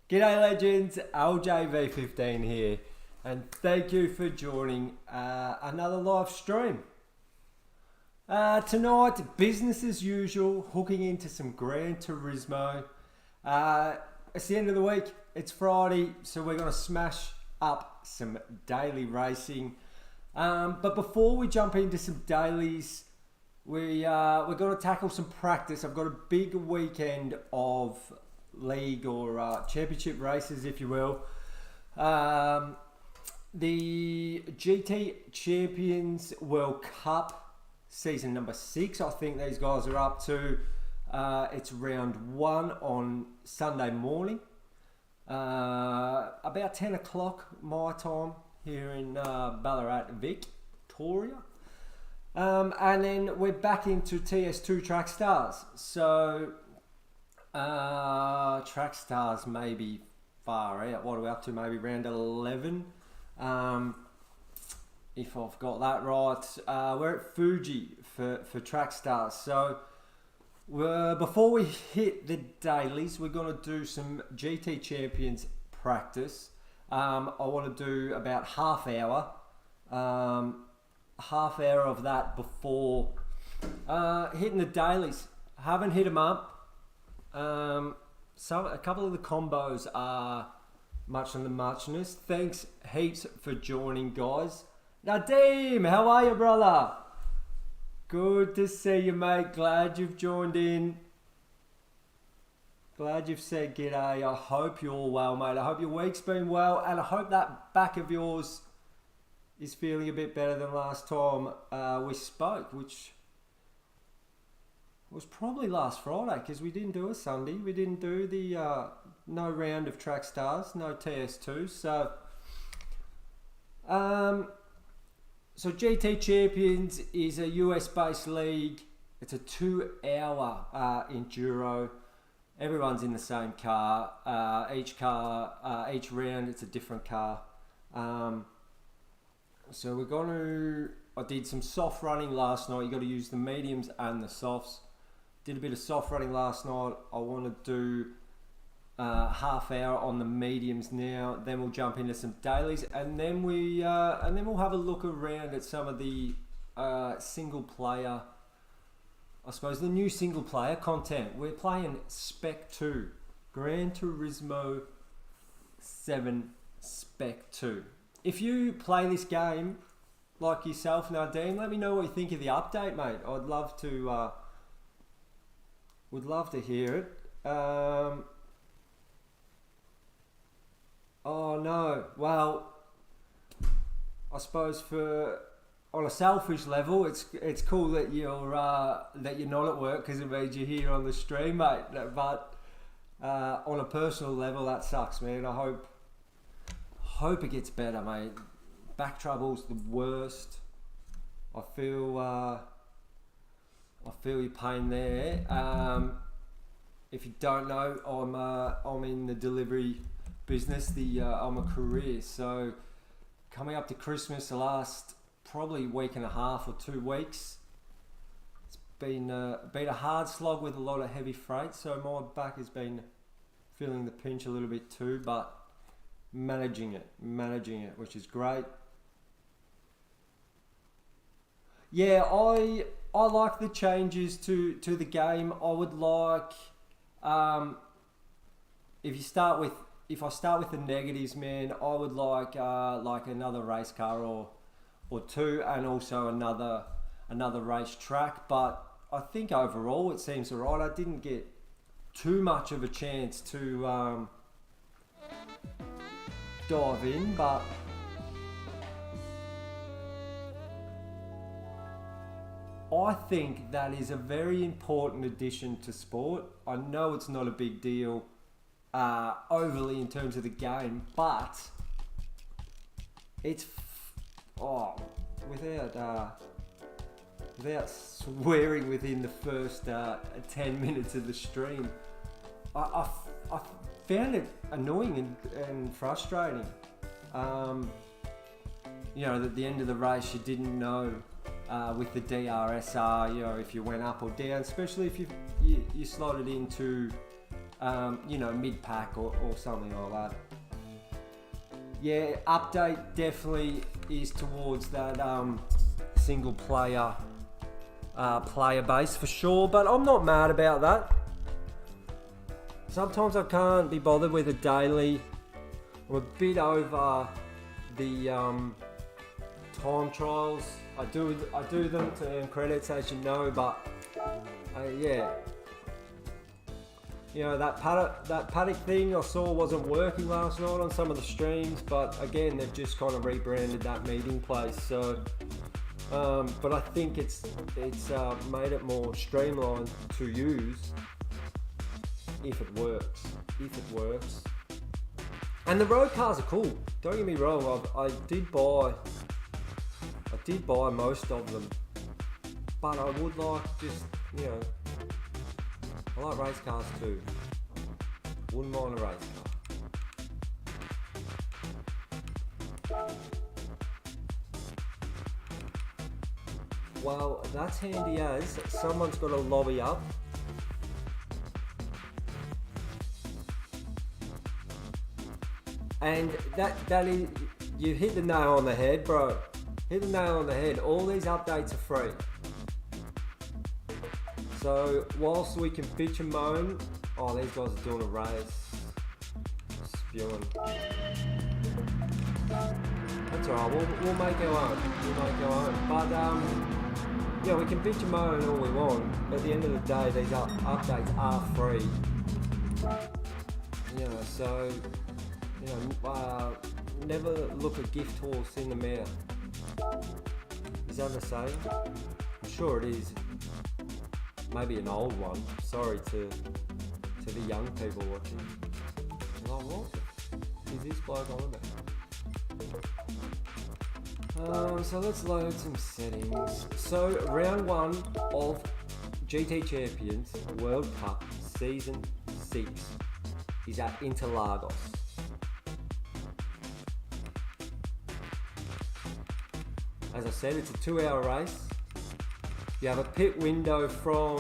G'day legends, LJV15 here, and thank you for joining another live stream. Tonight, business as usual, hooking into some Gran Turismo. It's the end of the week, it's Friday, so we're going to smash up some daily racing. But before we jump into some dailies, we're going to tackle some practice. I've got a big weekend of league or championship races, if you will. The GT Champions World Cup season number 6, I think these guys are up to. It's round 1 on Sunday morning, about 10 o'clock my time here in Ballarat, Victoria. And then we're back into TS2 Track Stars. So Track Stars maybe far out. What are we up to? Maybe round 11, if I've got that right. We're at Fuji for Track Stars. So before we hit the dailies, we're going to do some GT Champions practice. I want to do about half hour of that before hitting the dailies. Haven't hit them up. A couple of the combos are much on the muchness. Thanks heaps for joining, guys. Nadeem, how are you, brother? Good to see you, mate. Glad you've joined in. Glad you've said g'day. I hope you're all well, mate. I hope your week's been well, and I hope that back of yours is feeling a bit better than last time we spoke, which was probably last Friday, because we didn't do a Sunday. We didn't do the no round of Track Stars, no TS2. So GT Champions is a US-based league. It's a 2-hour enduro. Everyone's in the same car. Each round, it's a different car. So we're going to. I did some soft running last night. You got to use the mediums and the softs. Did a bit of soft running last night. I want to do half hour on the mediums now. Then we'll jump into some dailies, and then we'll have a look around at some of the single player. I suppose the new single player content. We're playing Spec II, Gran Turismo 7 Spec 2. If you play this game like yourself, Nadeem, let me know what you think of the update, mate. I'd love to. Would love to hear it. Oh no. Well, I suppose on a selfish level, it's cool that you're not at work, because it means you're here on the stream, mate. But on a personal level, that sucks, man. I hope it gets better, mate. Back trouble's the worst. I feel your pain there. If you don't know, I'm in the delivery business. I'm a career. So coming up to Christmas, the last probably week and a half or 2 weeks, it's been a hard slog with a lot of heavy freight. So my back has been feeling the pinch a little bit too, but managing it, which is great. Yeah, I like the changes to the game. I would like, if I start with the negatives, man, I would like another race car or two, and also another race track. But I think overall it seems alright. I didn't get too much of a chance to dive in, but I think that is a very important addition to sport. I know it's not a big deal overly in terms of the game, but it's without swearing within the first 10 minutes of the stream, I found it annoying and frustrating. You know, at the end of the race, you didn't know with the DRSR, you know, if you went up or down, especially if you slotted into, you know, mid-pack or something like that. Yeah, update definitely is towards that single player base for sure, but I'm not mad about that. Sometimes I can't be bothered with a daily. I'm a bit over the time trials. I do them to earn credits, as you know, but yeah. You know, that paddock thing I saw wasn't working last night on some of the streams, but again, they've just kind of rebranded that meeting place. So, but I think it's made it more streamlined to use if it works. And the road cars are cool. Don't get me wrong. I did buy most of them, but I would like just, you know, I like race cars too. Wouldn't mind a race car. Well, that's handy as someone's got to lobby up. And that is, you hit the nail on the head, bro. Hit the nail on the head. All these updates are free. So whilst we can bitch and moan, oh, these guys are doing a race. Spewing. That's alright, we'll make our own. But yeah, we can bitch and moan all we want. At the end of the day, these updates are free. You know, so, you know, never look a gift horse in the mouth. Is that the saying? I'm sure it is. Maybe an old one. Sorry to the young people watching. Like, what is this bloke on about? So let's load some settings. So round 1 of GT Champions World Cup Season 6 is at Interlagos. As I said, it's a 2-hour race. You have a pit window from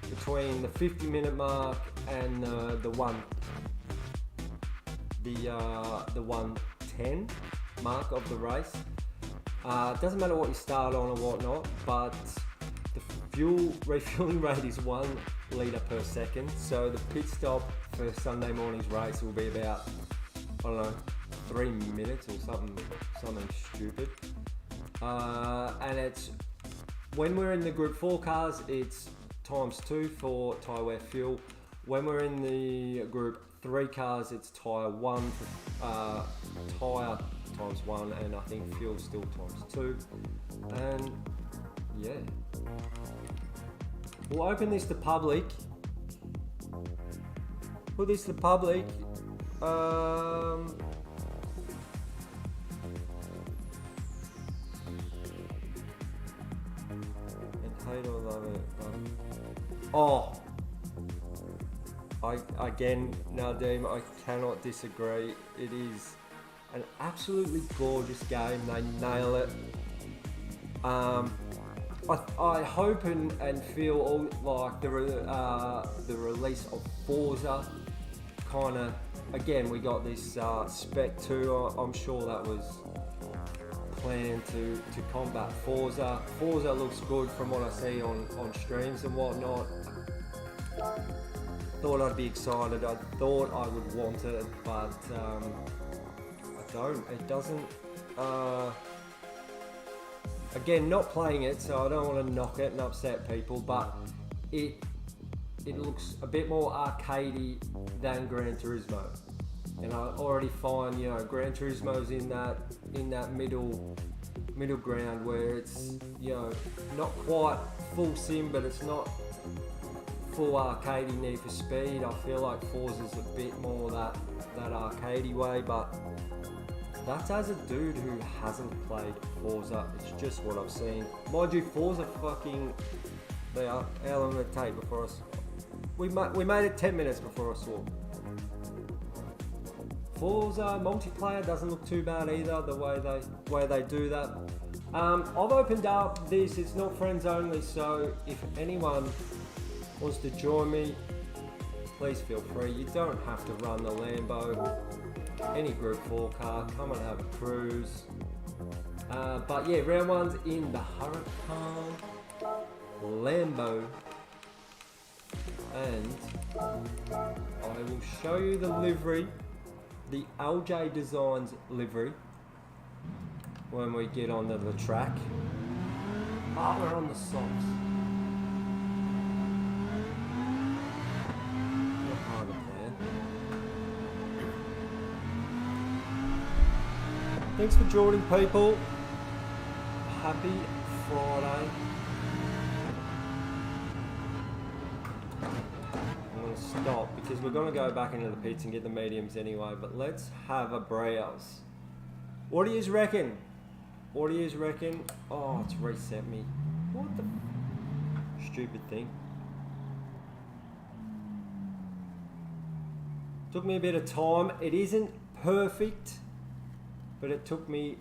between the 50-minute mark and the 110 mark of the race. Doesn't matter what you start on or whatnot, but the fuel refueling rate is 1 litre per second. So the pit stop for Sunday morning's race will be about, I don't know, 3 minutes or something stupid. And it's, when we're in the Group 4 cars, it's ×2 for tyre wear fuel. When we're in the Group 3 cars, it's tyre 1 for tyre ×1, and I think fuel still ×2. And yeah, we'll open this to public. Put this to public. Hate or love it. Oh, again, Nadim, I cannot disagree. It is an absolutely gorgeous game. They nail it. I hope and feel all like the release of Forza kind of, again, we got this Spec II. I'm sure that was plan to combat Forza. Forza looks good from what I see on streams and whatnot. Thought I'd be excited, I thought I would want it, but I don't. It doesn't. Again, not playing it, so I don't want to knock it and upset people, but it looks a bit more arcadey than Gran Turismo, and I already find, you know, Gran Turismo's in that middle ground where it's, you know, not quite full sim, but it's not full arcadey Need for Speed. I feel like Forza's a bit more that arcadey way, but that's as a dude who hasn't played Forza. It's just what I've seen. Mind you, Forza fucking, they are, how long did it take before us? We made it 10 minutes before I saw. Forza multiplayer doesn't look too bad either, the way they do that. I've opened up this, it's not friends only, so if anyone wants to join me, please feel free. You don't have to run the Lambo, any Group 4 car, come and have a cruise. But yeah, round one's in the Huracan Lambo, and I will show you the livery, the LJ Designs livery, when we get onto the track. Oh, we're on the socks. Thanks for joining, people. Happy Friday. I'm going to stop because we're going to go back into the pits and get the mediums anyway, but let's have a browse. What do you reckon? What do you reckon? Oh, it's reset me. What the stupid thing. Took me a bit of time. It isn't perfect, but it took me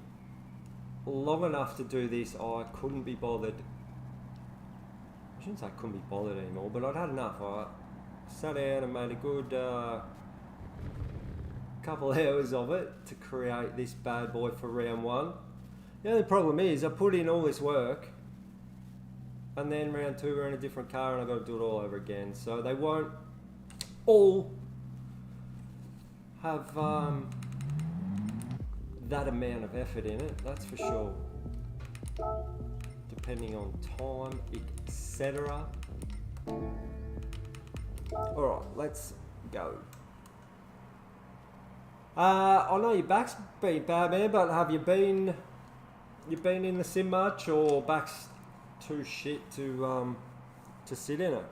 long enough to do this. I couldn't be bothered. I shouldn't say I couldn't be bothered anymore, but I'd had enough. I sat down and made a good couple hours of it to create this bad boy for round one. The only problem is I put in all this work, and then round two we're in a different car and I've got to do it all over again. So they won't all have that amount of effort in it, that's for sure. Depending on time, etc. Alright, let's go. I know your back's been bad, man, but have you been in the sim much, or back's too shit to sit in it?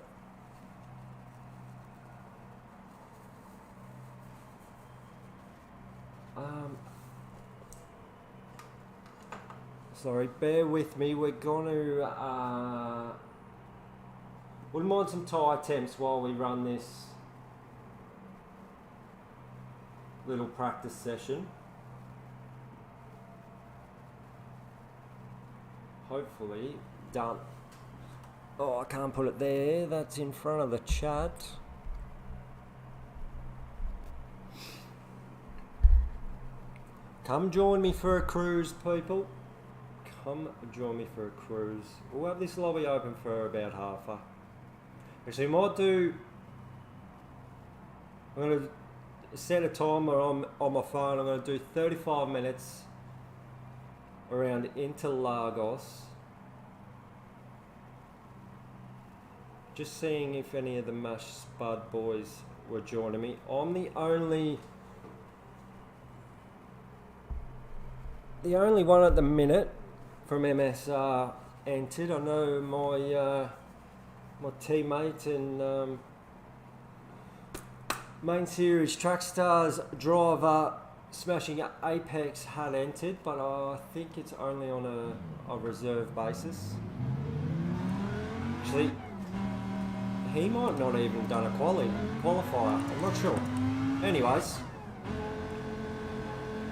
Sorry, bear with me. We're gonna wouldn't mind some tyre temps while we run this little practice session. Hopefully done. Oh, I can't put it there. That's in front of the chat. Come join me for a cruise, people. Come join me for a cruise. We'll have this lobby open for about half hour. Actually, might do. I'm going to set a timer on my phone. I'm going to do 35 minutes around Interlagos. Just seeing if any of the Mash Spud boys were joining me. I'm the only one at the minute from MSR entered. I know my teammate and main series Trackstars driver Smashing Apex had entered, but I think it's only on a reserve basis. Actually, he might not even done a qualifier, I'm not sure. Anyways,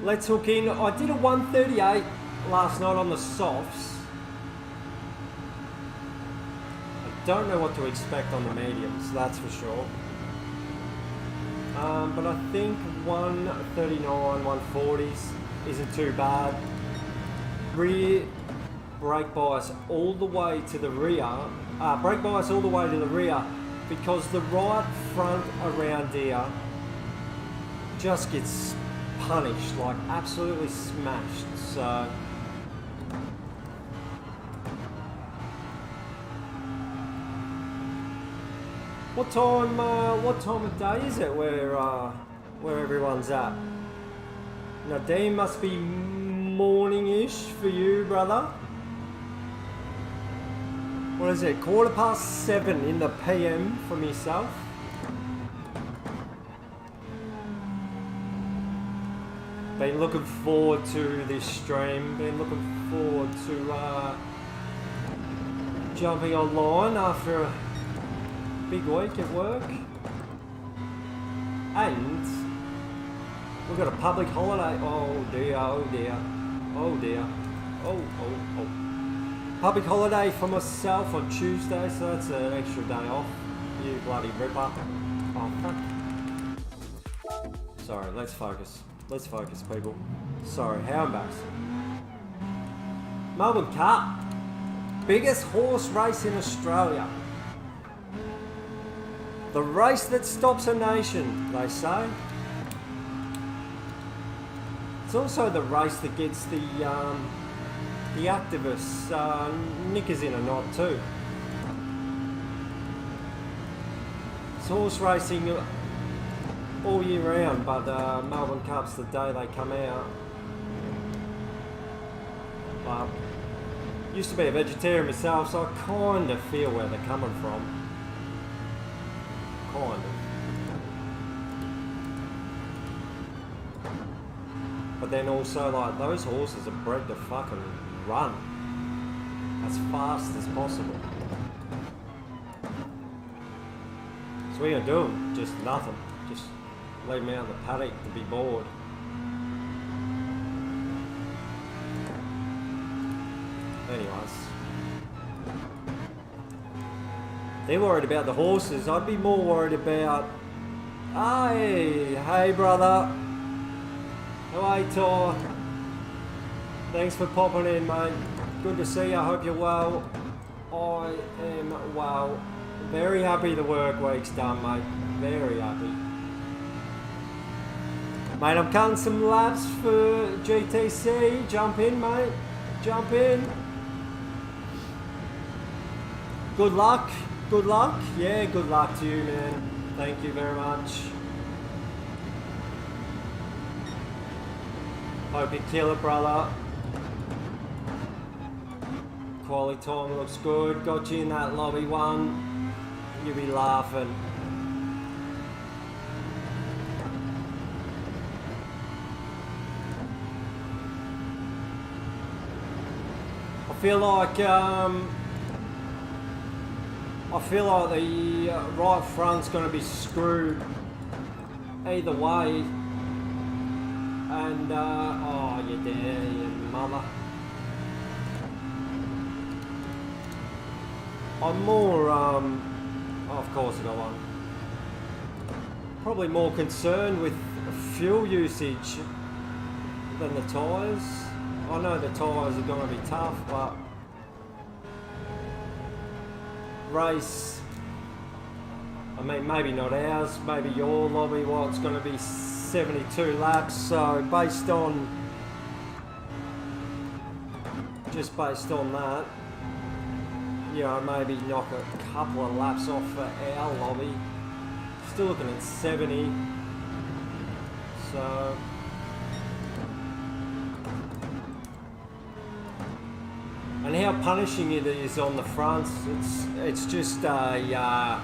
let's hook in. I did a 138 last night on the softs. I don't know what to expect on the mediums, that's for sure. But I think 139, 140s isn't too bad. rear brake bias all the way to the rear, because the right front around here just gets punished, like absolutely smashed. So what time of day is it where everyone's at? Nadine, must be morning-ish for you, brother. What is it? 7:15 in the PM for myself. Been looking forward to this stream. Been looking forward to jumping online after a big week at work. And we've got a public holiday. Oh dear, oh dear, oh dear, oh. Public holiday for myself on Tuesday, so that's an extra day off. You bloody ripper. Oh fuck. Sorry, let's focus. Let's focus, people. Sorry, how embarrassing. Melbourne Cup. Biggest horse race in Australia. The race that stops a nation, they say. It's also the race that gets the activists knickers in a knot too. It's horse racing all year round, but Melbourne Cup's the day they come out. But used to be a vegetarian myself, so I kind of feel where they're coming from. Kind of. But then also, like, those horses are bred to fucking run as fast as possible. So what are you gonna do? Just nothing. Just leave them out in the paddock to be bored. Anyways. They're worried about the horses. I'd be more worried about... Hey brother. How are you, Tor? Thanks for popping in, mate. Good to see you. I hope you're well. I am well. Very happy the work week's done, mate. Very happy. Mate, I'm cutting some laps for GTC. Jump in, mate. Jump in. Good luck. Good luck. Yeah, good luck to you, man. Thank you very much. Hope you kill it, brother. Quality time looks good. Got you in that lobby one. You'll be laughing. I feel like the right front's going to be screwed either way. And oh, you dare, you mother. I'm more of course I got one. Probably more concerned with fuel usage than the tyres. I know the tyres are going to be tough, but race, I mean, maybe not ours, maybe your lobby, well, it's going to be 72 laps, so based on that, you know, maybe knock a couple of laps off for our lobby. Still looking at 70, so and how punishing it is on the fronts. It's just a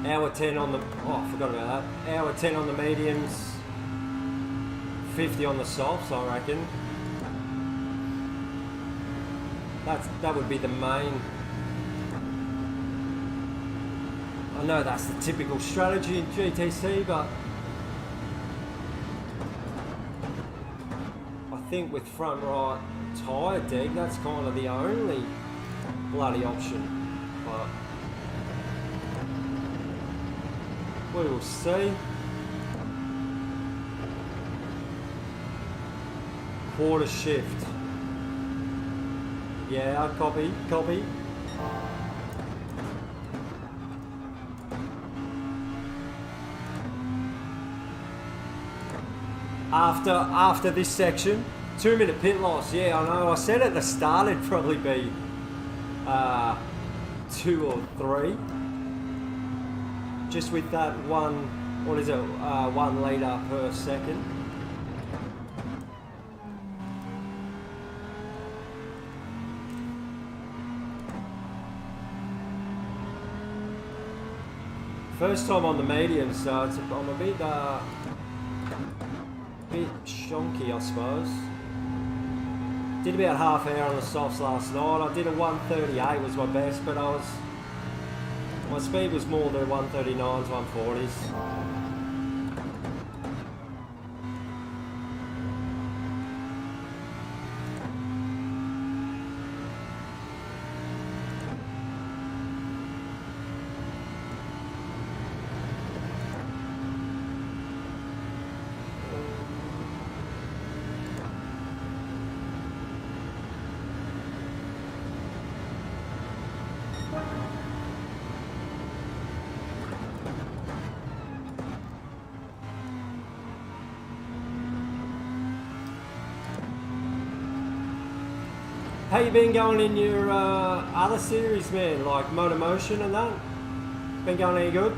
hour 10 on the, oh, I forgot about that. Hour 10 on the mediums, 50 on the softs, I reckon. That would be the main. I know that's the typical strategy in GTC, but I think with front right tyre deck, that's kind of the only bloody option. But we will see. quarter shift. Yeah, copy. After this section, 2-minute pit loss. Yeah, I know. I said at the start it'd probably be 2 or 3. Just with that 1 litre per second. First time on the medium, so I'm a bit shonky, I suppose. Did about half hour on the softs last night. I did a 138 was my best, but my speed was more than 139s, 140s. How you been going in your other series, man? Like Motor Motion and that? Been going any good?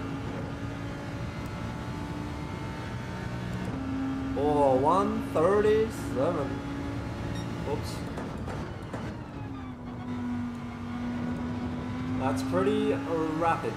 Oh, 137. Oops. That's pretty rapid.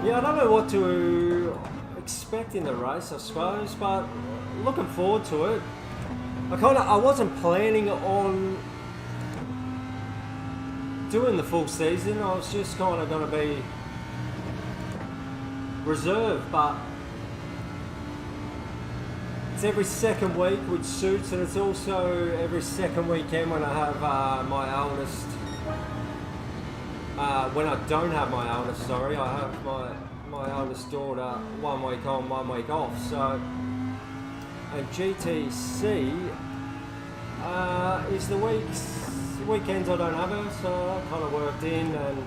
Yeah, I don't know what to expect in the race, I suppose, but looking forward to it. I wasn't planning on doing the full season. I was just kind of going to be reserved, but it's every second week which suits, and it's also every second weekend when I have my eldest. When I don't have my eldest, sorry, I have my eldest daughter 1 week on, 1 week off. So, and GTC is the weekends I don't have her, so I kind of worked in, and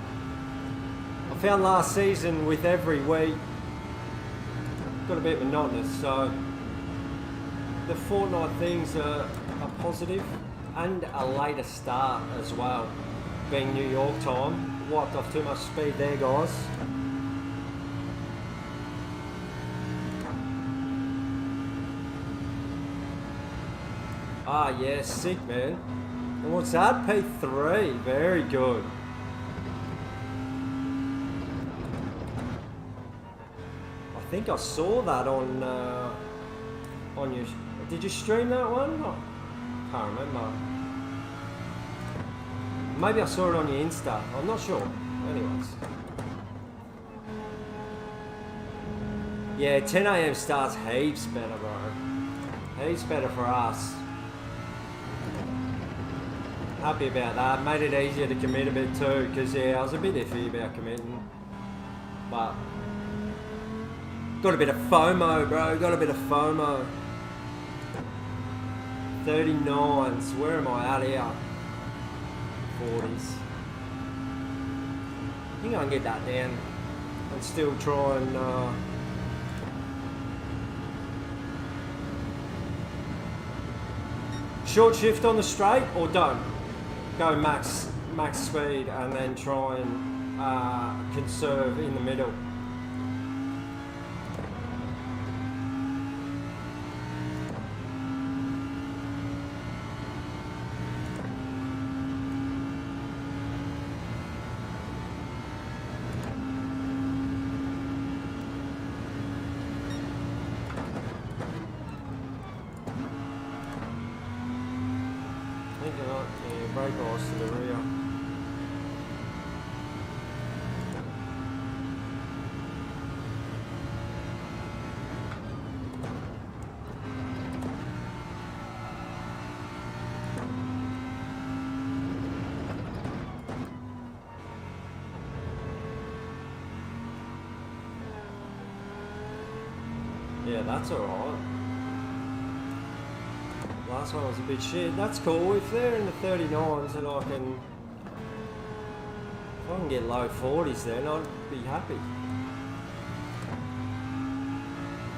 I found last season with every week got a bit monotonous. So the fortnight things are positive, and a later start as well, being New York time. Wiped off too much speed there, guys. Ah, yeah, sick, man. And what's that? P3. Very good. I think I saw that on your... Did you stream that one? I can't remember. Maybe I saw it on your Insta. I'm not sure. Anyways. Yeah, 10 AM starts heaps better, bro. Heaps better for us. Happy about that. Made it easier to commit a bit too, because yeah, I was a bit iffy about committing. But got a bit of FOMO, bro. Got a bit of FOMO. 39s. Where am I at here? 40s. I think I can get that down and still try and short shift on the straight, or don't go max speed and then try and conserve in the middle. your brake bars to the rear. Yeah, that's alright. Last one was a bit shit. That's cool. If they're in the 39s and I can get low 40s then I'd be happy.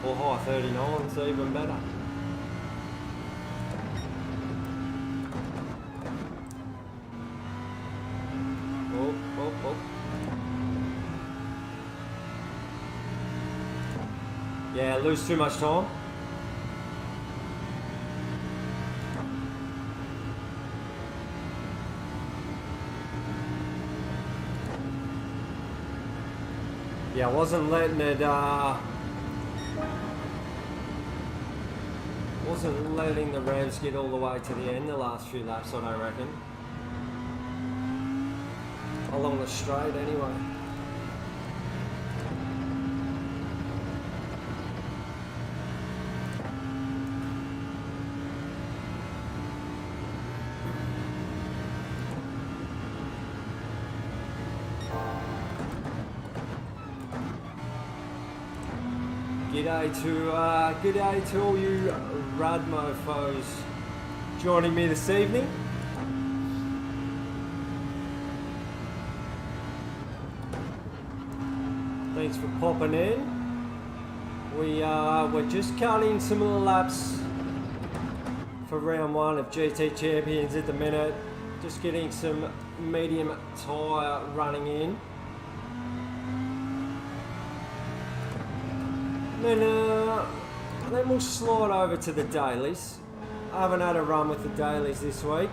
Or high 39s, even better. Oh, oh, oh. Yeah, lose too much time. Yeah, I wasn't letting it, wasn't letting the revs get all the way to the end the last few laps, I don't reckon. Along the straight anyway. G'day to all you rad mofos joining me this evening. Thanks for popping in. We're just counting some of the laps for round one of GT Champions at the minute. Just getting some medium tyre running in. Then we'll slide over to the dailies. I haven't had a run with the dailies this week.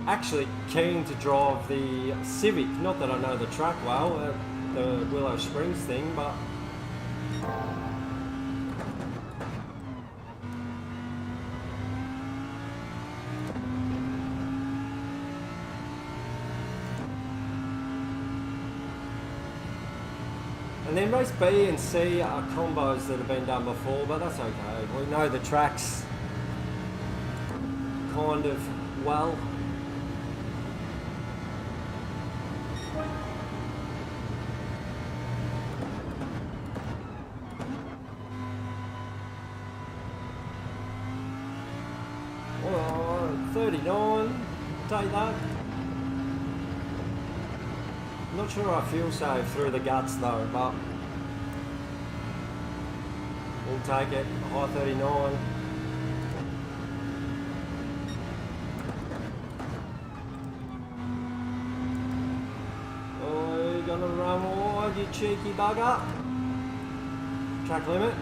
Actually keen to drive the Civic, not that I know the track well, the Willow Springs thing, but and then race B and C are combos that have been done before, but that's okay. We know the tracks kind of well. Oh, 39, take that. Not sure I feel safe through the guts though, but we'll take it. High 39. Oh, you're gonna run wide, you cheeky bugger. Track limit.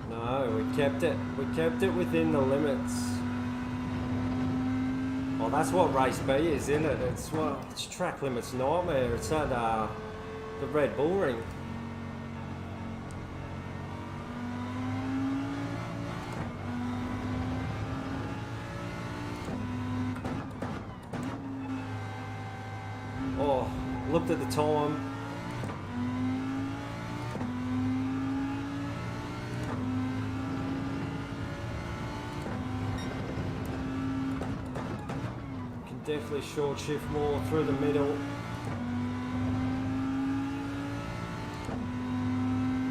No, we kept it. We kept it within the limits. Well, that's what race B is, isn't it? It's track limits nightmare. It's at the Red Bull Ring. Oh, looked at the time. Definitely short shift more through the middle.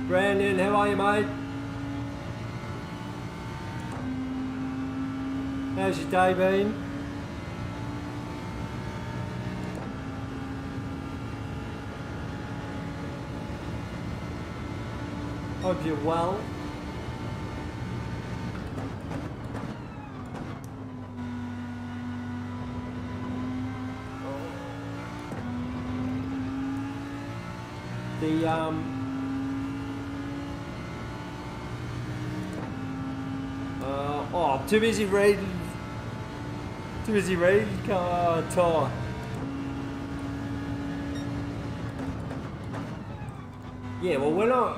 Brandon, how are you, mate? How's your day been? Hope you're well. The I'm too busy reading. Tyre. Yeah, well,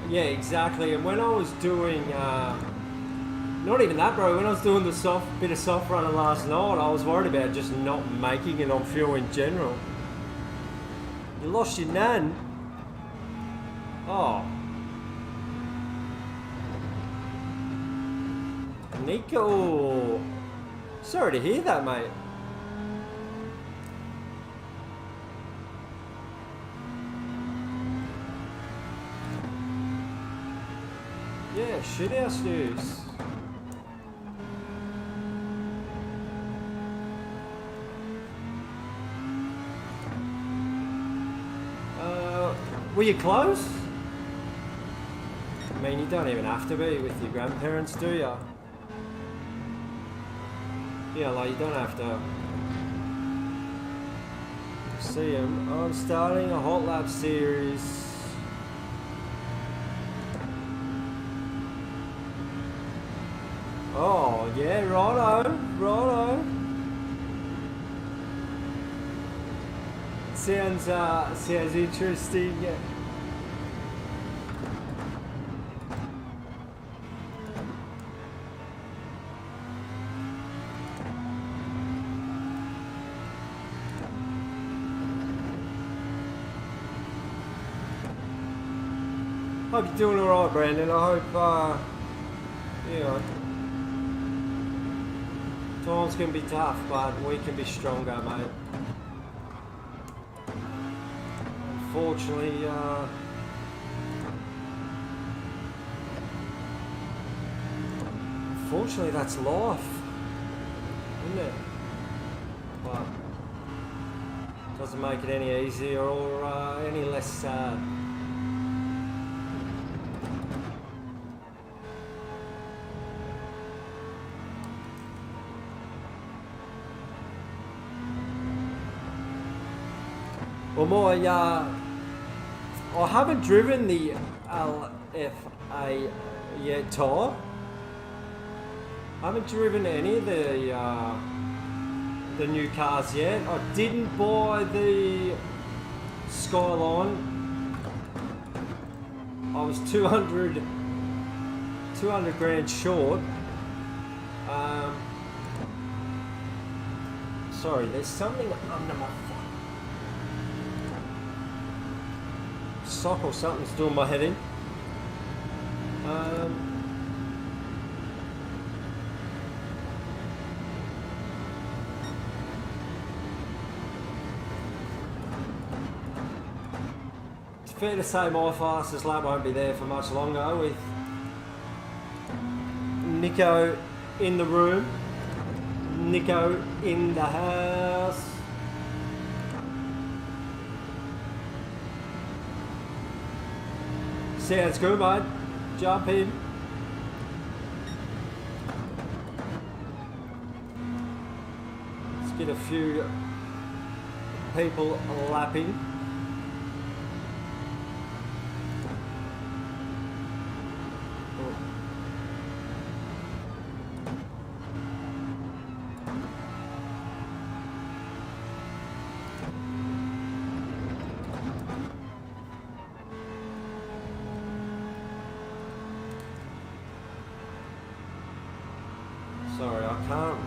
Yeah, exactly. And when I was doing, not even that, bro. When I was doing the bit of soft running last night, I was worried about just not making it on fuel in general. You lost your nan. Oh. Nico. Sorry to hear that, mate. Yeah, shithouse news. Were you close? I mean, you don't even have to be with your grandparents, do you? Yeah, like you don't have to see them. I'm starting a hot lap series. Oh, yeah, righto, righto. Sounds interesting. Hope you're doing alright, Brandon. I hope, you know, times can be tough, but we can be stronger, mate. Unfortunately, that's life, isn't it? But doesn't make it any easier or any less sad. Well, I haven't driven the LFA yet, Ty. I haven't driven any of the new cars yet. I didn't buy the Skyline. I was 200 grand short. Sorry, there's something under my sock or something's doing my head in. It's fair to say my fastest lap won't be there for much longer with Nico in the room, Nico in the house. Sounds good, mate. Jump in. Let's get a few people lapping. Sorry, I can't.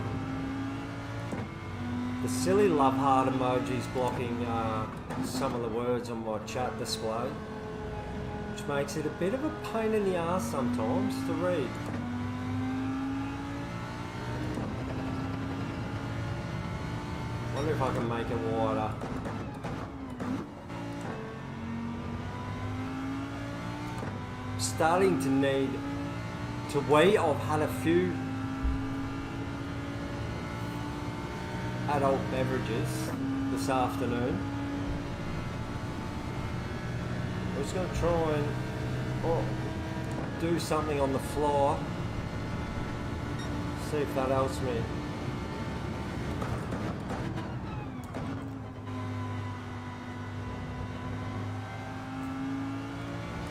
The silly love heart emoji's blocking some of the words on my chat display, which makes it a bit of a pain in the ass sometimes to read. Wonder if I can make it wider. Starting to need to wait. I've had a few adult beverages this afternoon. I'm just going to try and do something on the floor. See if that helps me.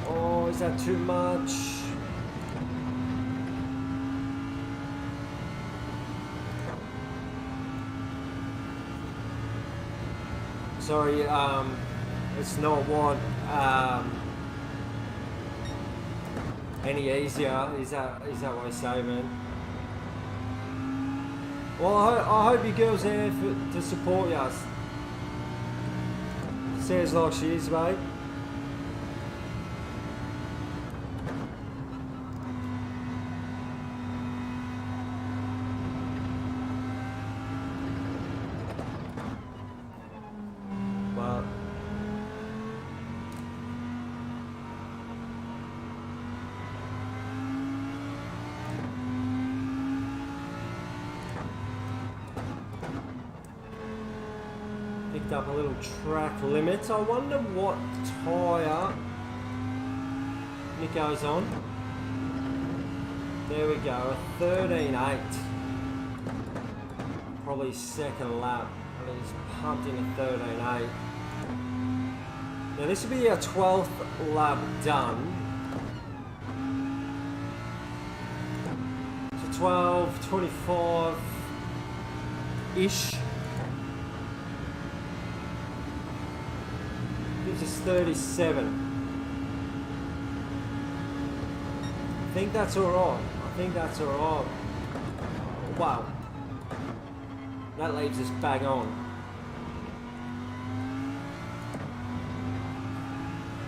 Oh, is that too much? Sorry, it's not what any easier. Is that what I say, man? Well, I hope your girl's there to support you. Sounds like she is, mate. Up a little track limit. I wonder what tyre Nico's on. There we go, a 13.8. Probably second lap. And he's pumped in a 13.8. Now this will be our 12th lap done. So 12, 25-ish. Is 37. I think that's alright. Wow. That leaves us bang on.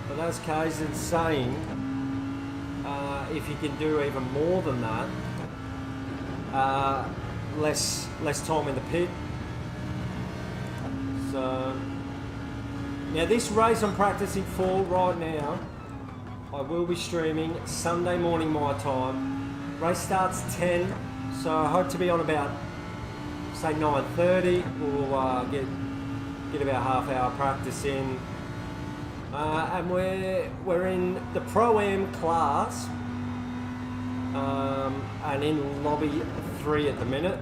But as Kaizen's saying, if you can do even more than that, less time in the pit. So now this race I'm practicing for right now, I will be streaming Sunday morning my time. Race starts 10, so I hope to be on about, say, 9:30. We'll get about half hour practice in. And we're in the Pro-Am class, and in lobby 3 at the minute.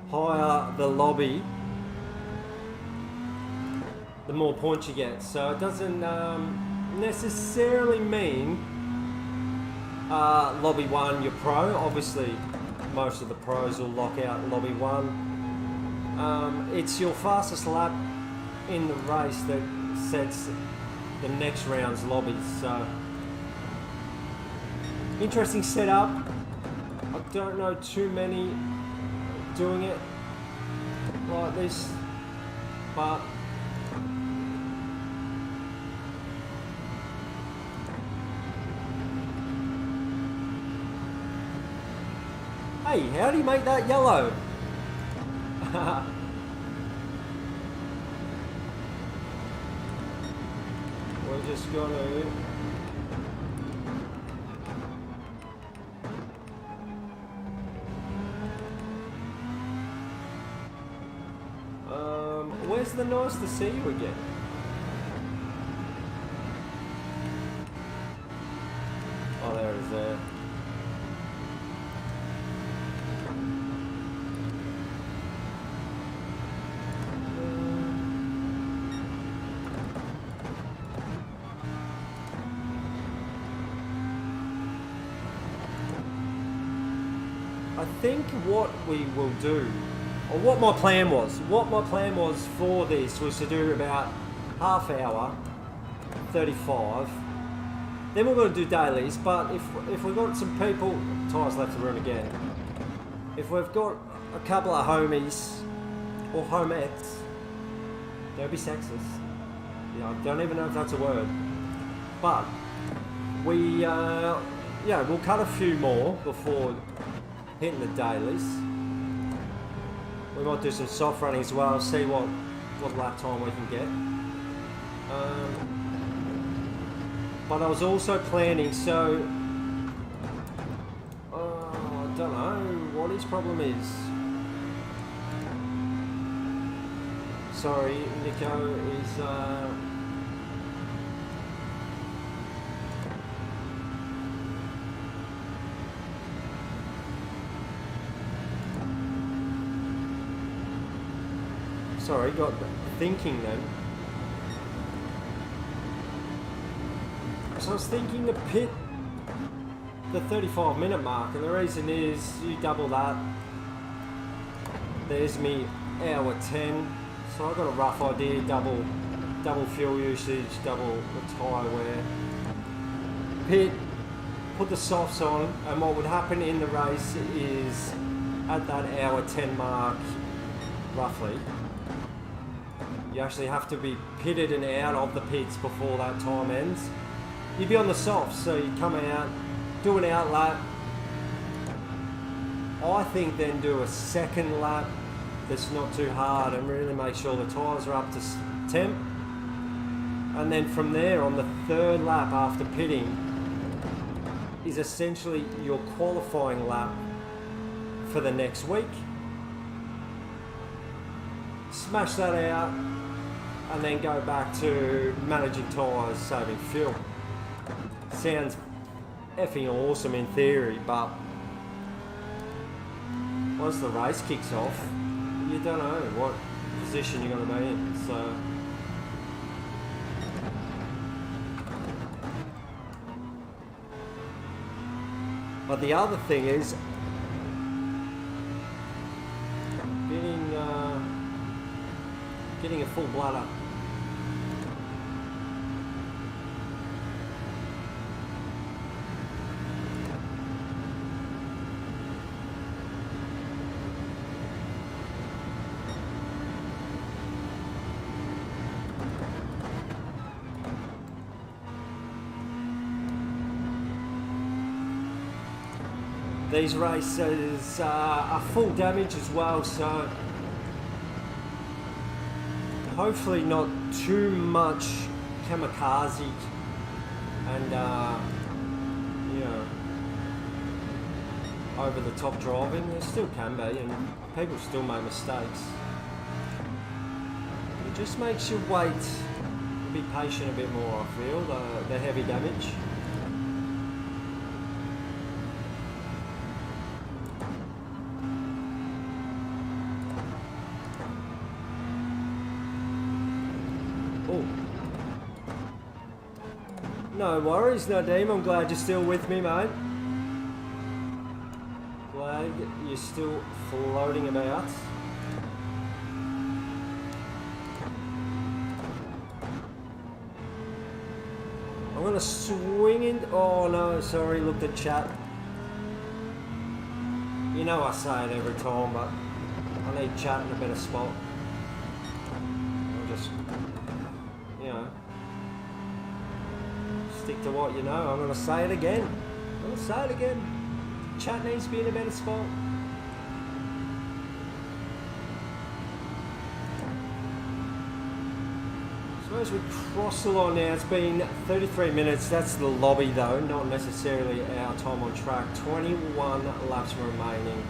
Higher the lobby, the more points you get. So it doesn't necessarily mean lobby 1 you're pro. Obviously most of the pros will lock out lobby 1. It's your fastest lap in the race that sets the next round's lobbies. So interesting setup. I don't know too many doing it like this, but hey, how do you make that yellow? We're just gonna... where's the nice to see you again? Oh, there it is there. I think what we will do, or what my plan was for this was to do about half hour, 35. Then we're going to do dailies, but if we've got some people, Ty's left the room again. If we've got a couple of homies or homettes, don't be sexist. I don't even know if that's a word. But we, we'll cut a few more before hitting the dailies. We might do some soft running as well, see what lap time we can get. But I was also planning, so I don't know what his problem is. Sorry, Nico is sorry, got thinking then. So I was thinking to pit the 35-minute mark, and the reason is you double that. There's me hour 10, so I've got a rough idea. Double fuel usage, double the tyre wear. Pit put the softs on, and what would happen in the race is at that hour 10 mark, roughly, you actually have to be pitted and out of the pits before that time ends. You'd be on the softs, so you come out, do an out lap. I think then do a second lap that's not too hard and really make sure the tyres are up to temp. And then from there, on the third lap after pitting, is essentially your qualifying lap for the next week. Smash that out and then go back to managing tyres, saving fuel. Sounds effing awesome in theory, but once the race kicks off, you don't know what position you're going to be in. So but the other thing is getting a full bladder. These races are full damage as well, so hopefully not too much kamikaze and you know, over the top driving. There still can be, and people still make mistakes. It just makes you wait, be patient a bit more, I feel, the heavy damage. No worries, Nadeem. I'm glad you're still with me, mate. Glad you're still floating about. I'm gonna swing in. Oh no, sorry, looked at chat. You know I say it every time, but I need chat in a better spot. I'll just, you know, stick to what you know. I'm going to say it again. I'm going to say it again. Chat needs to be in a better spot. So as we cross the line now, it's been 33 minutes. That's the lobby though, not necessarily our time on track. 21 laps remaining,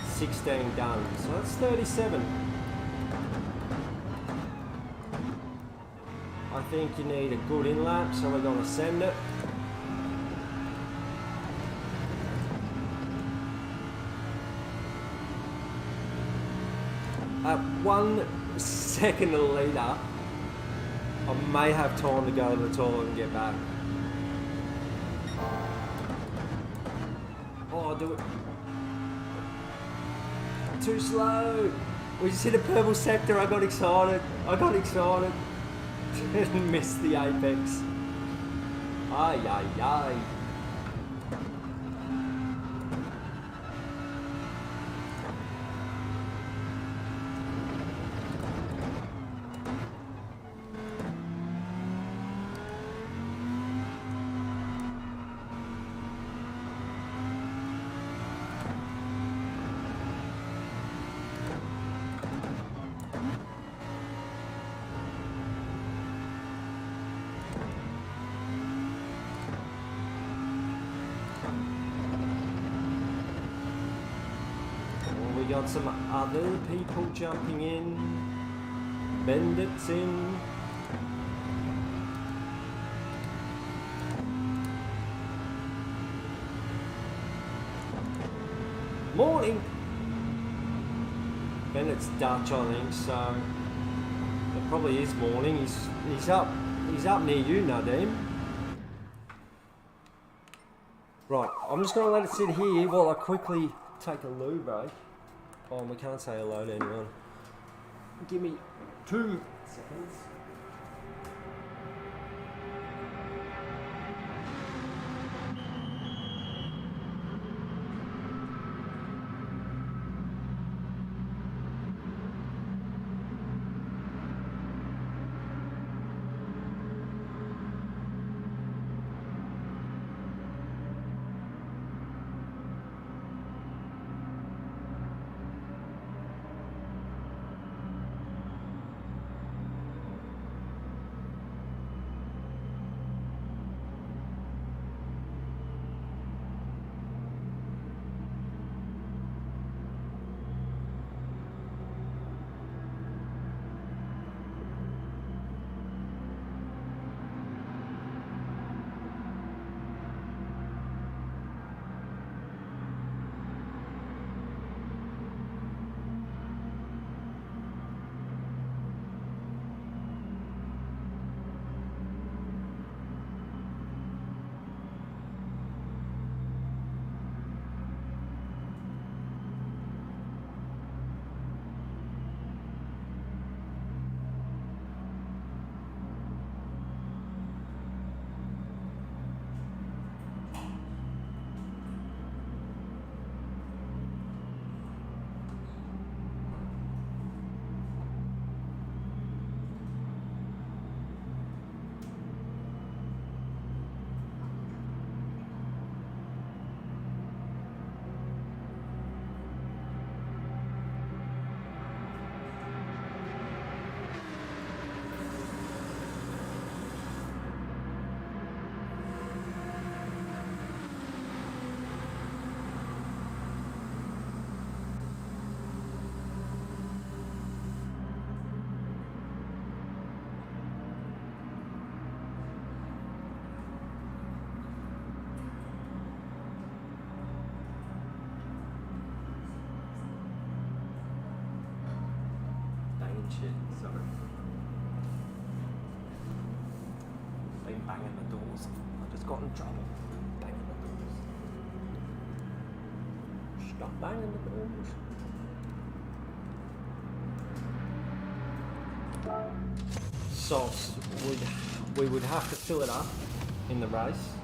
16 done. So that's 37. I think you need a good in lap, so we're going to send it. At 1 second a litre, I may have time to go to the toilet and get back. Oh, I'll do it. Too slow. We just hit a purple sector. I got excited. Didn't miss the apex. Ay, ay, ay. Got some other people jumping in. Bandits in. Morning. Bennett's Dutch, I think, so it probably is morning. He's up near you, Nadeem. Right, I'm just going to let it sit here while I quickly take a loo break. Oh, we can't say hello to anyone. Give me 2 seconds. shit, sorry. Been banging the doors. I just got in trouble. Banging the doors. Stop banging the doors. Sauce, we would have to fill it up in the race.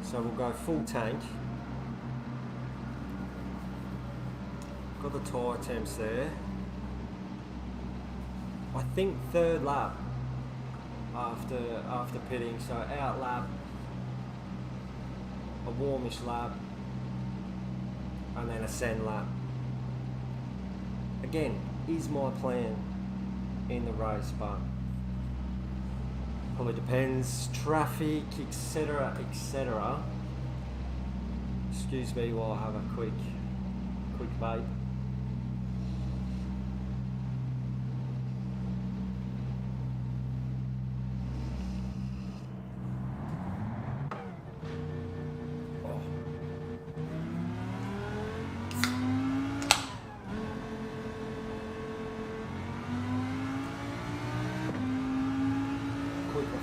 So we'll go full tank. Got the tyre temps there. I think third lap after pitting, so out lap, a warmish lap, and then a send lap. Again, is my plan in the race, but probably depends, traffic, etc, etc. Excuse me while I have a quick vape.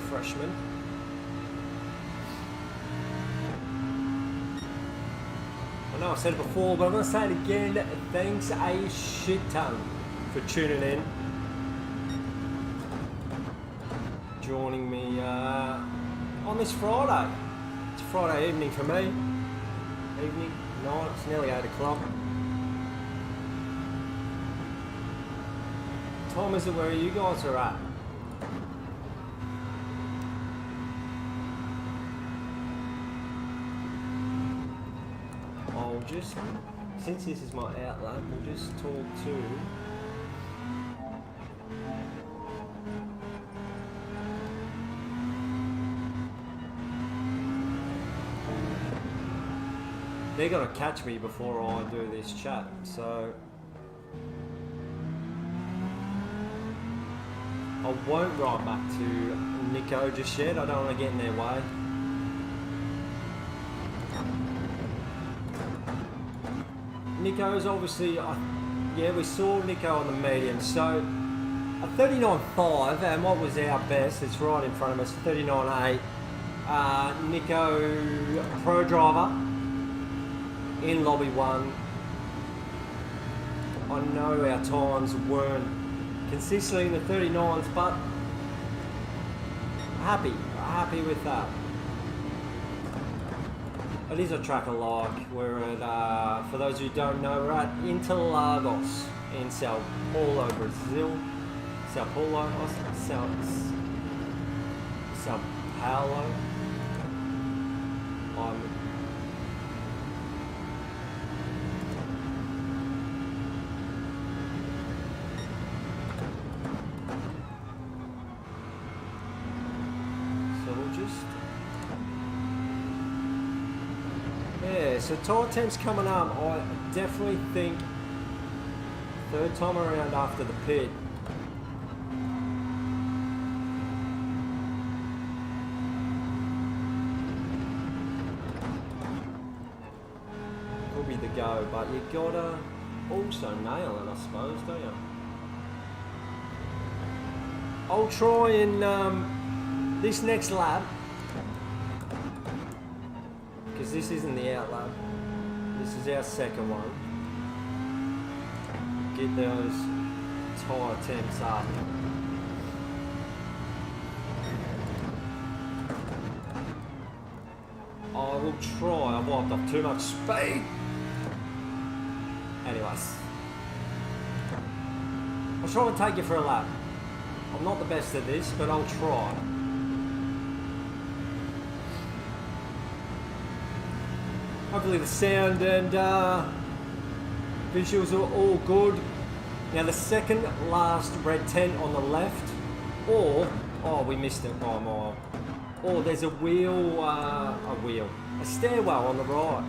Freshman. I know I said it before, but I'm going to say it again. Thanks a shit ton for tuning in, joining me on this Friday. It's Friday evening for me. Evening, night, it's nearly 8 o'clock. What time is it where you guys are at? Just, since this is my outlet, we'll just talk to they're gonna catch me before I do this chat, so I won't write back to Nico just yet. I don't want to get in their way. Nico's obviously, yeah, we saw Nico on the medium, so a 39.5, and what was our best, it's right in front of us, 39.8. Nico, pro driver, in lobby 1. I know our times weren't consistently in the 39s, but happy with that. It is a track I like. We're at, for those who don't know, we're at Interlagos in Sao Paulo, Brazil. Sao Paulo. So tyre temps coming up, I definitely think third time around after the pit. Could be the go, but you gotta also nail it, I suppose, don't you? I'll try and this next lap, because this isn't the out lap, this is our second one. Get those tyre temps up. I will try. I've wiped off too much speed. Anyways, I'll try and take you for a lap. I'm not the best at this, but I'll try. Hopefully the sound and visuals are all good. Now the second last red tent on the left, or, oh we missed it by a mile. Or there's a stairwell on the right.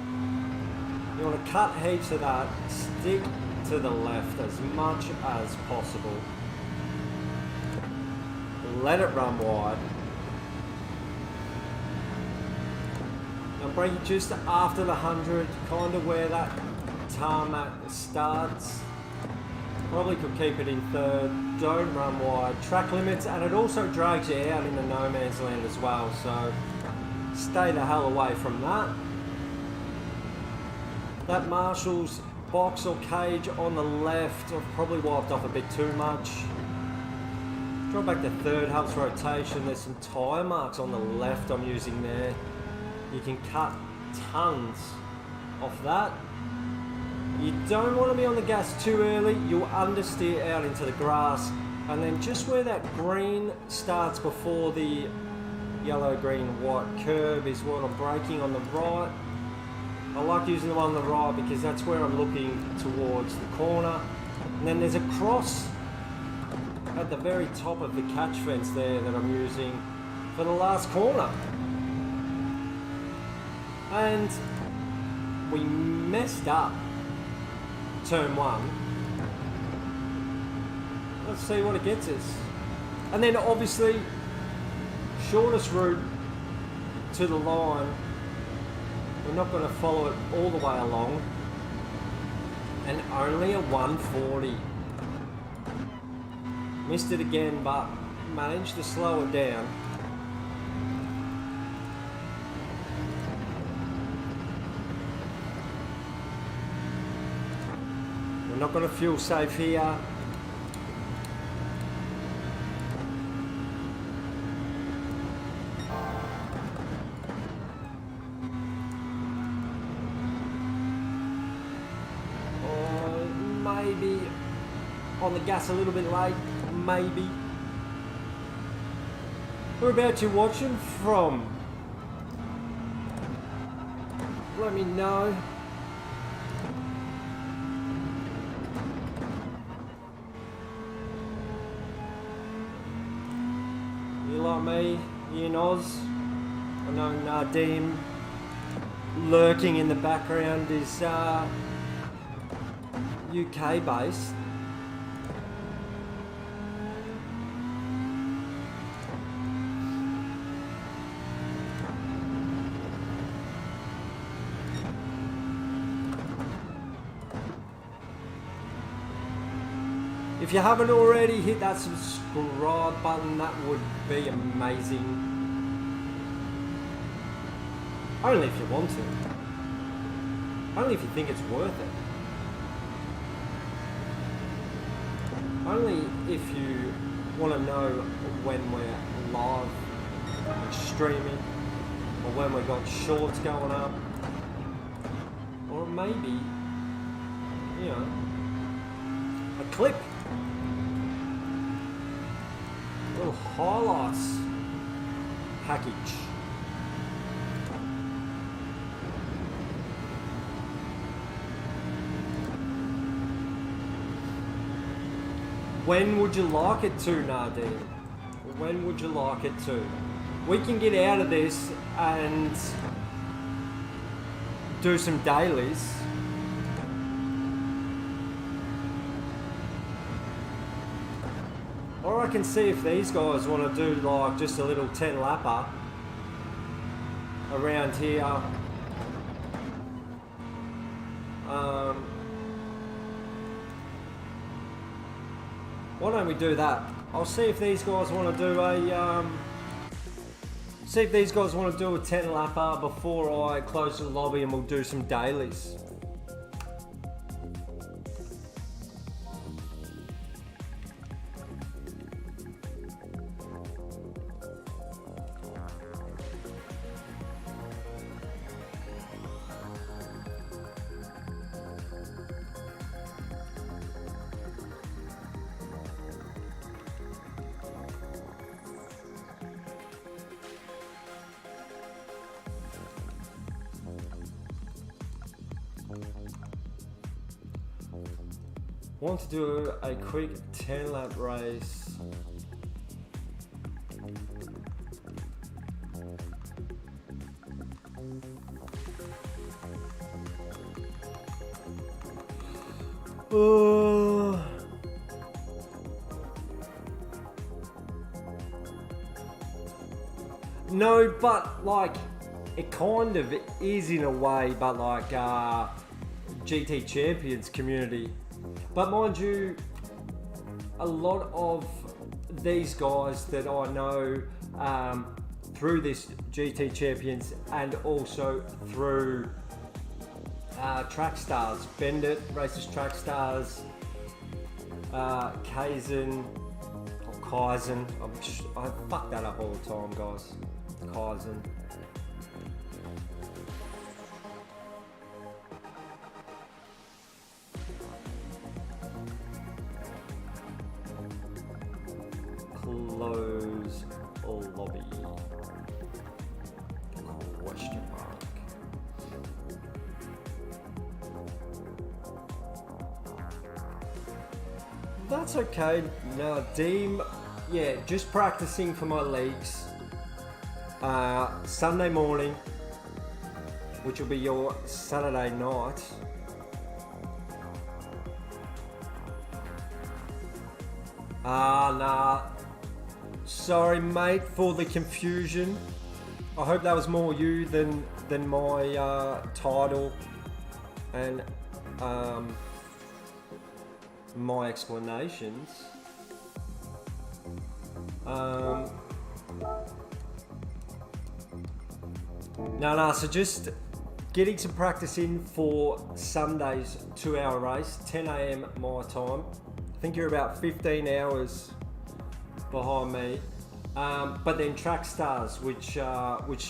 You want to cut heaps of that, stick to the left as much as possible. Let it run wide. Now brake it just after the 100, kind of where that tarmac starts. Probably could keep it in third. Don't run wide. Track limits, and it also drags you out into no man's land as well. So stay the hell away from that. That Marshall's box or cage on the left, I've probably wiped off a bit too much. Drop back to third, helps rotation. There's some tyre marks on the left I'm using there. You can cut tons off that. You don't want to be on the gas too early. You'll understeer out into the grass. And then just where that green starts before the yellow, green, white curve is what I'm braking on the right. I like using the one on the right because that's where I'm looking towards the corner. And then there's a cross at the very top of the catch fence there that I'm using for the last corner. And we messed up turn one. Let's see what it gets us. And then obviously, shortest route to the line. We're not going to follow it all the way along. And only a 140. Missed it again, but managed to slow it down. We're not going to fuel safe here. Maybe on the gas a little bit late, maybe. Whereabouts you watching from? Let me know. You like me, you in Oz? I know Nadim lurking in the background is UK based. If you haven't already, hit that subscribe button, that would be amazing. Only if you want to. Only if you think it's worth it. Only if you want to know when we're live and streaming, or when we've got shorts going up, or maybe, you know, a clip, little highlights package. When would you like it to, Nadine? When would you like it to? We can get out of this and do some dailies. Or I can see if these guys want to do like just a little 10 lapper around here. Why don't we do that? I'll see if these guys want to do a 10 lapper before I close the lobby, and we'll do some dailies. Want to do a quick 10 lap race. No, but like it kind of is in a way, but like GT Champions community. But mind you, a lot of these guys that I know through this GT Champions and also through Track Stars, Bendit races Track Stars, Kaizen, or Kaizen, I fuck that up all the time, guys. Kaizen. Close lobby. Question mark. That's okay. Now, Deem, yeah, just practicing for my legs. Sunday morning, which will be your Saturday night. Nah. Sorry, mate, for the confusion. I hope that was more you than my title and my explanations. No, so just getting some practice in for Sunday's 2-hour race, 10 AM my time. I think you're about 15 hours behind me. But then Track Stars, which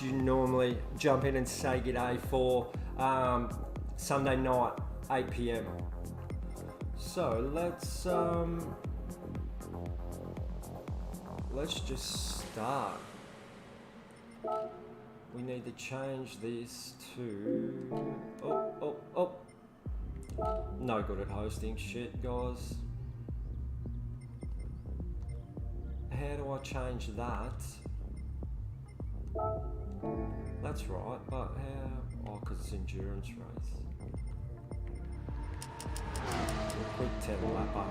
you normally jump in and say g'day for, Sunday night, 8 PM. So let's just start. We need to change this to, oh. No good at hosting shit, guys. How do I change that? That's right, but how? Oh, because it's endurance race. A quick 10 lapper.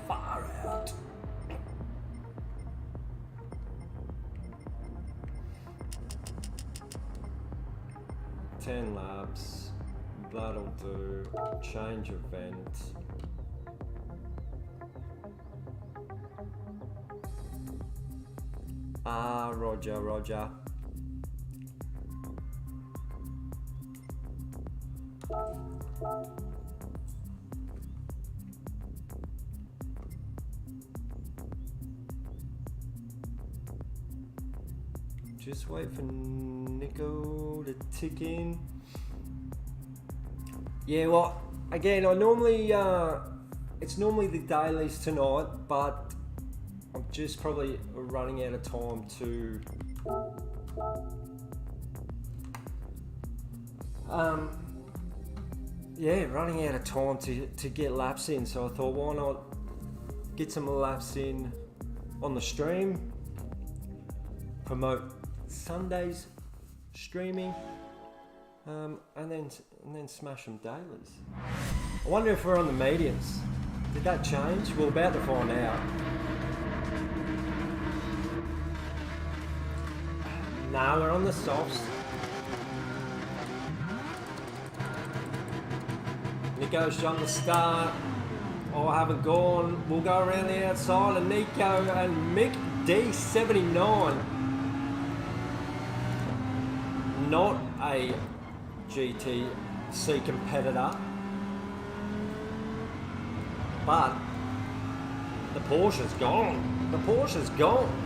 Far out. Ten laps. That'll do. Change event. Roger. Just wait for Nico to tick in. Yeah, well, again, I normally, it's normally the dailies tonight, but I'm just probably running out of time to running out of time to get laps in, so I thought, why not get some laps in on the stream, promote Sunday's streaming, and then smash some dailies. I wonder if we're on the mediums. Did that change? We're about to find out. Nah, we're on the softs. Nico's shot the start. Oh, I haven't gone. We'll go around the outside, and Nico and Mick D79. Not a GTC competitor, but the Porsche's gone. The Porsche's gone.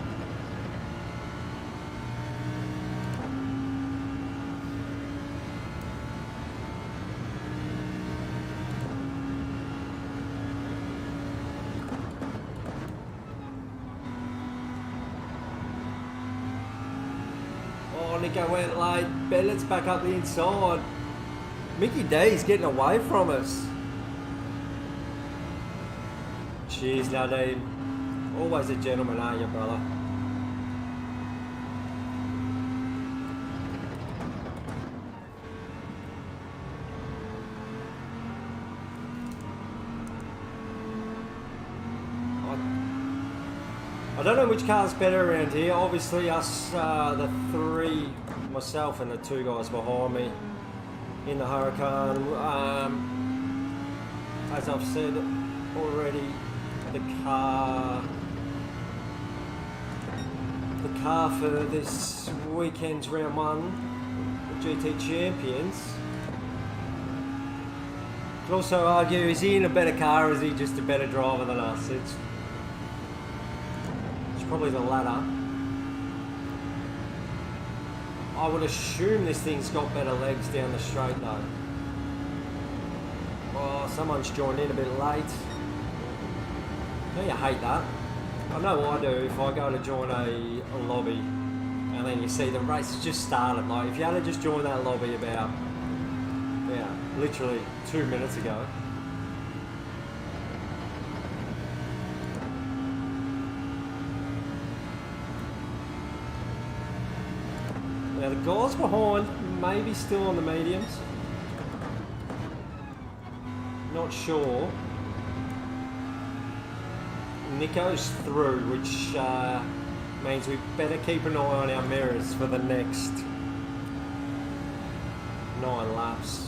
Nico went late. Bennett's back up the inside. Mickey D's getting away from us. Cheers, Nadeem. Always a gentleman, aren't you, brother? I don't know which car's better around here. Obviously us, the three, myself and the two guys behind me in the Huracan. As I've said already, the car for this weekend's round 1 GT Champions. Could also argue, is he in a better car or is he just a better driver than us? It's probably the latter. I would assume this thing's got better legs down the straight though. Oh, someone's joined in a bit late. Don't you hate that? I know I do if I go to join a lobby and then you see the race has just started. Like if you had to just join that lobby about, yeah, literally 2 minutes ago. Now the guys behind maybe still on the mediums. Not sure. Nico's through, which means we better keep an eye on our mirrors for the next 9 laps.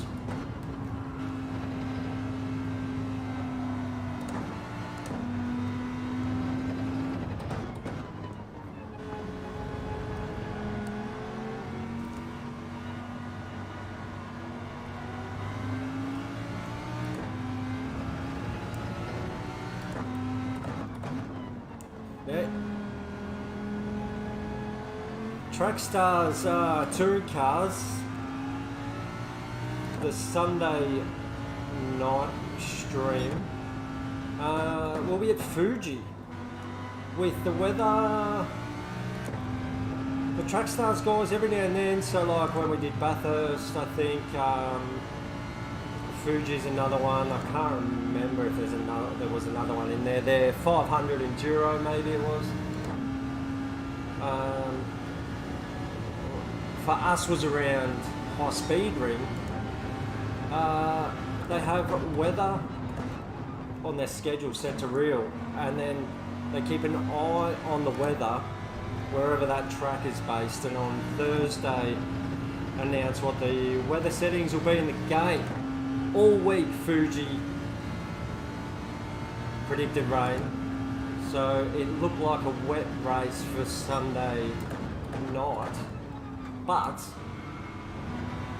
Trackstar's touring cars, the Sunday night stream, will be at Fuji with the weather. The Trackstars guys every now and then, so like when we did Bathurst, I think Fuji's another one. I can't remember if there was another one in there. Their 500 Enduro maybe it was. For us was around High Speed Ring. They have weather on their schedule set to real, and then they keep an eye on the weather wherever that track is based, and on Thursday announce what the weather settings will be in the game. All week Fuji predicted rain, so it looked like a wet race for Sunday night. But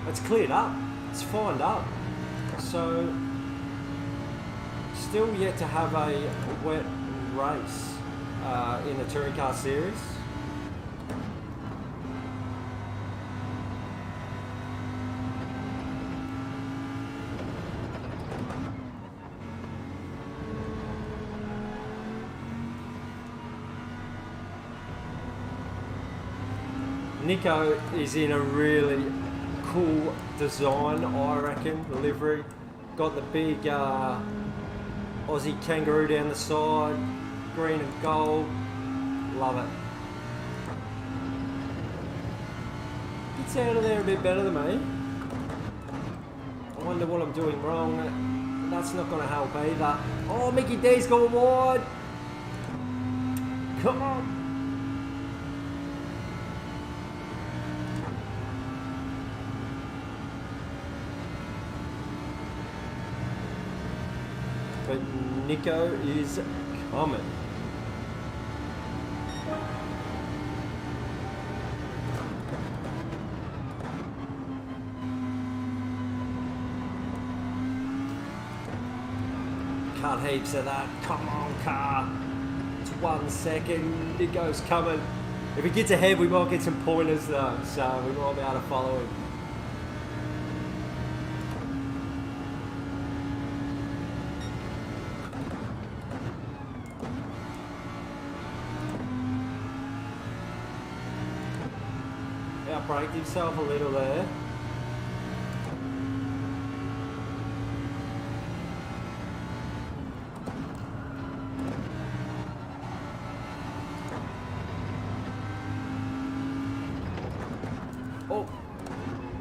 it's cleared up, it's fined up, so still yet to have a wet race in the touring car series. Nico is in a really cool design, I reckon, the livery. Got the big Aussie kangaroo down the side, green and gold, love it. Gets out of there a bit better than me. I wonder what I'm doing wrong. That's not going to help either. Oh, Mickey D's going wide. Come on. But Nico is coming. Cut heaps of that. Come on, car. It's 1 second. Nico's coming. If he gets ahead, we might get some pointers though, so we might be able to follow him. Outbraked himself a little there.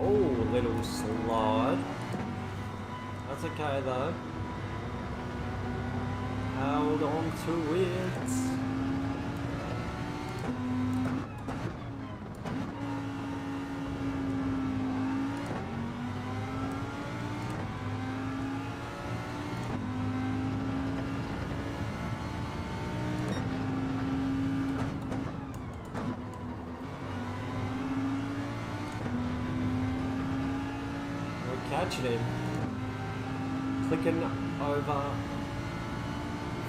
Oh, little slide. That's okay though. Hold on to it. catching him. Clicking over,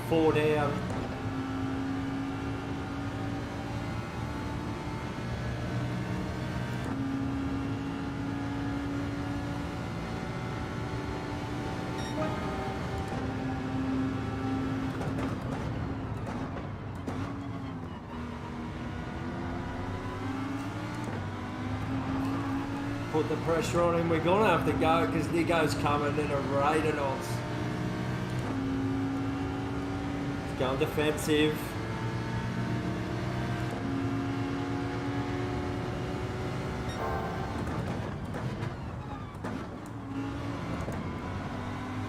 4 down. Put the pressure on him. We're gonna have to go because Nico's coming at a rate of knots. He's going defensive.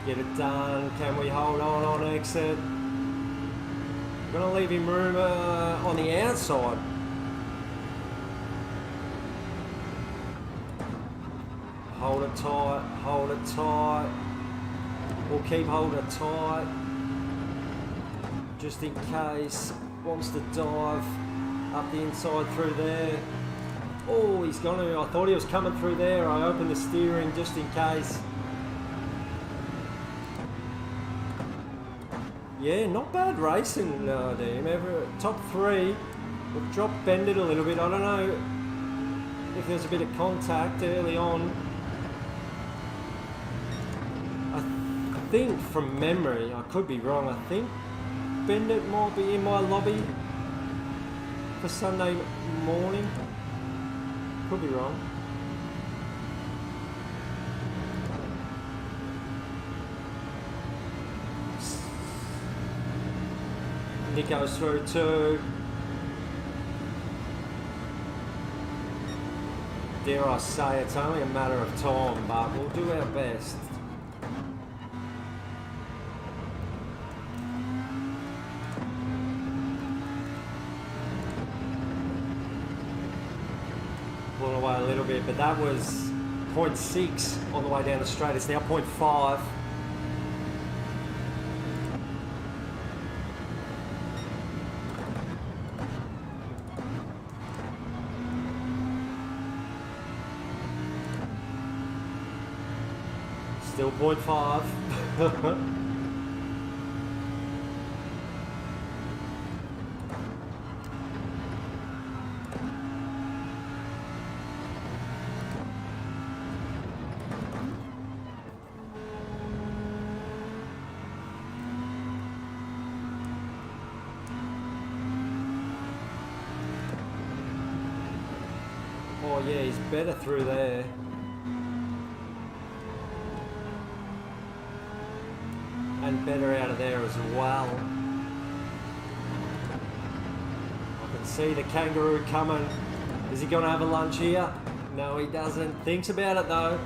Get it done. Can we hold on exit? We're gonna leave him room on the outside. Hold it tight, hold it tight. We'll keep holding it tight. Just in case. Wants to dive up the inside through there. Oh, he's gonna. I thought he was coming through there. I opened the steering just in case. Yeah, not bad racing, there. Top 3. We've dropped bended a little bit. I don't know if there's a bit of contact early on. I think from memory, I could be wrong, I think Bendit might be in my lobby for Sunday morning. Could be wrong. Nick goes through too. Dare I say, it's only a matter of time, but we'll do our best. Pulling away a little bit, but that was 0.6 on the way down the straight. It's now 0.5. Still 0.5. Oh yeah, he's better through there. And better out of there as well. I can see the kangaroo coming. Is he going to have a lunch here? No, he doesn't. Thinks about it though.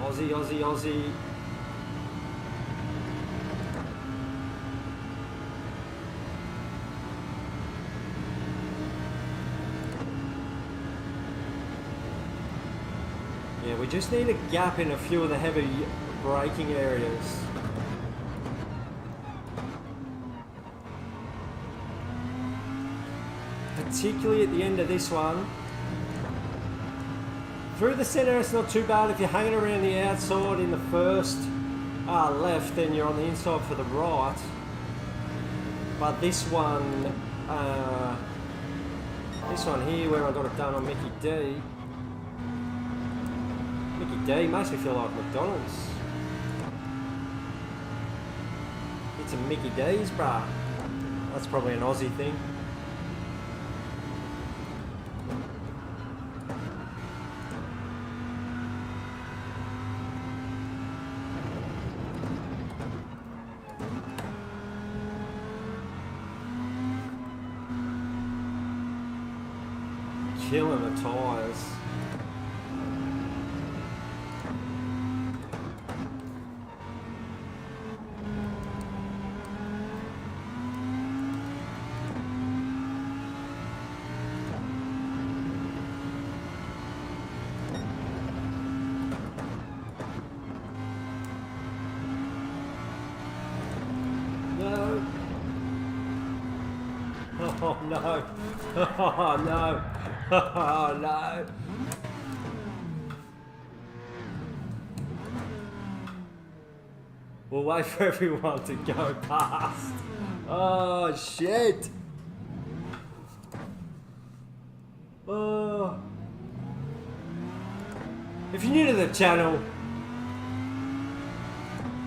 Aussie, Aussie, Aussie. Yeah, we just need a gap in a few of the heavy braking areas. Particularly at the end of this one. Through the centre it's not too bad. If you're hanging around the outside in the first left, then you're on the inside for the right. But this one here where I got it done on Mickey D. Mickey D makes me feel like McDonald's. It's a Mickey D's, bruh. That's probably an Aussie thing. Killing the tyres. Oh no! Oh no! Oh no! We'll wait for everyone to go past. Oh shit! Oh. If you're new to the channel,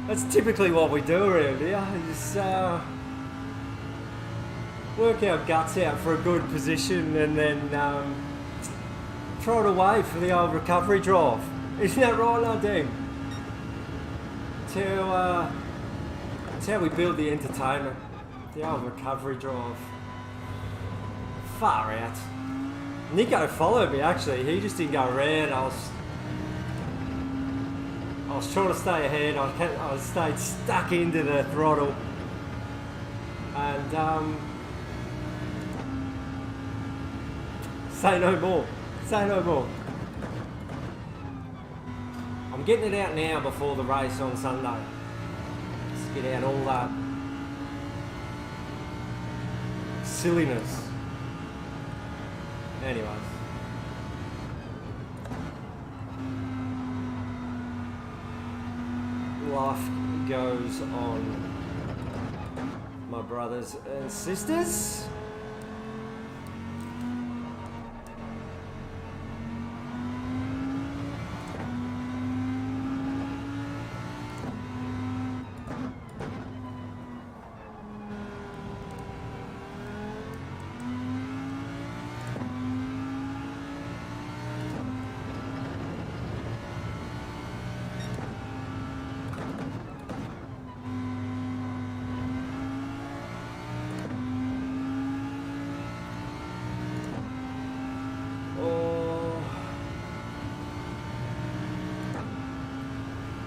that's typically what we do around here. Just work our guts out for a good position and then try it away for the old recovery drive. Isn't that right, Nadine? It's how we build the entertainment. The old recovery drive. Far out. Nico followed me actually. He just didn't go around. I was trying to stay ahead. I stayed stuck into the throttle, and say no more. Say no more. I'm getting it out now before the race on Sunday. Just get out all that silliness. Anyways. Life goes on, my brothers and sisters.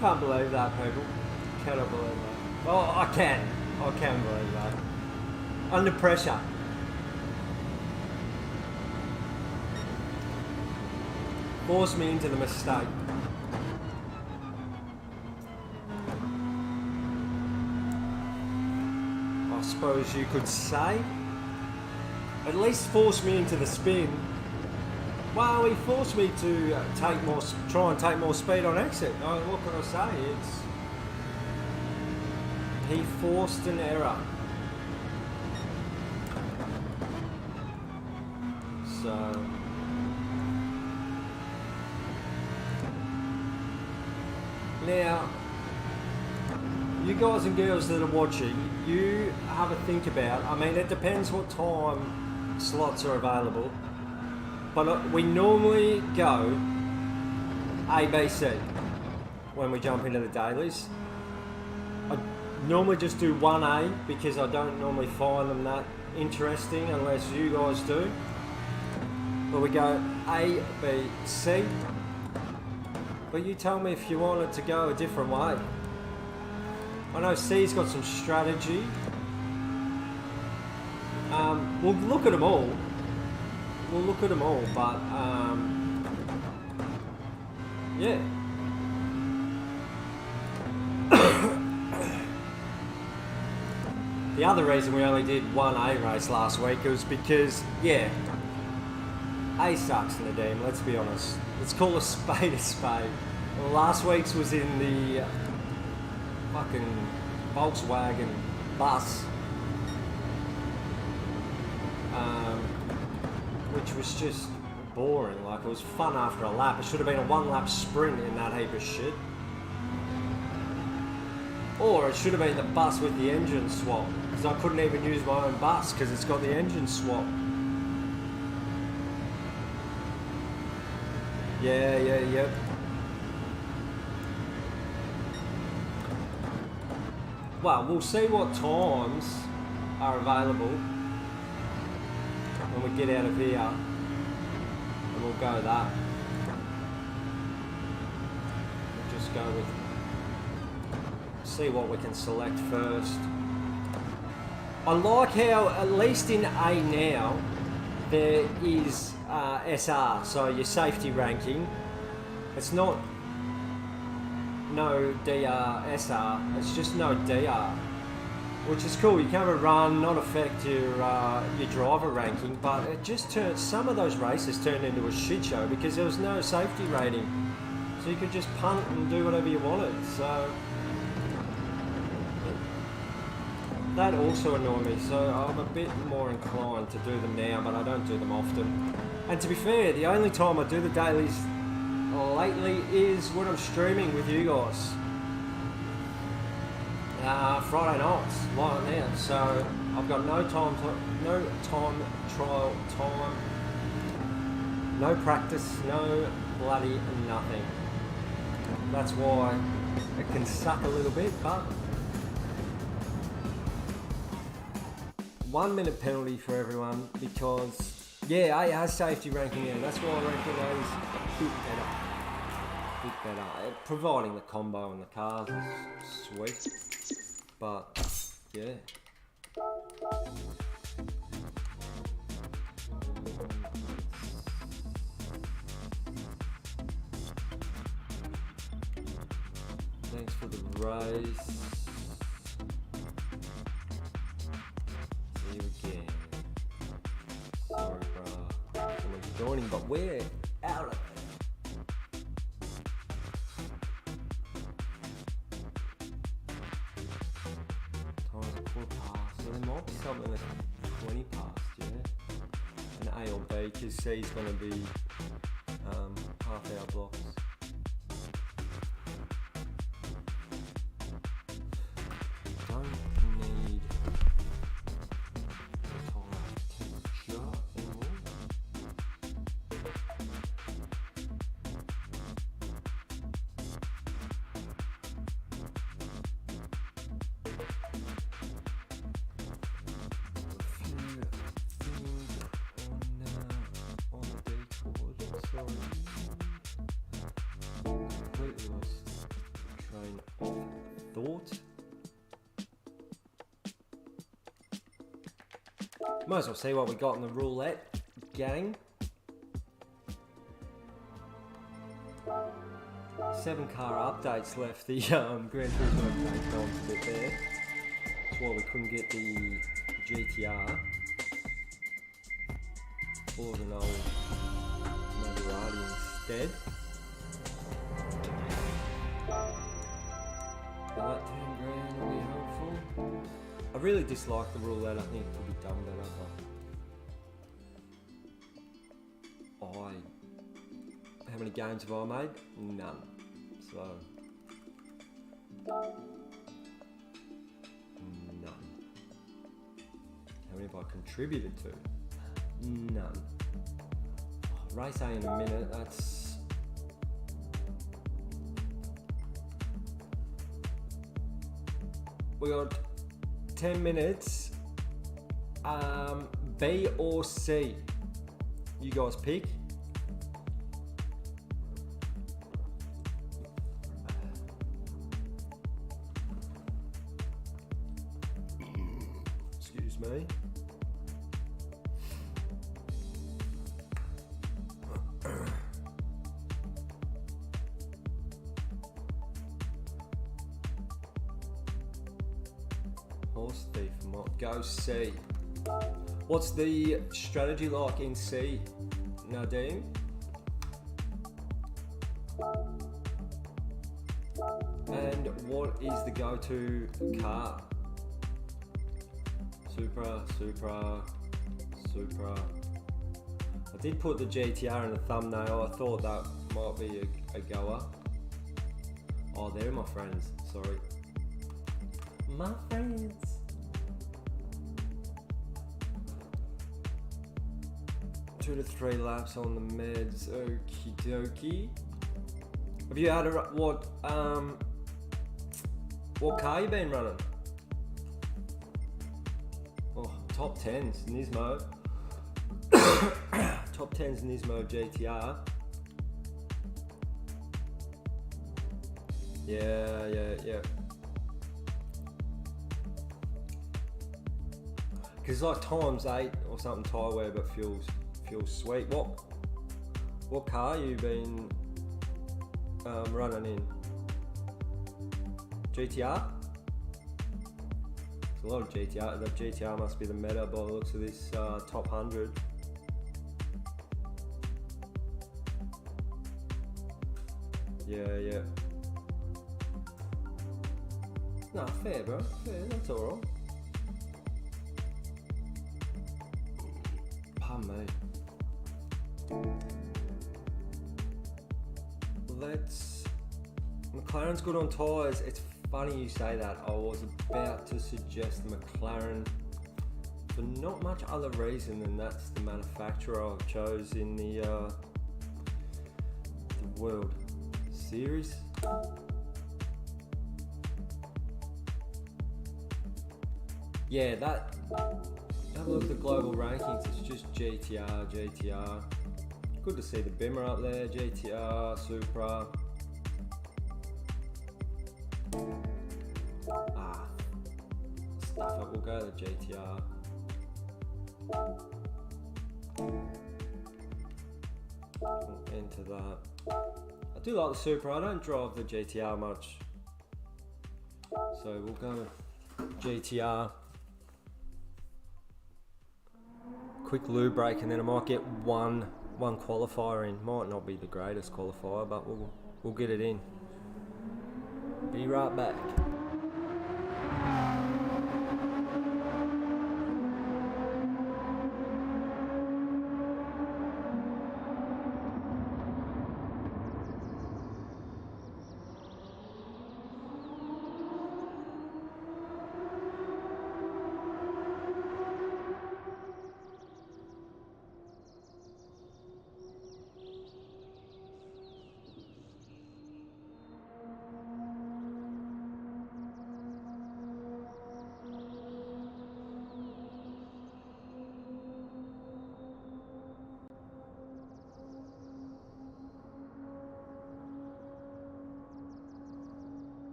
Can't believe that, people. Cannot believe that. Oh, I can believe that. Under pressure. Forced me into the mistake. I suppose you could say. At least forced me into the spin. Well, he forced me to try and take more speed on exit. What can I say? He forced an error. So now, you guys and girls that are watching, you have a think about. I mean, it depends what time slots are available. But we normally go A, B, C when we jump into the dailies. I normally just do 1A because I don't normally find them that interesting unless you guys do. But we go A, B, C. But you tell me if you want it to go a different way. I know C's got some strategy. We'll look at them all. We'll look at them all, but yeah. The other reason we only did one A race last week was because, yeah, A sucks in the game, let's be honest. Let's call a spade a spade. Well, last week's was in the fucking Volkswagen bus. Which was just boring. Like, it was fun after a lap. It should have been a one-lap sprint in that heap of shit. Or it should have been the bus with the engine swap, because I couldn't even use my own bus because it's got the engine swap. Yeah. Well, we'll see what times are available when we get out of here, and we'll go that. We'll just go with, see what we can select first. I like how, at least in A now, there is SR, so your safety ranking. It's not no DR, SR, it's just no DR. which is cool. You can have a run, not affect your driver ranking, but it just turned, some of those races turned into a shit show because there was no safety rating. So you could just punt and do whatever you wanted. So that also annoyed me. So I'm a bit more inclined to do them now, but I don't do them often. And to be fair, the only time I do the dailies lately is when I'm streaming with you guys. Friday nights, like now. So I've got no time trial time, no practice, no bloody nothing. That's why it can suck a little bit, but 1 minute penalty for everyone because yeah, it has safety ranking there. That's why I reckon that is a bit better, providing the combo in the cars is sweet. But yeah. Thanks for the race. See you again. Sorry, bro. Someone's joining, but we're out of it. Time's a quarter past, so there might be something at 20 past, yeah? An A or B, because C's going to be half-hour blocks. Don't need tire temperature anymore. On the D-chord, sorry. Completely lost train of thought. Might as well see what we got in the roulette, gang. 7 car updates left. The Gran Turismo update gone a bit there. That's why we couldn't get the GTR. Or an old Maserati instead. But 10 grand will be helpful. I really dislike the roulette. I think it could be done better. But how many games have I made? None. So none. How many have I contributed to? None. Race A in a minute. That's we got 10 minutes. B or C? You guys pick. Excuse me. Horse thief might go C. What's the strategy like in C, Nadine? And what is the go-to car? Supra. I did put the GTR in the thumbnail. I thought that might be a goer. Oh, they're my friends. Sorry. My friends. Two to 3 laps on the meds. Okie dokie. Have you had what car you been running? Oh, top 10s Nismo. Top 10s Nismo GTR. Yeah. Because like times 8 or something tyre wear, but feels sweet. What car you been running in? GTR? There's a lot of GTR. The GTR must be the meta by the looks of this top 100. Yeah. Nah, fair, bro. Fair, that's alright. Pardon me. McLaren's good on tyres. It's funny you say that. I was about to suggest the McLaren for not much other reason than that's the manufacturer I've chose in the World Series. Yeah, have a look at the global rankings. It's just GTR. Good to see the Bimmer up there, GTR, Supra. Stuff it, we'll go to the GTR. We'll enter that. I do like the Supra, I don't drive the GTR much. So we'll go with GTR. Quick lube break and then I might get one qualifier in. Might not be the greatest qualifier, but we'll get it in. Be right back.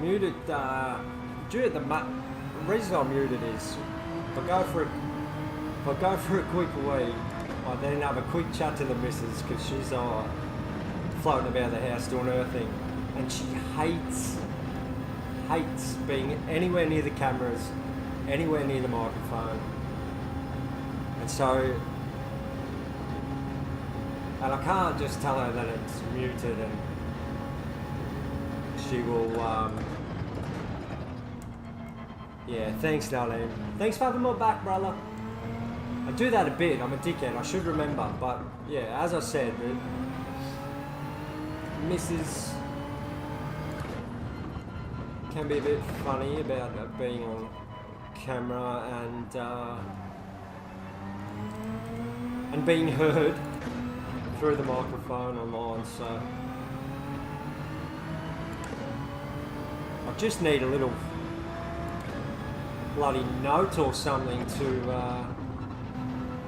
muted, due to the reason I muted is if I go for a quick wee, I then have a quick chat to the missus because she's floating about the house doing her thing, and she hates being anywhere near the cameras, anywhere near the microphone, and so, and I can't just tell her that it's muted, and she will, yeah, thanks Darlene. Thanks for having my back, brother. I do that a bit, I'm a dickhead, I should remember, but yeah, as I said, Mrs. can be a bit funny about being on camera and being heard through the microphone online, so I just need a little bloody note or something to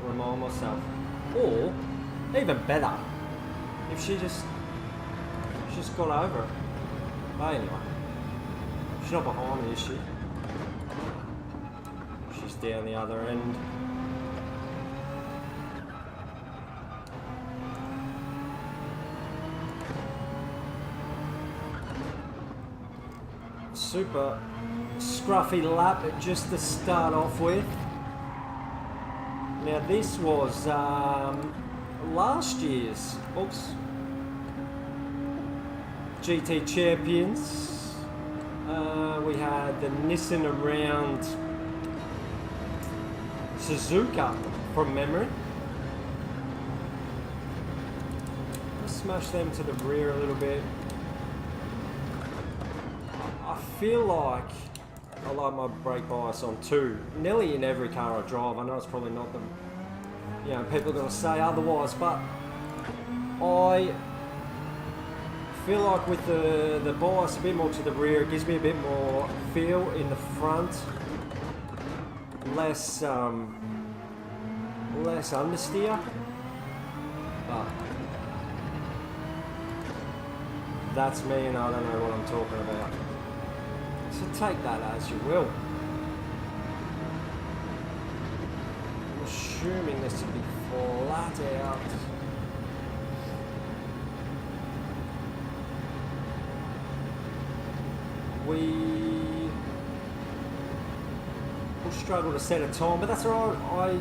remind myself, or even better, if she just got over it. But anyway, she's not behind me, is she? She's down the other end. Super scruffy lap just to start off with. Now this was last year's GT Champions. We had the Nissan around Suzuka from memory. Let's smash them to the rear a little bit. I feel like I like my brake bias on 2, nearly in every car I drive. I know it's probably not the, people are going to say otherwise, but I feel like with the bias a bit more to the rear, it gives me a bit more feel in the front, less understeer, but that's me and I don't know what I'm talking about. So take that as you will. I'm assuming this to be flat out. We will struggle to set a time, but that's alright. I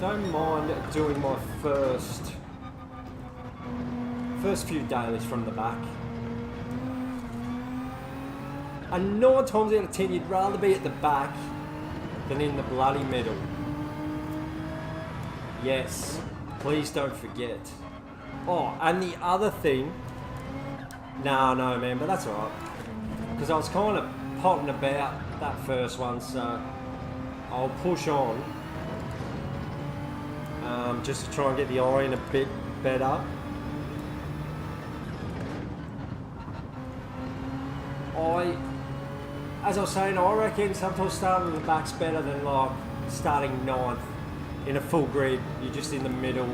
don't mind doing my first few dailies from the back. And 9 times out of 10, you'd rather be at the back than in the bloody middle. Yes, please don't forget. Oh, and the other thing, no man, but that's alright. Because I was kind of potting about that first one, so I'll push on just to try and get the eye in a bit better. As I was saying, I reckon sometimes starting at the back's better than like starting 9th in a full grid. You're just in the middle,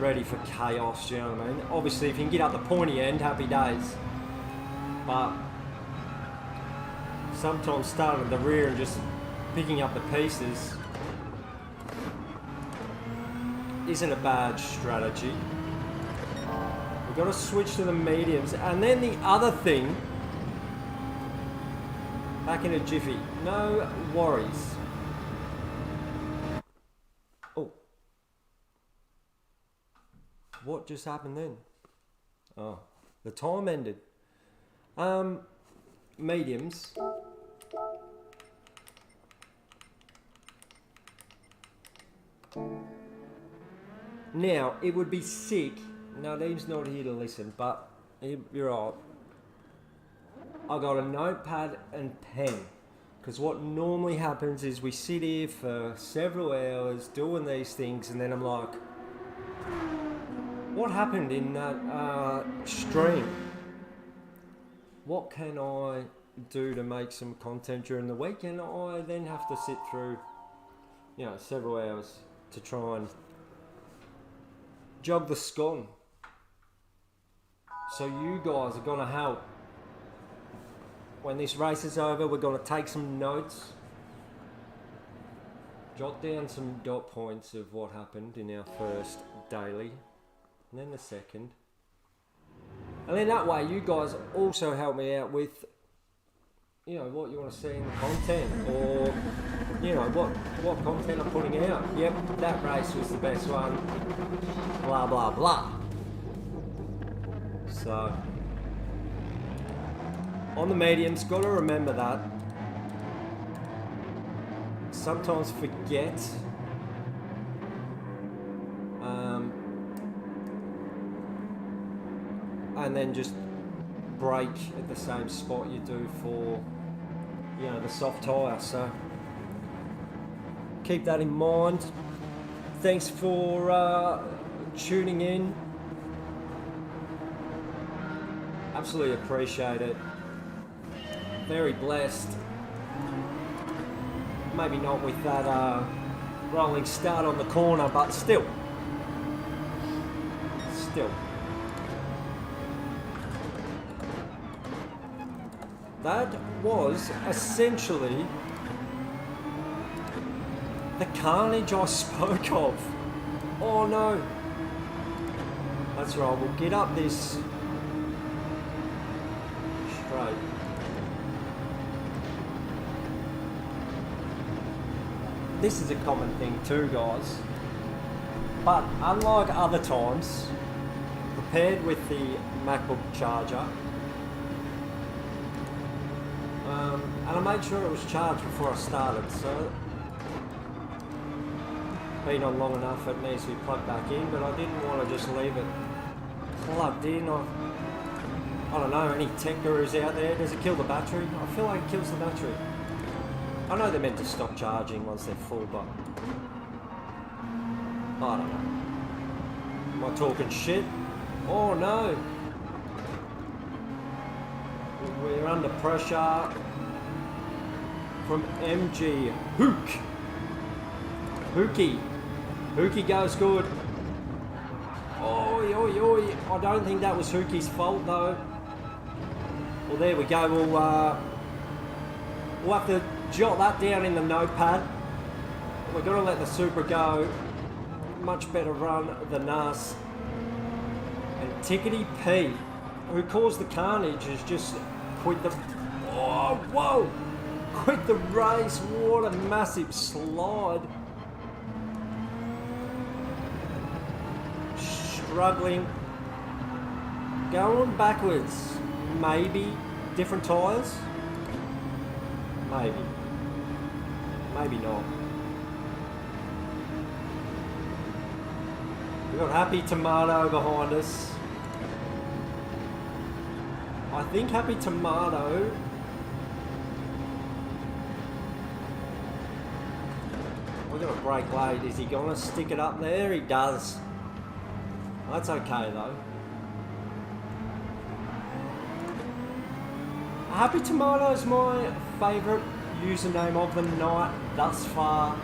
ready for chaos, you know what I mean? Obviously, if you can get up the pointy end, happy days. But sometimes starting at the rear and just picking up the pieces isn't a bad strategy. We've got to switch to the mediums. And then the other thing, back in a jiffy, no worries. Oh. What just happened then? Oh, the time ended. Mediums. Now, it would be sick. Nadeem's not here to listen, but you're right. I got a notepad and pen. Because what normally happens is we sit here for several hours doing these things, and then I'm like, what happened in that stream? What can I do to make some content during the week? And I then have to sit through, several hours to try and jog the scone. So you guys are going to help when this race is over, we're going to take some notes, jot down some dot points of what happened in our first daily, and then the second. And then that way you guys also help me out with, you know, what you want to see in the content, or, you know, what content I'm putting out. Yep, that race was the best one, blah, blah, blah. So, on the mediums, got to remember that. Sometimes forget. And then just brake at the same spot you do for, you know, the soft tyre. So keep that in mind. Thanks for tuning in. Absolutely appreciate it. Very blessed. Maybe not with that rolling start on the corner, but still. That was essentially the carnage I spoke of. Oh no. That's right, we'll get up this straight. This is a common thing too, guys. But unlike other times, prepared with the MacBook charger, and I made sure it was charged before I started, so been on long enough it needs to be plugged back in, but I didn't want to just leave it plugged in. I don't know, any tech gurus out there, does it kill the battery? I feel like it kills the battery. I know they're meant to stop charging once they're full, but I don't know. Am I talking shit? Oh no! We're under pressure from MG Hook. Hookie goes good. Oi, oi, oi. I don't think that was Hookie's fault though. Well, there we go. We'll have to jot that down in the notepad. We're going to let the Supra go. Much better run than us. And Tickety P, who caused the carnage, has just quit the... Oh, whoa! Quit the race. What a massive slide. Struggling. Going backwards. Maybe different tyres? Maybe. Maybe not. We've got Happy Tomato behind us. I think Happy Tomato... We're going to brake late. Is he going to stick it up there? He does. That's okay though. Happy Tomato is my favourite username of the night thus far.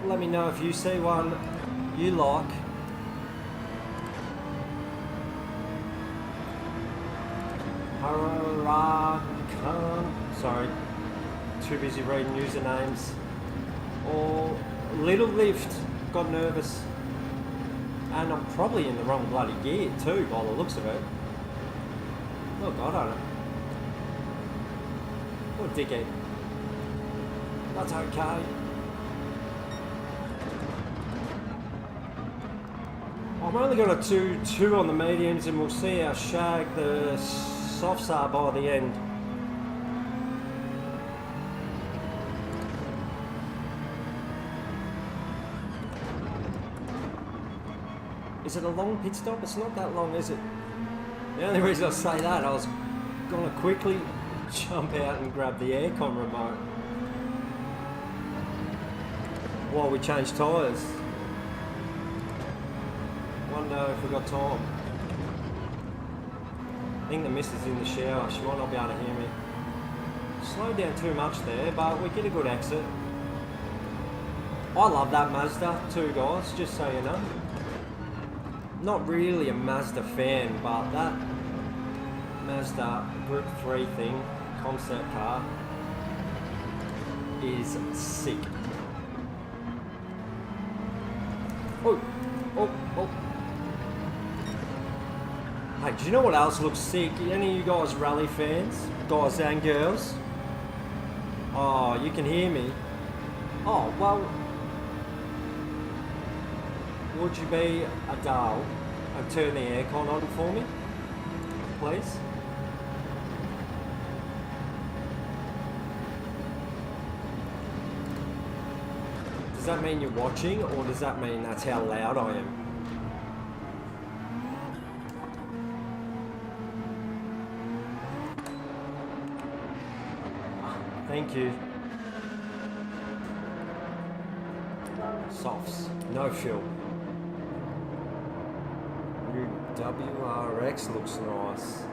Let me know if you see one you like. Sorry, too busy reading usernames. Or Little Lift, got nervous. And I'm probably in the wrong bloody gear too, by the looks of it. Look, I don't know. What a dickhead. That's okay. I'm only got a 2 on the mediums, and we'll see how shag the softs are by the end. Is it a long pit stop? It's not that long, is it? The only reason I say that, I was going to quickly jump out and grab the aircon remote while we change tyres. Wonder if we got time. I think the missus in the shower, she might not be able to hear me. Slowed down too much there, but we get a good exit. I love that Mazda too, guys, just so you know. Not really a Mazda fan, but that Mazda Group 3 thing, concept car, is sick. Oh, oh, oh. Hey, do you know what else looks sick? Any of you guys rally fans? Guys and girls? Oh, you can hear me. Oh, well, would you be a doll and turn the aircon on for me, please? Does that mean you're watching, or does that mean that's how loud I am? Thank you. Softs, no fuel. New WRX looks nice.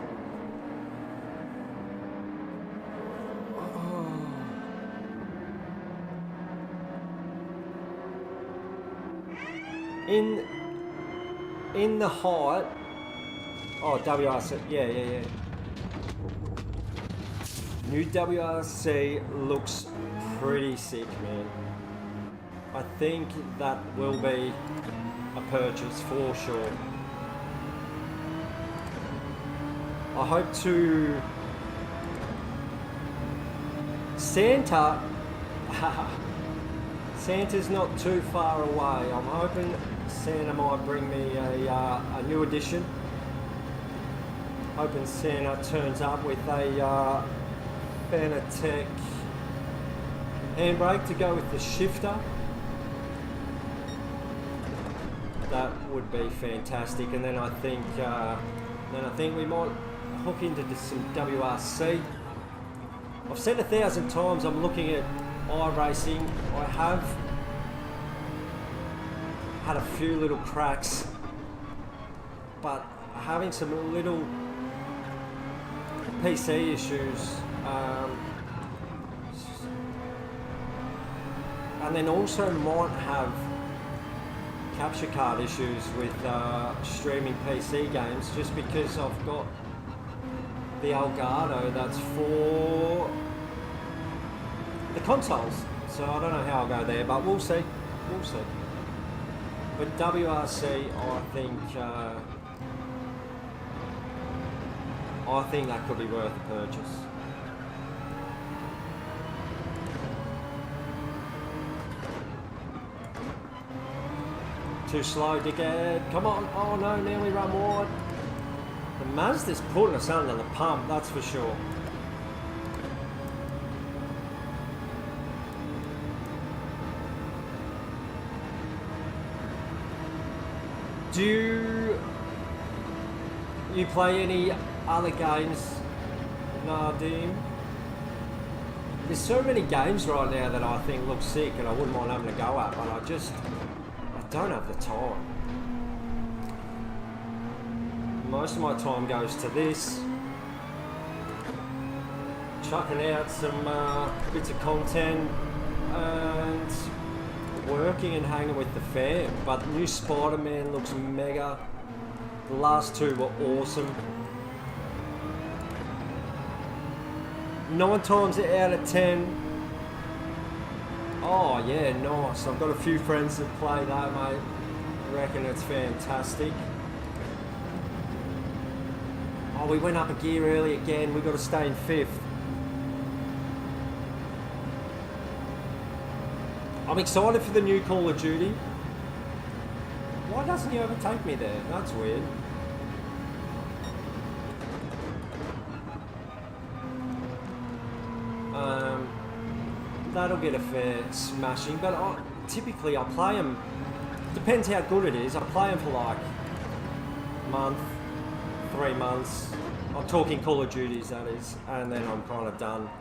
In the height. Oh, WRC. Yeah. New WRC looks pretty sick, man. I think that will be a purchase for sure. I hope to... Santa's not too far away. I'm hoping Santa might bring me a new edition. Hoping Santa turns up with a Fanatec handbrake to go with the shifter. That would be fantastic, and then I think we might hook into some WRC. I've said 1,000 times I'm looking at iRacing. I have had a few little cracks, but having some little PC issues, and then also might have capture card issues with streaming PC games, just because I've got the Elgato that's for the consoles, so I don't know how I'll go there, but we'll see. But WRC, I think that could be worth a purchase. Too slow, dickhead. Come on. Oh no, nearly run wide. The Mazda's putting us under the pump, that's for sure. Do you play any other games, Nadim? There's so many games right now that I think look sick and I wouldn't mind having a go at, but I don't have the time. Most of my time goes to this, chucking out some bits of content and working and hanging with the fam. But the new Spider-Man looks mega. The last two were awesome. 9 times out of 10. Oh yeah, nice. I've got a few friends that play that, mate. I reckon it's fantastic. Oh, we went up a gear early again. We've got to stay in 5th. I'm excited for the new Call of Duty. Why doesn't he overtake me there? That's weird. That'll get a fair smashing, but typically I play them, depends how good it is, I play them for like a month, 3 months. I'm talking Call of Duties, that is, and then I'm kind of done.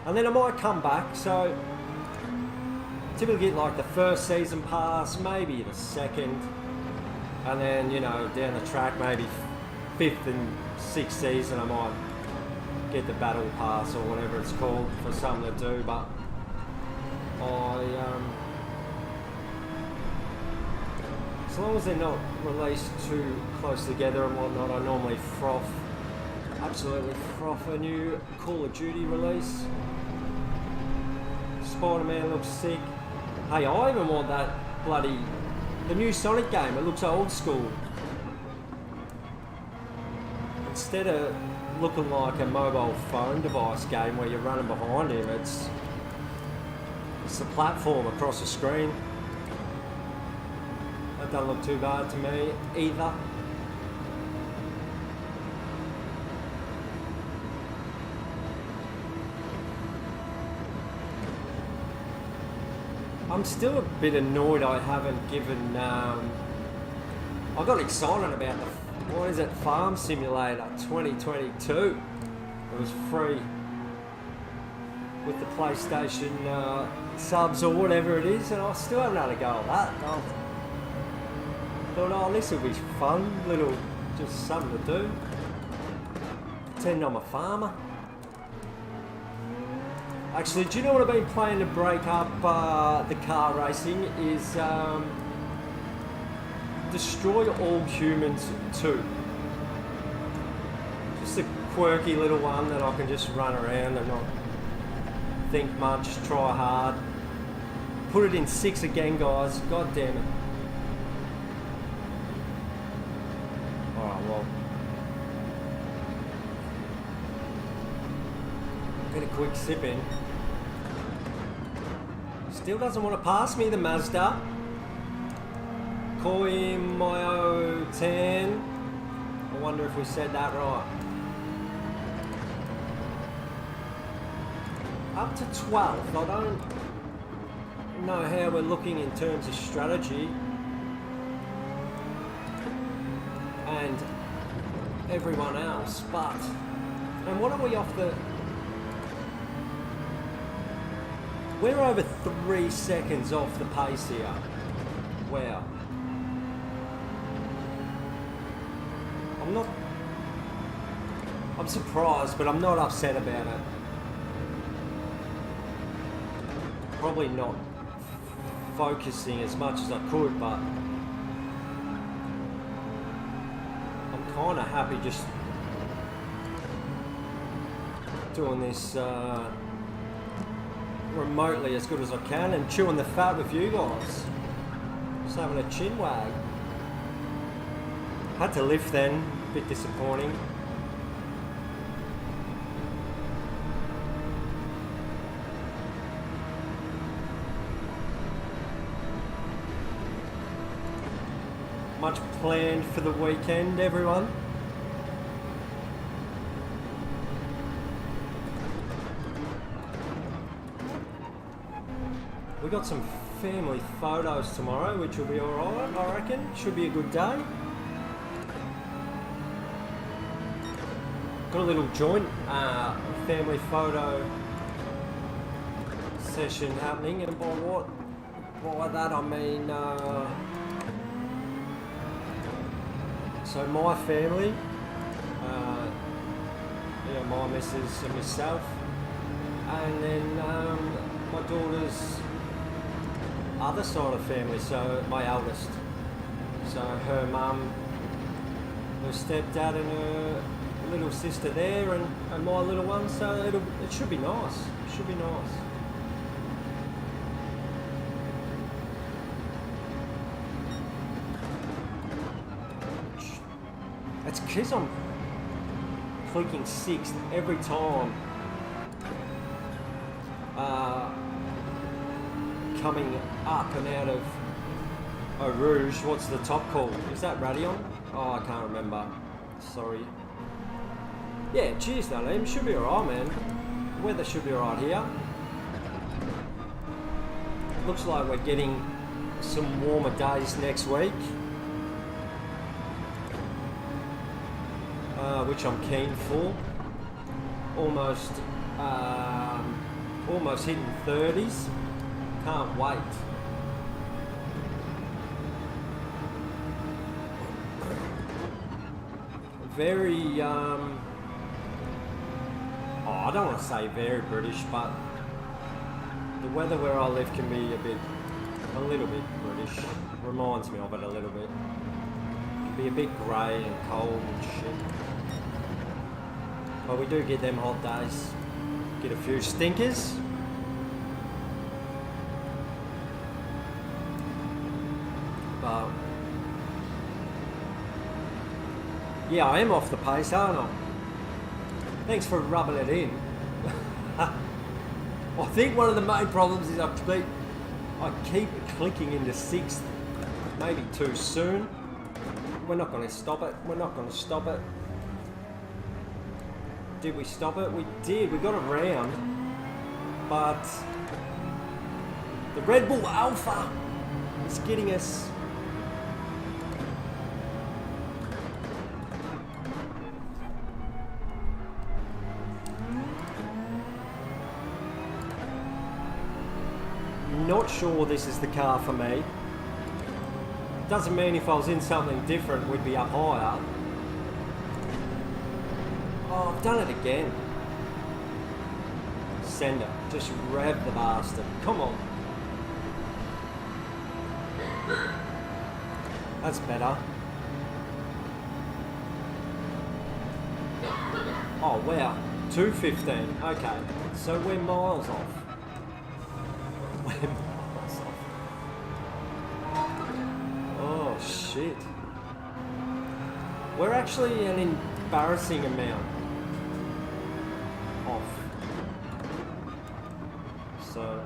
And then I might come back, so typically get like the first season pass, maybe the second, and then, you know, down the track, maybe 5th and 6th season, I might get the battle pass or whatever it's called for something to do. But As long as they're not released too close together and whatnot, I normally absolutely froth a new Call of Duty release. Spider-Man looks sick. Hey, I even want that the new Sonic game. It looks old school. Instead of looking like a mobile phone device game where you're running behind him, it's the platform across the screen. That doesn't look too bad to me either. I'm still a bit annoyed I haven't given, I got excited about the, Farm Simulator 2022. It was free with the PlayStation subs or whatever it is, and I still haven't had a go at that. I thought, oh, this will be fun, just something to do. Pretend I'm a farmer. Actually, do you know what I've been playing to break up the car racing is Destroy All Humans 2. Just a quirky little one that I can just run around and not think much, try hard. Put it in 6 again, guys. God damn it. Alright, well. Get a quick sip in. Still doesn't want to pass me, the Mazda. Koi Myo 10. I wonder if we said that right. Up to 12th. I don't know how we're looking in terms of strategy. And everyone else, but... And what are we off the... We're over 3 seconds off the pace here. Wow. I'm surprised, but I'm not upset about it. Probably not focusing as much as I could, but I'm kind of happy just doing this remotely as good as I can and chewing the fat with you guys. Just having a chin wag. Had to lift then, a bit disappointing. Much planned for the weekend, everyone? We got some family photos tomorrow, which will be alright, I reckon. Should be a good day. Got a little joint family photo session happening, and by that I mean so my family, my missus and myself, and then my daughter's other side of family, so my eldest, so her mum, her stepdad and her little sister there, and my little one, so it should be nice. It should be nice. It's because I'm clicking 6th every time coming up and out of Eau Rouge. What's the top called? Is that Radion? Oh, I can't remember. Sorry. Yeah, cheers, Darlene. Should be alright, man. The weather should be alright here. Looks like we're getting some warmer days next week, which I'm keen for. Almost hitting 30s. Can't wait. Very I don't want to say very British, but the weather where I live can be a bit A little bit British. Reminds me of it a little bit. It'd be a bit grey and cold and shit. But we do get them hot days. Get a few stinkers. But yeah, I am off the pace, aren't I? Thanks for rubbing it in. I think one of the main problems is I keep clicking into 6th, maybe too soon. We're not going to stop it. We're not going to stop it. Did we stop it? We did. We got around, but the Red Bull Alpha is getting us. Not sure this is the car for me. Doesn't mean if I was in something different we'd be up higher. Oh, I've done it again. Send it. Just rev the bastard. Come on. That's better. Oh wow. 2:15. Okay. So we're miles off. Oh shit. We're actually an embarrassing amount off. So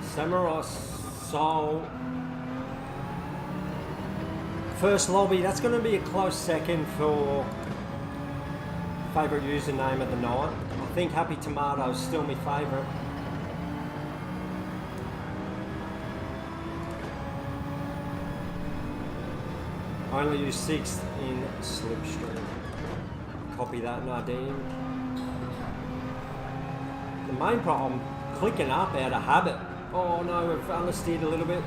Samurai Soul. First lobby, that's going to be a close second for favourite username of the night. I think Happy Tomato is still my favourite. Only use 6th in Slipstream. Copy that, Nadine. The main problem, clicking up out of habit. Oh no, we've understeered a little bit.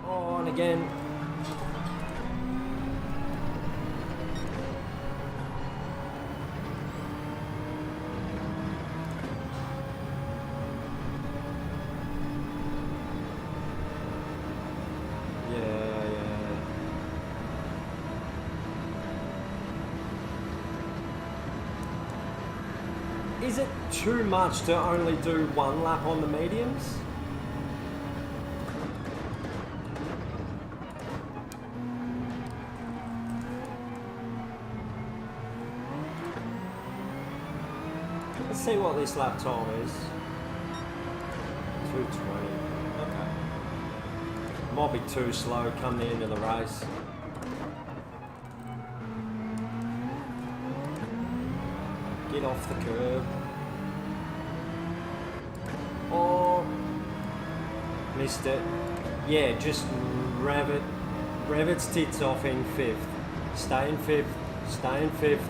Oh, and again. Is it too much to only do 1 lap on the mediums? Let's see what this lap time is. 2:20. Okay. Might be too slow come the end of the race. Get off the curb. Oh, missed it. Yeah, just rev its tits off in 5th. Stay in 5th. Stay in 5th.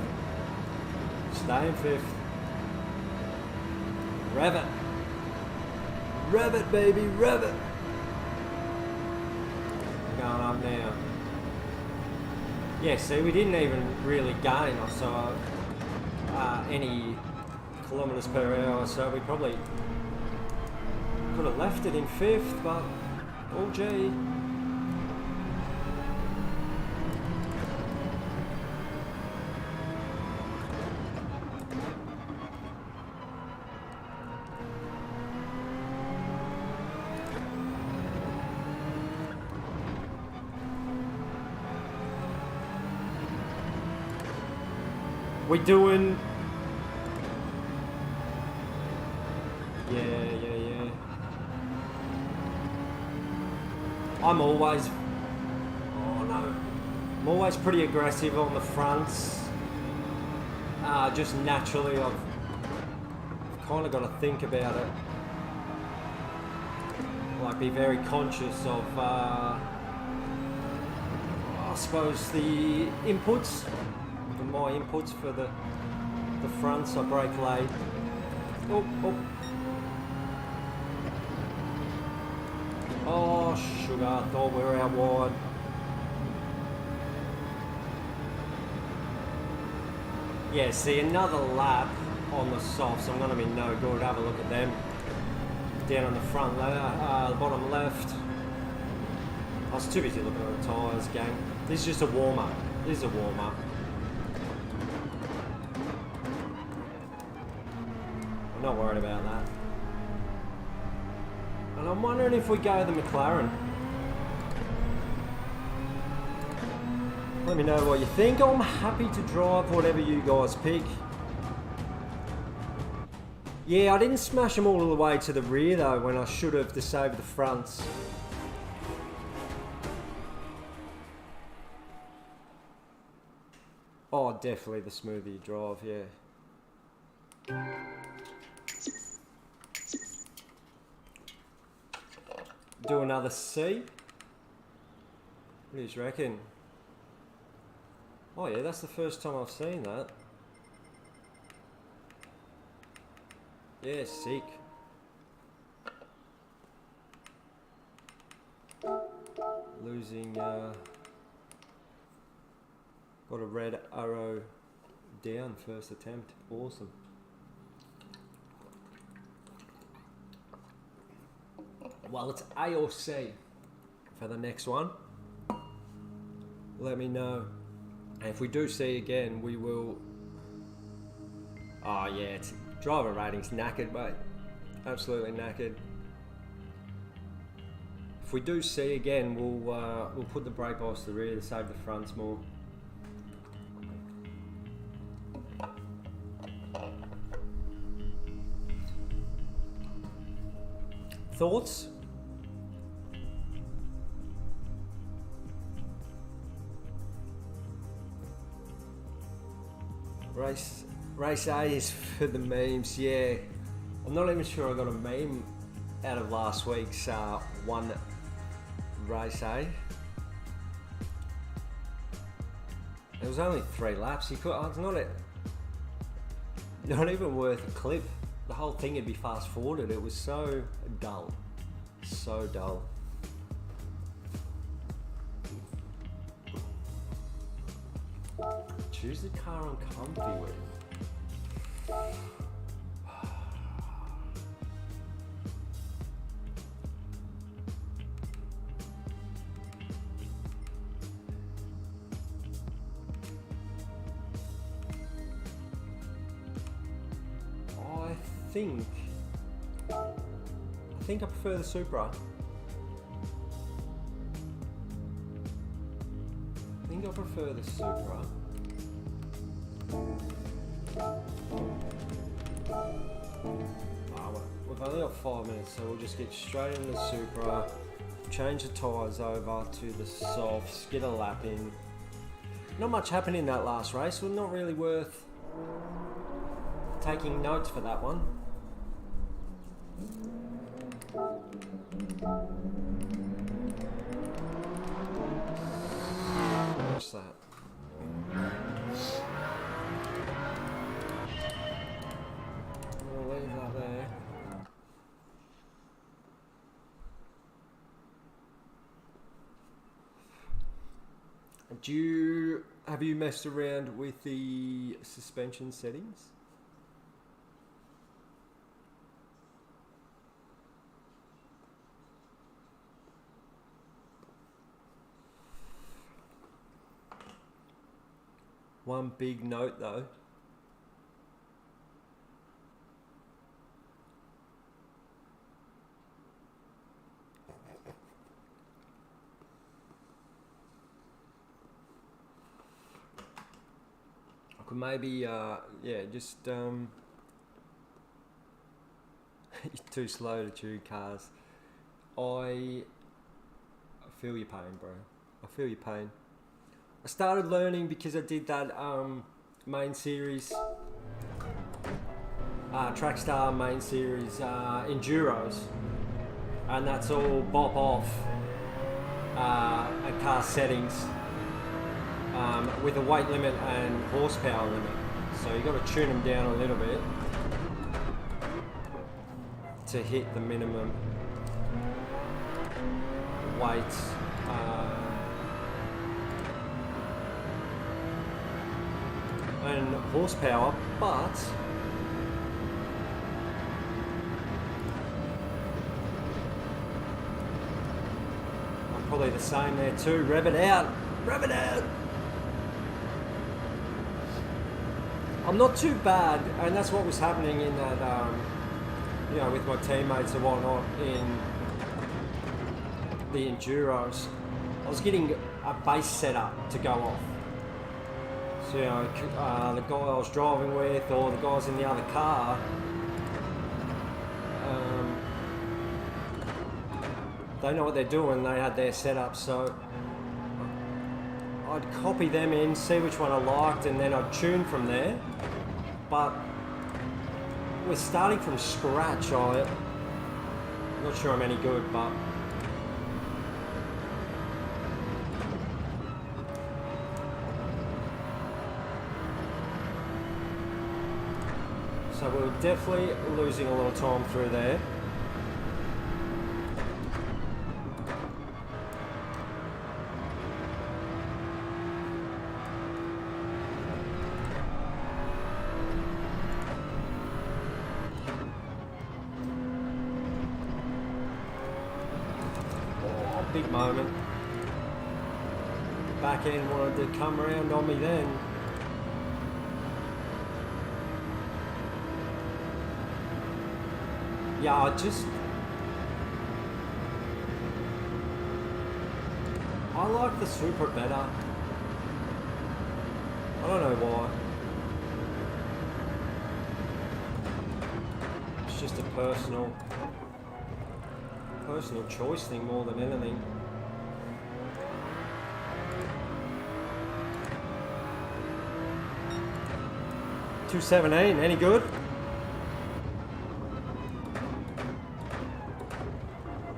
Stay in 5th. Rev it. Rev it, baby, rev it. Going up now. Yeah, see, we didn't even really gain. I saw any kilometers per hour, so we probably could have left it in 5th, but oh gee. We doing? Yeah. I'm always, oh no, I'm always pretty aggressive on the fronts. Just naturally, I've kind of got to think about it. Like, be very conscious of, I suppose, the inputs. My inputs for the fronts. I brake late. Oh. Oh, sugar. I thought we were out wide. Yeah, see, another lap on the softs, I'm going to be no good. Have a look at them. Down on the front the bottom left. I was too busy looking at the tyres, gang. This is just a warm-up. This is a warm-up. I'm not worried about that. And I'm wondering if we go the McLaren. Let me know what you think. I'm happy to drive whatever you guys pick. Yeah, I didn't smash them all the way to the rear though when I should have to save the fronts. Oh, definitely the smoother you drive, yeah. Do another C. What do you reckon? Oh yeah, that's the first time I've seen that. Yeah, sick. Losing, got a red arrow down first attempt. Awesome. Well, it's A or C for the next one. Let me know. And if we do C again, we will... Oh yeah, it's driver rating's knackered, mate. Absolutely knackered. If we do C again, we'll put the brake bias to the rear to save the fronts more. Thoughts? Race A is for the memes, yeah. I'm not even sure I got a meme out of last week's one race A. It was only 3 laps. You could, it's not even worth a clip. The whole thing would be fast forwarded. It was so dull. So dull. Choose the car I'm comfy with. I think I prefer the Supra. I think I prefer the Supra. We've only got 5 minutes, so we'll just get straight into the Supra, change the tyres over to the softs, get a lap in. Not much happened in that last race, so not really worth taking notes for that one. What's that? We'll leave that there. Have you messed around with the suspension settings? One big note though. I could maybe, yeah, just, you're too slow to tune cars. I feel your pain, bro. I feel your pain. I started learning because I did that main series, Trackstar main series Enduros, and that's all bop off at car settings with a weight limit and horsepower limit. So you got to tune them down a little bit to hit the minimum weight. and horsepower, but I'm probably the same there too. Rev it out! Rev it out! I'm not too bad, and that's what was happening in that, you know, with my teammates and whatnot in the Enduros. I was getting a base setup to go off. So, you know, the guy I was driving with or the guys in the other car, they know what they're doing, they had their setup, so I'd copy them in, see which one I liked, and then I'd tune from there. But we're starting from scratch. I'm not sure I'm any good, but so we're definitely losing a little time through there. Big moment. Back end wanted to come around on me then. Yeah, I like the Supra better. I don't know why. It's just a personal choice thing more than anything. $217, any good?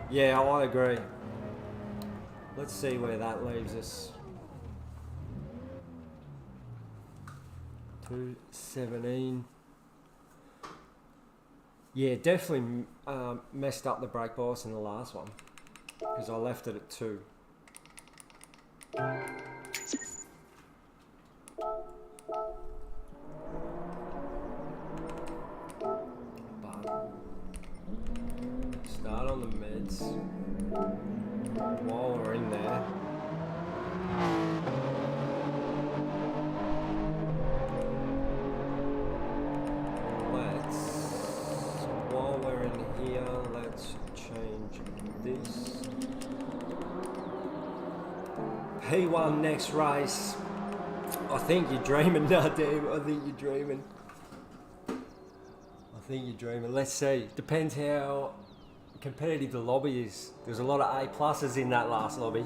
Yeah, I agree. Let's see where that leaves us. 217. Yeah, definitely messed up the brake bias in the last one because I left it at 2. But start on the meds while we're in there. While we're in here, let's change this. P1 next race. I think you're dreaming, no, Dave. I think you're dreaming. Let's see. Depends how competitive the lobby is. There's a lot of A+ in that last lobby.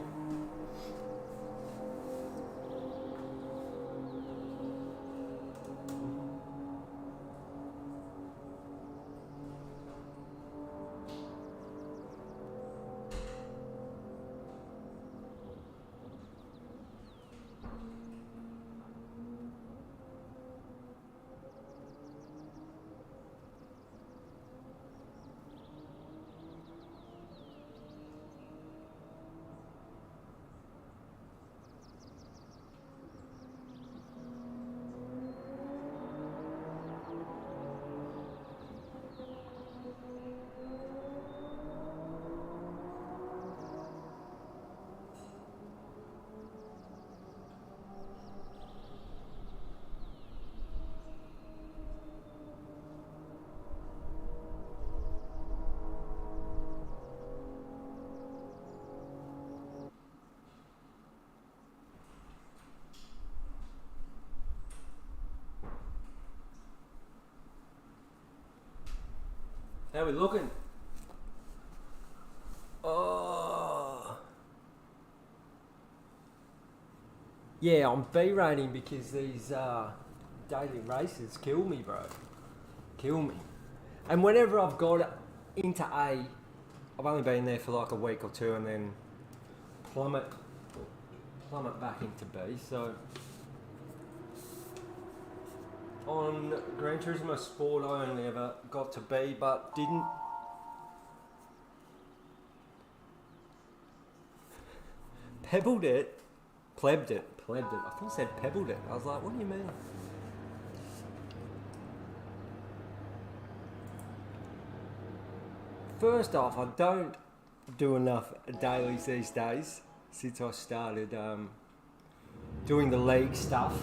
How we looking? Oh. Yeah, I'm B rating because these daily races kill me, bro. Kill me. And whenever I've got into A, I've only been there for like a week or two and then plummet back into B. So on Gran Turismo Sport, I only ever got to B, but didn't. Plebbed it. I thought it said pebbled it. I was like, what do you mean? first off, I don't do enough dailies these days since I started doing the league stuff.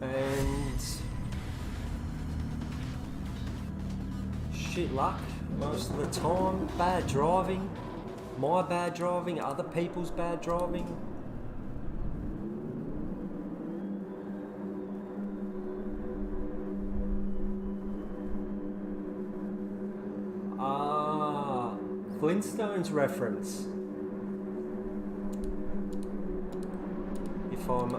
And shit luck most of the time. Bad driving. My bad driving, other people's bad driving. Flintstones reference. If I'm...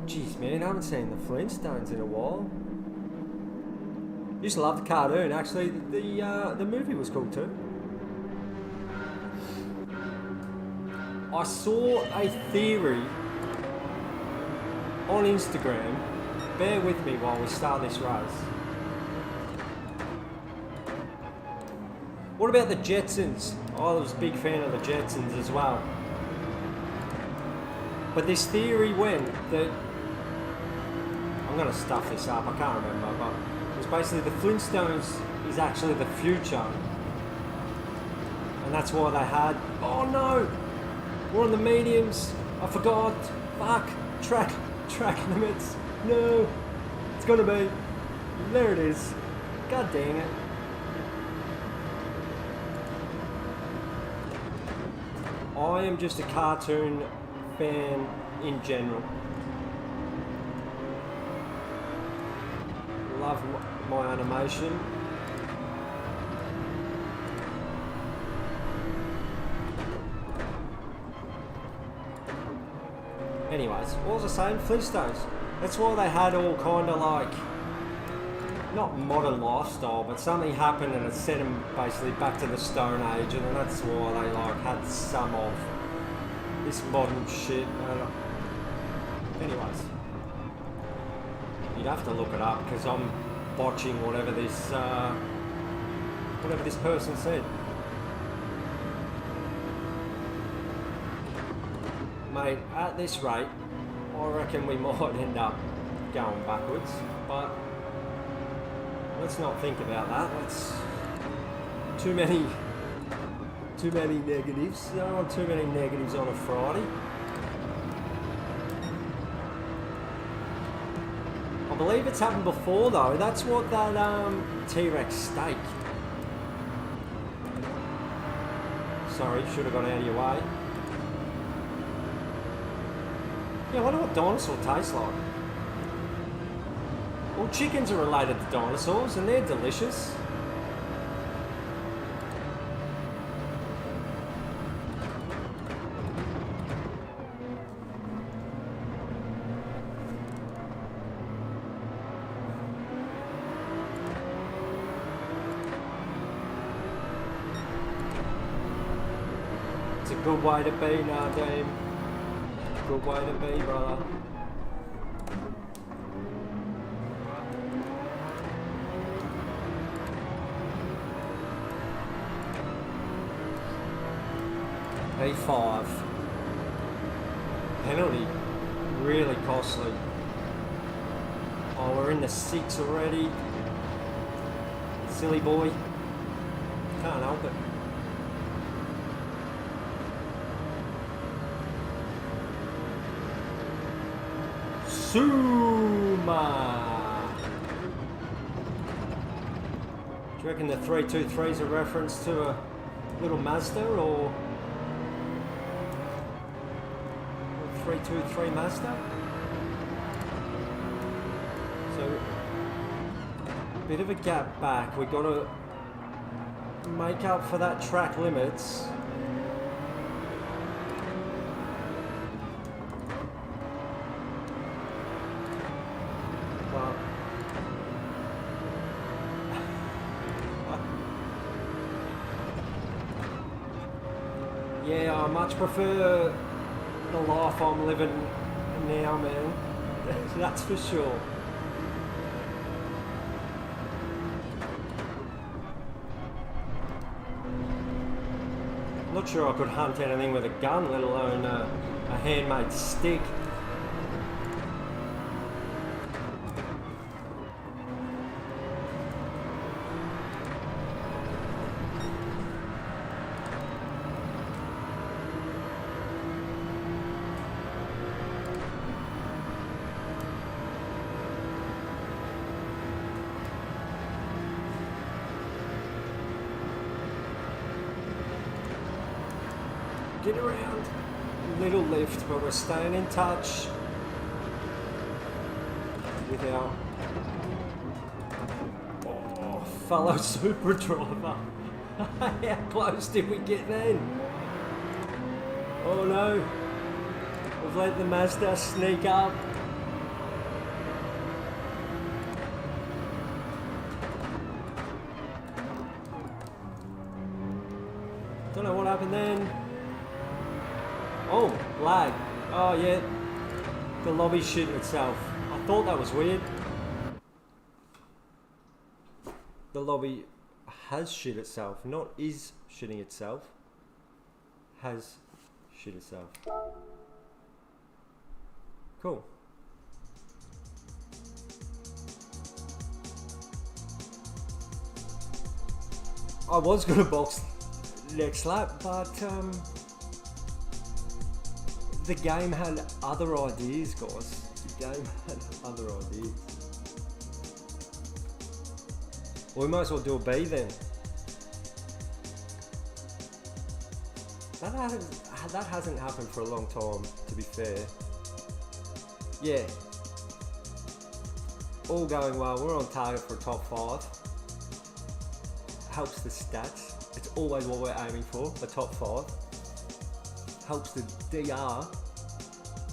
Jeez man, I haven't seen the Flintstones in a while. Used to love the cartoon, actually. The movie was cool too. I saw a theory on Instagram. Bear with me while we start this race. What about the Jetsons? I was a big fan of the Jetsons as well. But this theory went that... I'm going to stuff this up, I can't remember, but it was basically the Flintstones is actually the future. And that's why they had... Oh no! We're on the mediums. I forgot. Fuck. Track limits. No. It's going to be... There it is. God dang it. I am just a cartoon fan in general. Love my animation. Anyways, what was I saying? Flintstones. That's why they had all kind of like, not modern lifestyle, but something happened and it sent them basically back to the Stone Age, and that's why they like had some of this modern shit. Anyways, you'd have to look it up because I'm botching whatever this person said. Mate, at this rate, I reckon we might end up going backwards, but let's not think about that. That's too many negatives. I don't want too many negatives on a Friday. I believe it's happened before though. That's what that T-Rex steak. Sorry, should have gone out of your way. Yeah, I wonder what dinosaur tastes like. Well, chickens are related to dinosaurs and they're delicious. It's a good way to be, Nadeem. Good way to be, brother. P5. Penalty. Really costly. Oh, we're in the 6 already. Silly boy. Can't help it. Suma. Do you reckon the 323 is a reference to a little Mazda or 323 Mazda? So, a bit of a gap back. We've got to make up for that track limits. Yeah, I much prefer the life I'm living now, man. That's for sure. Not sure I could hunt anything with a gun, let alone a handmade stick. Get around. Little lift, but we're staying in touch with our fellow super driver. How close did we get then? Oh no. We've let the Mazda sneak up. Don't know what happened then. Oh, lag. Oh yeah. The lobby's shitting itself. I thought that was weird. The lobby has shit itself, not is shitting itself. Has shit itself. Cool. I was gonna box next lap, but the game had other ideas, guys. The game had other ideas. Well, we might as well do a B then. That hasn't happened for a long time, to be fair. Yeah. All going well. We're on target for top 5. Helps the stats. It's always what we're aiming for, a top 5. Helps the DR.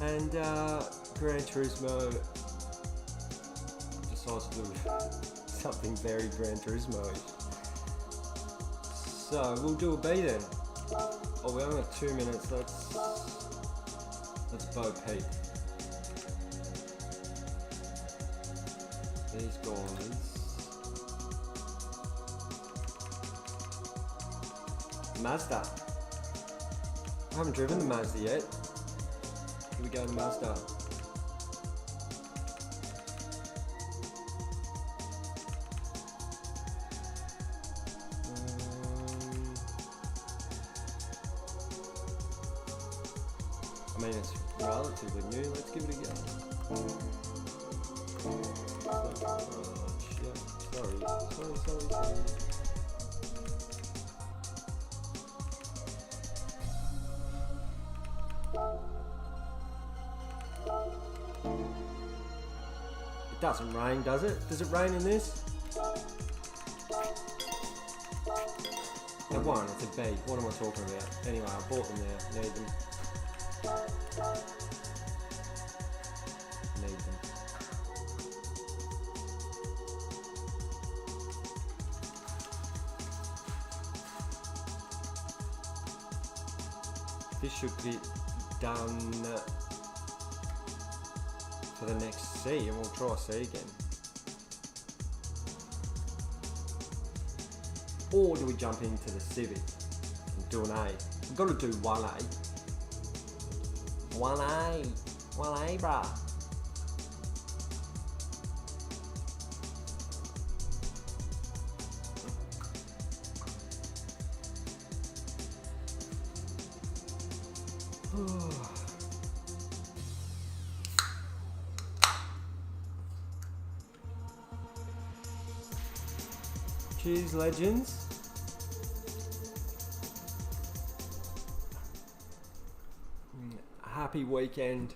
And Gran Turismo decides to do something very Gran Turismo-ish. So we'll do a B then. Oh, we only got 2 minutes. Let's Bo Peep. These guys. Mazda. I haven't driven the Mazda yet. Here we go to Mazda. I mean, it's relatively new. Let's give it a go. Shit. Sorry. It doesn't rain, does it? Does it rain in this? It won't, it's a B. What am I talking about? Anyway, I bought them now. Need them. Need them. This should be done for the next C, and we'll try C again. Or do we jump into the Civic and do an A? We've got to do 1A. 1A, bruh. Cheers, legends. Happy weekend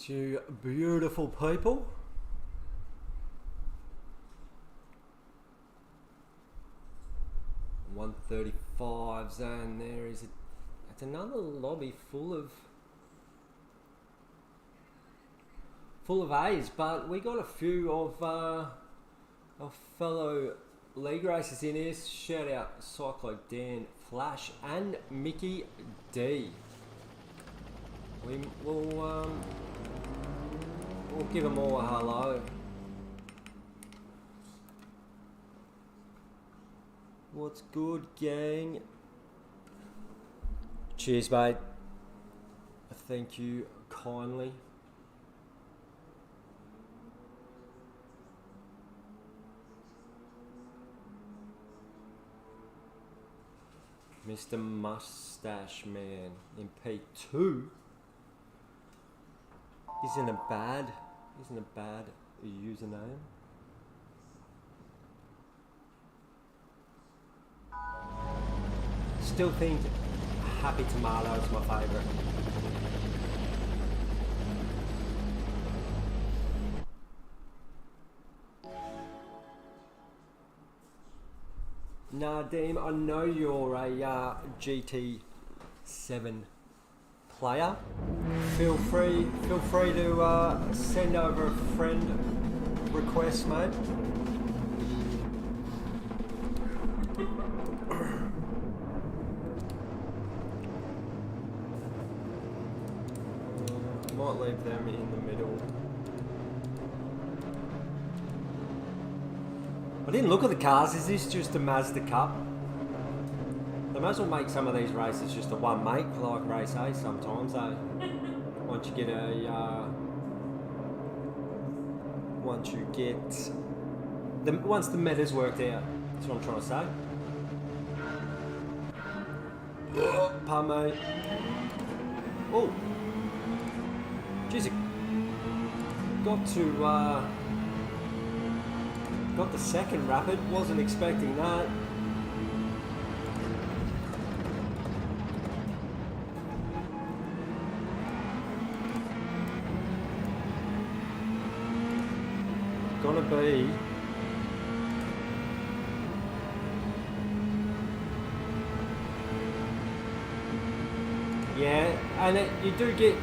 to beautiful people. .135s, and there is it's another lobby full of A's, but we got a few of our fellow league racers in here. Shout out Cyclo Dan, Flash, and Mickey D. We'll give them all a hello. What's good, gang? Cheers, mate. Thank you kindly. Mr. Mustache Man in P2 isn't a bad username. still think Happy Tomato is my favourite. Nadim, I know you're a GT7 player. Feel free to send over a friend request, mate. Might leave them in the middle. I didn't look at the cars. Is this just a Mazda Cup? They might as well make some of these races just a one make, like race A sometimes. Once you get once the meta's worked out. That's what I'm trying to say. Oh, pardon me. Oh, geez, it got the second rapid. Wasn't expecting that. Gonna be yeah, and you do get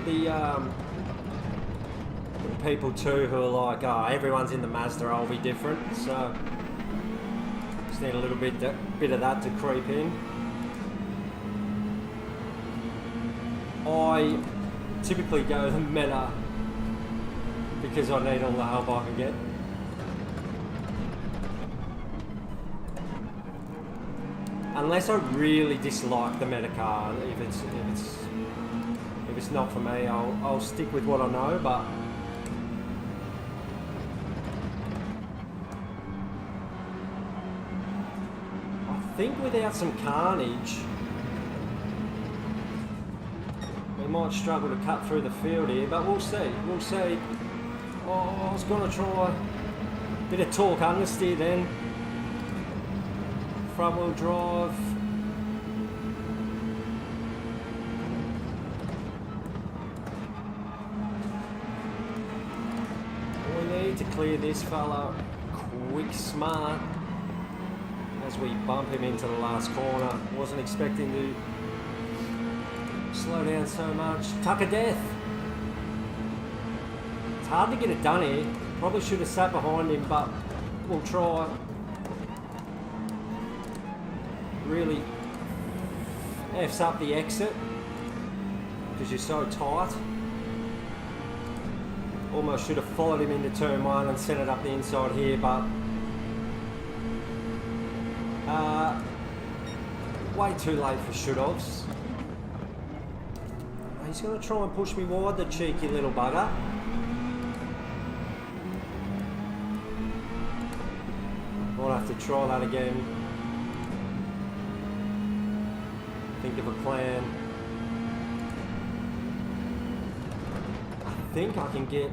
the people too who are like, oh, everyone's in the Mazda, I'll be different. So just need a little bit of that to creep in. I typically go the meta because I need all the help I can get. Unless I really dislike the meta car, if it's not for me, I'll stick with what I know. But I think without some carnage, we might struggle to cut through the field here. But we'll see. We'll see. Oh, I was going to try a bit of torque understeer then. Front wheel drive. We need to clear this fella quick, smart, as we bump him into the last corner. Wasn't expecting to slow down so much. Tuck of death. It's hard to get it done here. Probably should have sat behind him, but we'll try. Really F's up the exit because you're so tight. Almost should have followed him into turn one and sent it up the inside here, but way too late for should-offs. He's going to try and push me wide, the cheeky little bugger. Might have to try that again. Think of a plan. I think I can get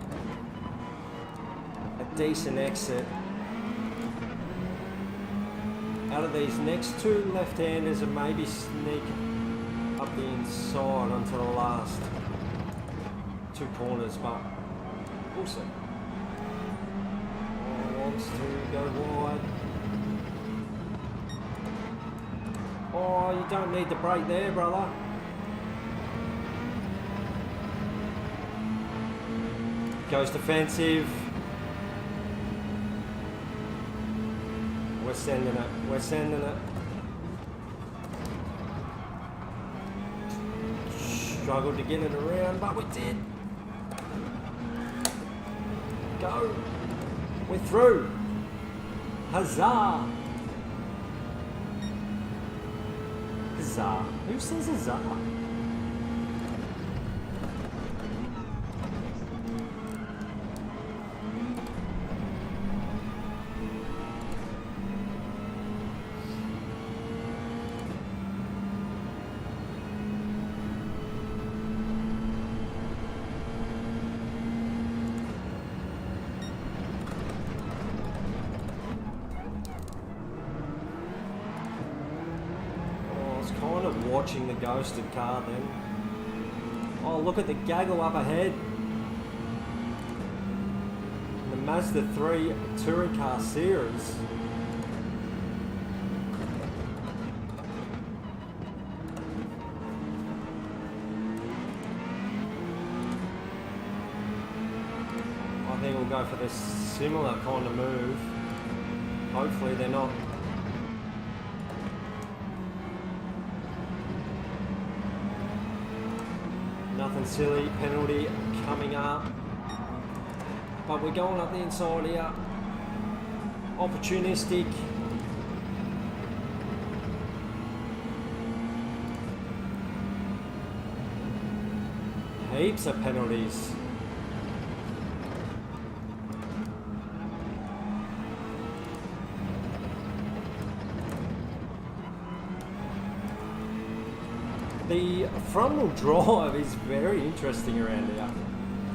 a decent exit out of these next two left-handers and maybe sneak up the inside onto the last two corners, but we'll see. Wants to go wide. Oh, you don't need the brake there, brother. Goes defensive. We're sending it. We're sending it. Struggled to get it around, but we did. Go. We're through. Huzzah. Huzzah. Who says huzzah? watching the ghosted car then. Oh, look at the gaggle up ahead. The Mazda 3 touring car series. I think we'll go for this similar kind of move. Hopefully they're not. Nothing silly, penalty coming up. But we're going up the inside here. Opportunistic. Heaps of penalties. The front wheel drive is very interesting around here.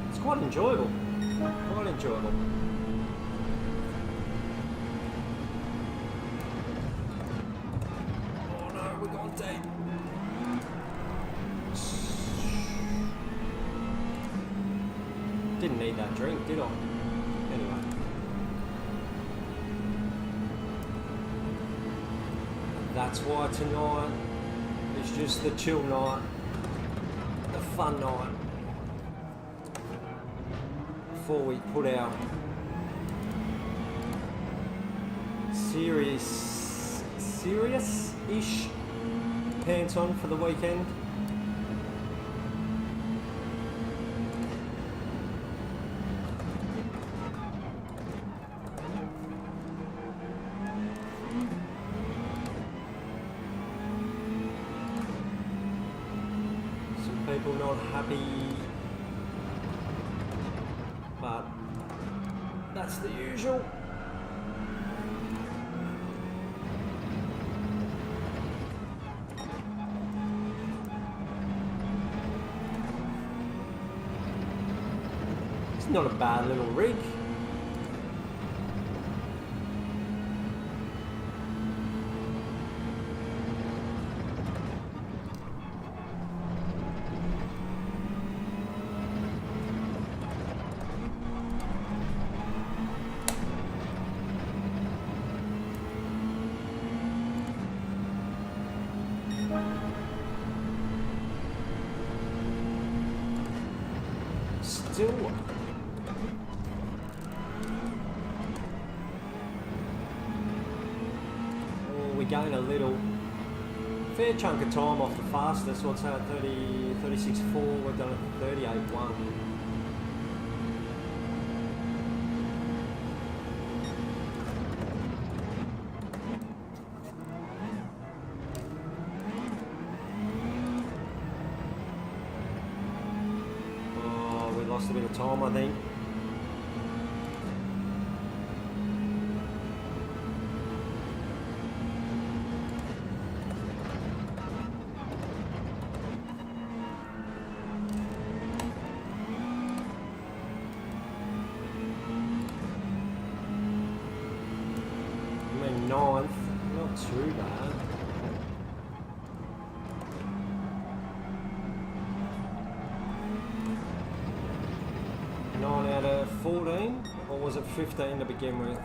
It's quite enjoyable. Quite enjoyable. Oh no, we're going deep. Didn't need that drink, did I? Anyway. That's why tonight is just the chill night, the fun night, before we put our serious-ish pants on for the weekend. People not happy, but that's the usual. It's not a bad little rig. Still. Oh, we gain a little fair chunk of time off the fastest. What's that? 36.4. We've done a 38.1. Lost a bit of time, I think. I mean, 9th, not too bad. Out of 14, or was it 15 to begin with?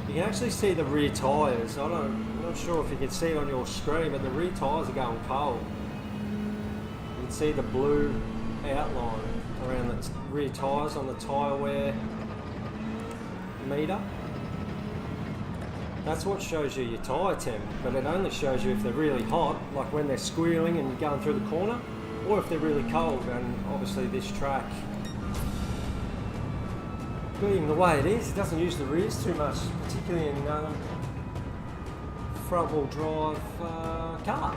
You can actually see the rear tyres. I'm not sure if you can see it on your screen, but the rear tyres are going cold. You can see the blue outline around the rear tyres on the tyre wear meter. That's what shows you your tyre temp, but it only shows you if they're really hot, like when they're squealing and going through the corner, or if they're really cold. And obviously this track, being the way it is, it doesn't use the rears too much, particularly in front wheel drive car.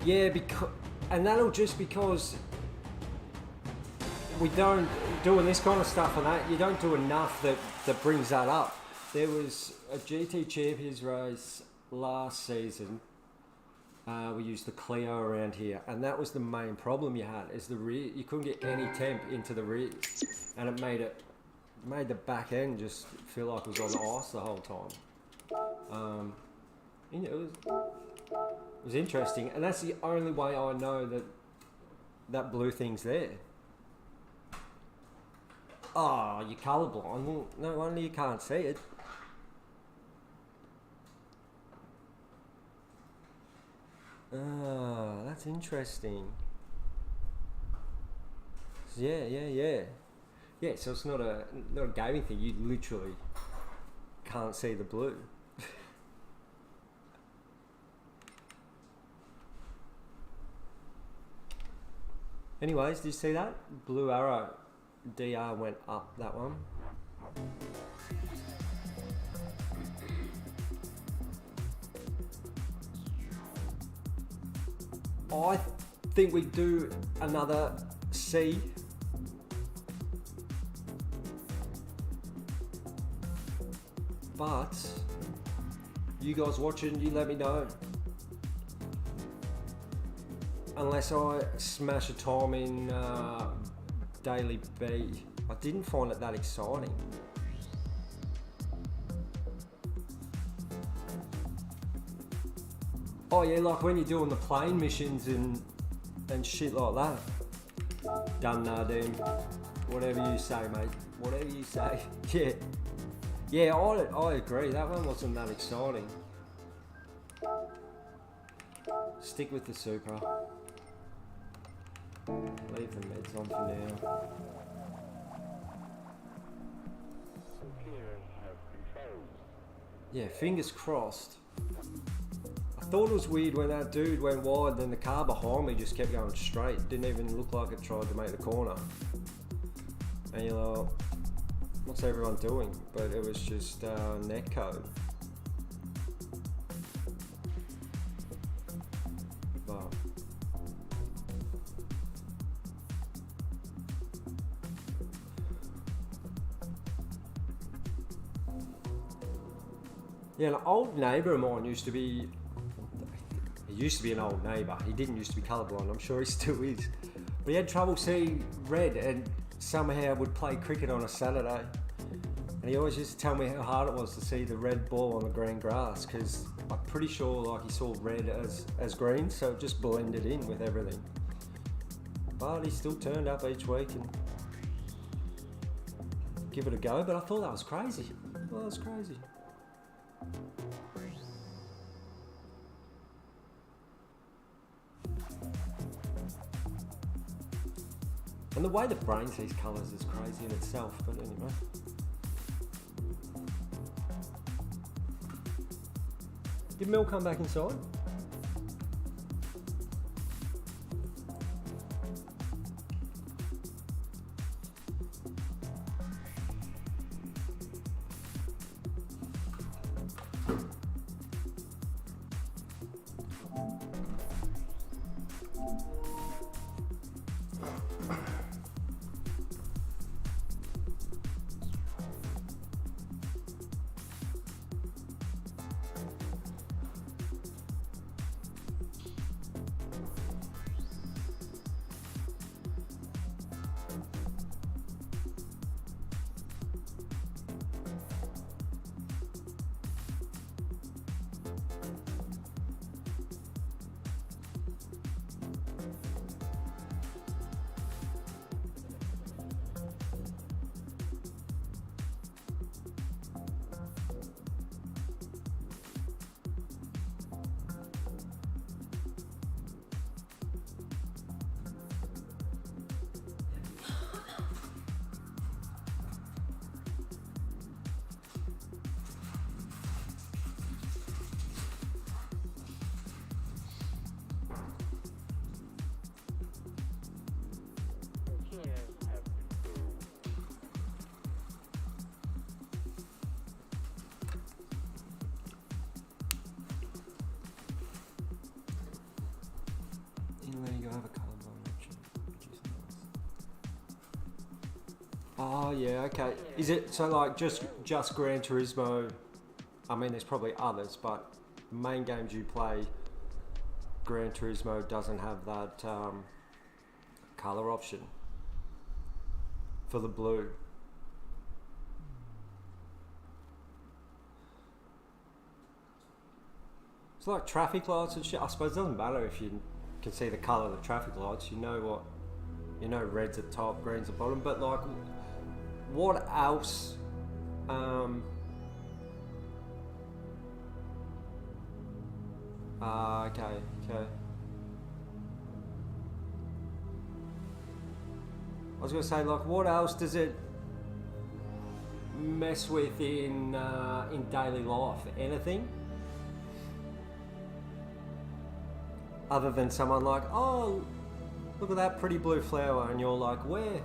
Yeah, and that'll just because we don't, doing this kind of stuff and that, you don't do enough that brings that up. There was a GT Champions race last season, we used the Clio around here, and that was the main problem you had, is the rear. You couldn't get any temp into the rear, and it made the back end just feel like it was on ice the whole time. You know, it was interesting, and that's the only way I know that that blue thing's there. Oh, you're colourblind. Well, no wonder you can't see it. Ah, that's interesting. Yeah. Yeah, so it's not a gaming thing. You literally can't see the blue. Anyways, did you see that? Blue arrow. DR went up, that one. I think we do another C. But you guys watching, you let me know. Unless I smash a time in Daily B. I didn't find it that exciting. Oh yeah, like when you're doing the plane missions and shit like that. Done Nadim. Whatever you say, mate. Whatever you say. Yeah. Yeah, I agree. That one wasn't that exciting. Stick with the Supra. Leave the meds on for now. Yeah, fingers crossed. I thought it was weird when that dude went wide, then the car behind me just kept going straight. Didn't even look like it tried to make the corner. And you're like, what's everyone doing? But it was just net code. But yeah, an old neighbour of mine used to be. He used to be an old neighbour. He didn't used to be colourblind. I'm sure he still is. But he had trouble seeing red, and somehow would play cricket on a Saturday. And he always used to tell me how hard it was to see the red ball on the green grass, because I'm pretty sure like he saw red as green, so it just blended in with everything. But he still turned up each week and give it a go. But I thought that was crazy. Well, that was crazy. And the way the brain sees colours is crazy in itself, but anyway. Did Mel come back inside? Oh yeah, okay. Is it so like just Gran Turismo? I mean, there's probably others, but the main games you play, Gran Turismo doesn't have that color option for the blue. It's like traffic lights and shit. I suppose it doesn't matter if you can see the color of the traffic lights. You know red's at top, green's at bottom. But like, what else? Okay. I was gonna say, like, what else does it mess with in daily life? Anything? Other than someone like, oh, look at that pretty blue flower, and you're like, where?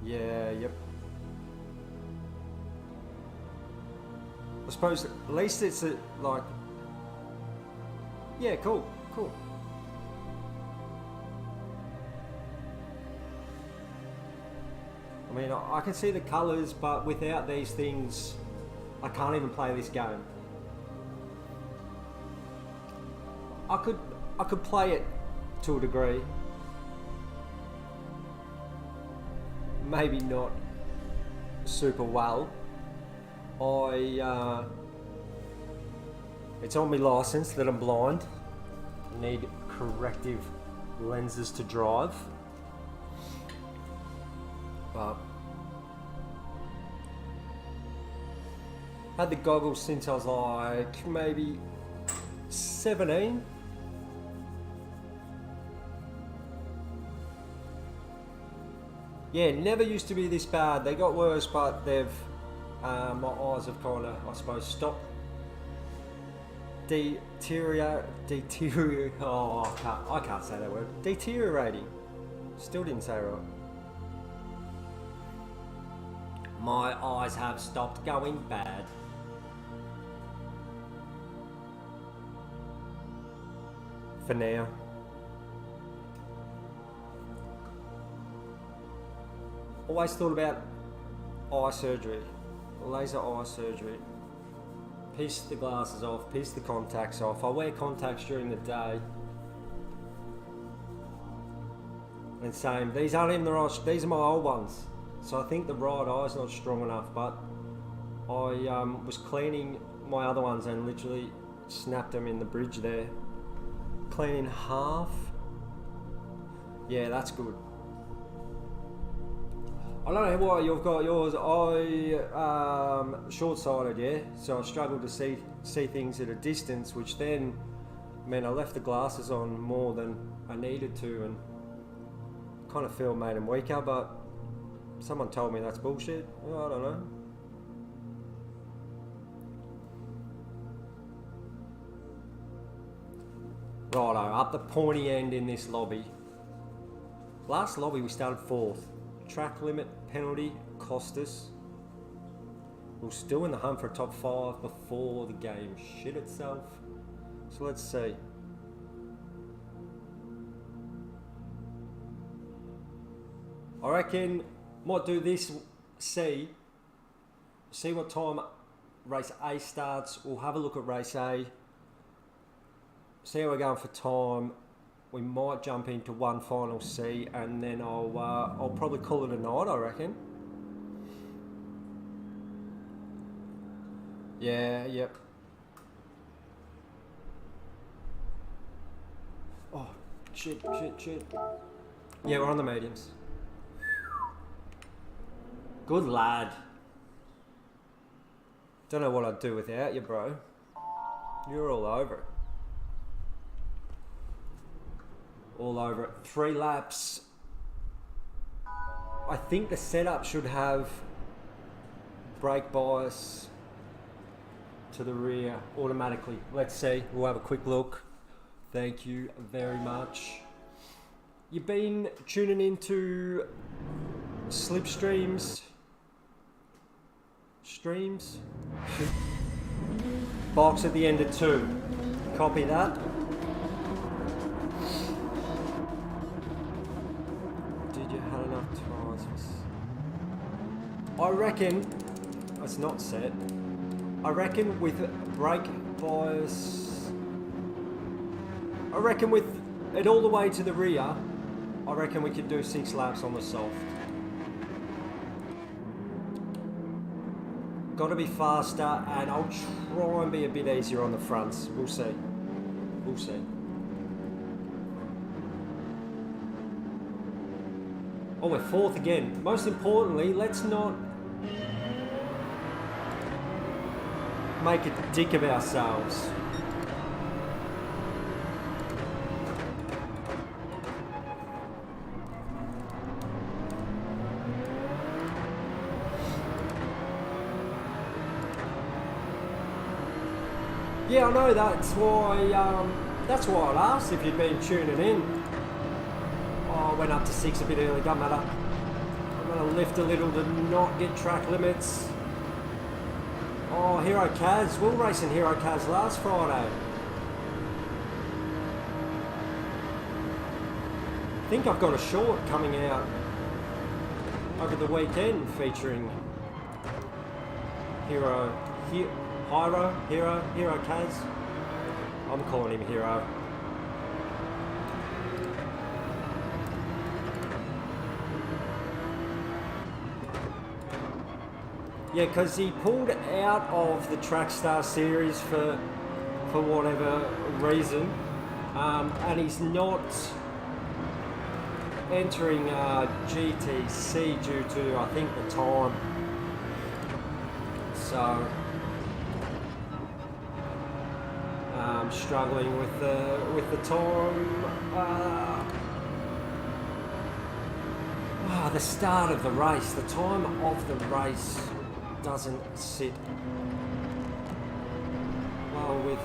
Yeah, yep. I suppose at least it's like, yeah, cool. I mean, I can see the colours, but without these things, I can't even play this game. I could play it to a degree. Maybe not super well. It's on my license that I'm blind. I need corrective lenses to drive. But I had the goggles since I was like maybe 17. Yeah, never used to be this bad. They got worse, but they've my eyes have kind of, I suppose, stopped deteriorating. Oh, I can't say that word. Deteriorating. Still didn't say it right. My eyes have stopped going bad. For now. Always thought about eye surgery, laser eye surgery. Piece the glasses off, piece the contacts off. I wear contacts during the day. And same, these aren't even the right, these are my old ones. So I think the right eye's not strong enough, but I was cleaning my other ones and literally snapped them in the bridge there. Cleaning half. Yeah, that's good. I don't know why you've got yours. I short-sighted, yeah. So I struggled to see things at a distance, which then meant I left the glasses on more than I needed to, and kind of feel made them weaker. But someone told me that's bullshit. Well, I don't know. Righto, up the pointy end in this lobby. Last lobby we started 4th. Track limit penalty cost us. We're still in the hunt for a top 5 before the game shit itself. So let's see. I reckon might do this. See what time race A starts. We'll have a look at race A. See how we're going for time. We might jump into one final C, and then I'll probably call it a night, I reckon. Yeah, yep. Oh, shit. Yeah, we're on the mediums. Good lad. Don't know what I'd do without you, bro. You're all over it. All over it. 3 laps. I think the setup should have brake bias to the rear automatically. Let's see. We'll have a quick look. Thank you very much. You've been tuning into Slipstreams. Streams. Box at the end of 2. Copy that. I reckon it's not set. I reckon with brake bias, I reckon with it all the way to the rear, I reckon we could do 6 laps on the soft. Got to be faster, and I'll try and be a bit easier on the fronts. We'll see. We'll see. Oh, we're 4th again. Most importantly, let's not make a dick of ourselves. Yeah, I know, that's why I asked if you'd been tuning in. Oh, I went up to 6 a bit early, doesn't matter. I'm going to lift a little to not get track limits. Oh, Hero Kaz, we were racing Hero Kaz last Friday. I think I've got a short coming out over the weekend featuring Hero Kaz. I'm calling him Hero. Yeah, because he pulled out of the Trackstar series for whatever reason, and he's not entering GTC due to, I think, the time. So struggling with the time. The start of the race, the time of the race doesn't sit well with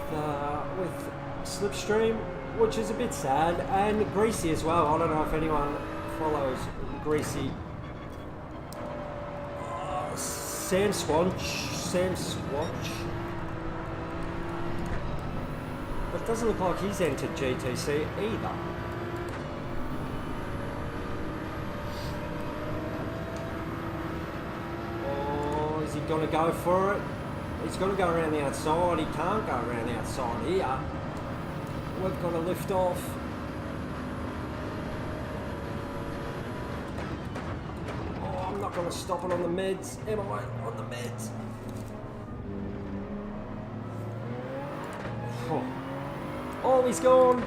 Slipstream, which is a bit sad, and Greasy as well. I don't know if anyone follows Greasy. Sam Swatch. But it doesn't look like he's entered GTC either. Oh, is he going to go for it? He's got to go around the outside. He can't go around the outside here. We've got to lift off. Oh, I'm not going to stop it on the meds. Am I on the meds? Oh, he's gone.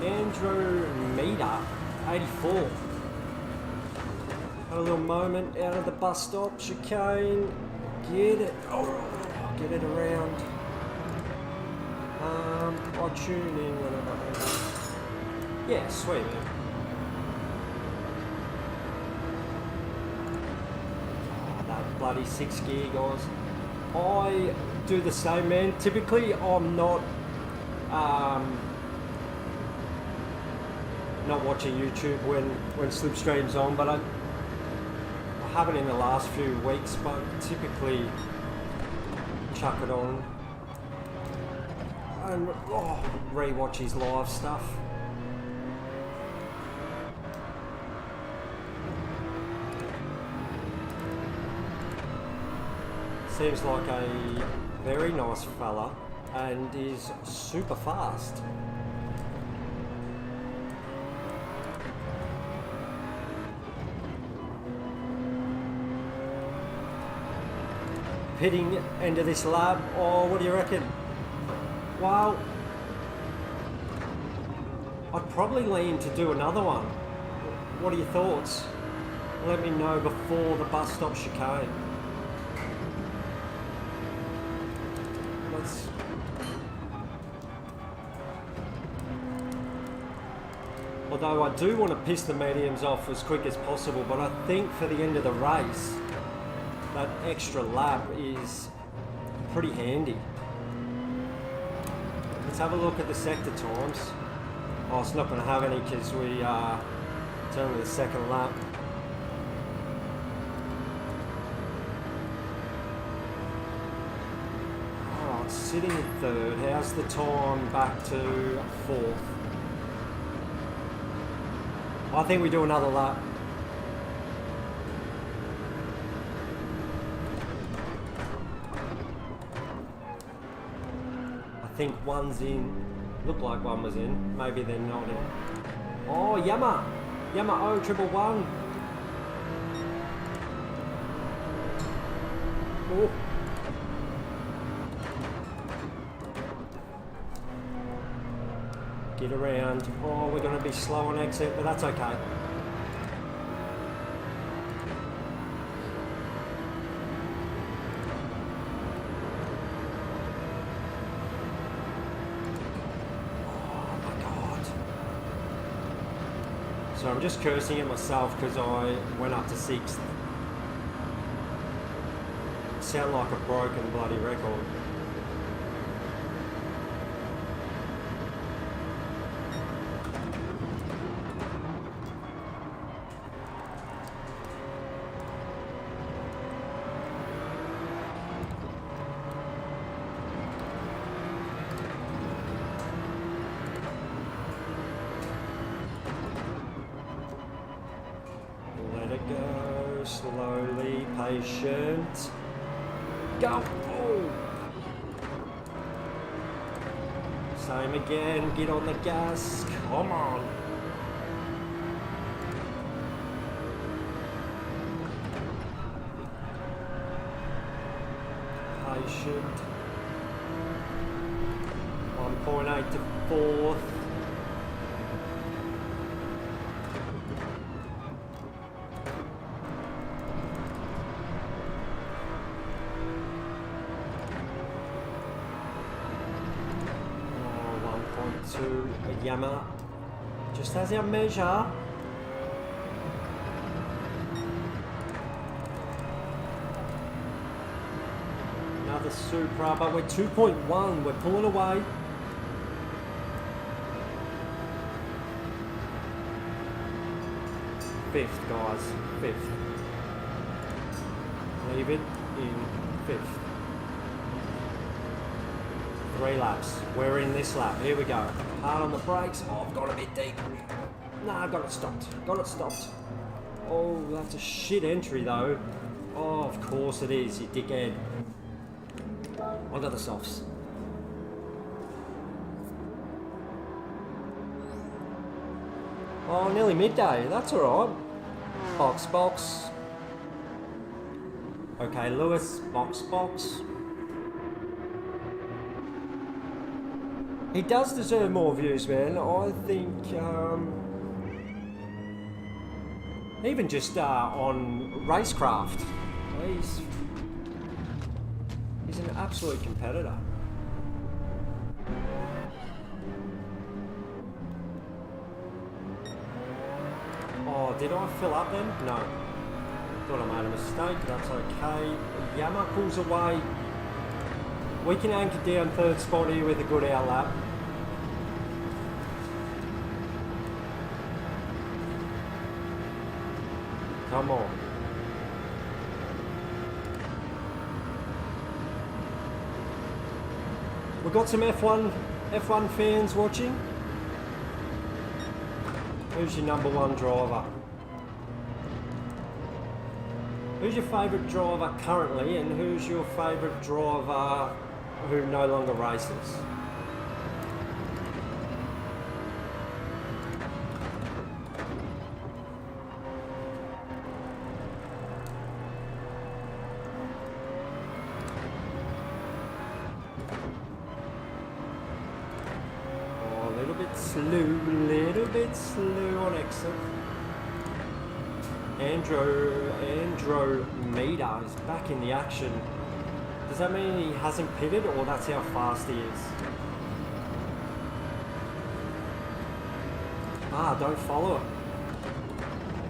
Andrew Meter, 84. Had a little moment out of the bus stop, chicane. Get it. Oh, get it around. I'll tune in whenever. Yeah, sweet man. Oh, that bloody 6 gear, guys. I do the same, man. Typically, I'm not watching YouTube when Slipstream's on, but I haven't in the last few weeks, but typically chuck it on and re-watch his live stuff. Seems like a very nice fella and is super fast. Pitting into this lap, oh, what do you reckon? Well, I'd probably lean to do another one. What are your thoughts? Let me know before the bus stop chicane. Although I do want to piss the mediums off as quick as possible, but I think for the end of the race, that extra lap is pretty handy. Let's have a look at the sector times. Oh, it's not going to have any because it's only the second lap. Oh, it's sitting at third. How's the time back to fourth? I think we do another lap. think one's in. Looked like one was in. Maybe they're not in. Oh, Yamaha 0111. Oh. Get around. Oh, we're going to be slow on exit, but that's okay. So I'm just cursing at myself because I went up to 6th. Sound like a broken bloody record. Slowly, patient. Go! Oh. Same again, get on the gas. Come on. Patient. 1.8 to 4th. A Yamaha, just as our measure. Another Supra, but we're 2.1, we're pulling away. Fifth, guys, 5th. Leave it in 5th. 3 laps. We're in this lap. Here we go. Hard on the brakes. Oh, I've got a bit deep. No, I got it stopped. Got it stopped. Oh, that's a shit entry though. Oh, of course it is, you dickhead. I got the softs. Oh, nearly midday. That's alright. Box. Okay, Lewis. Box. He does deserve more views, man. I think, even just on racecraft, he's an absolute competitor. Oh, did I fill up then? No. Thought I made a mistake. That's okay. Yamaha pulls away. We can anchor down 3rd spot here with a good out lap. Come on. We've got some F1 fans watching. Who's your number 1 driver? Who's your favourite driver currently, and who's your favourite driver who no longer races? Oh, a little bit slow on exit. Andromeda is back in the action. Does that mean he hasn't pitted, or that's how fast he is? Ah, don't follow it.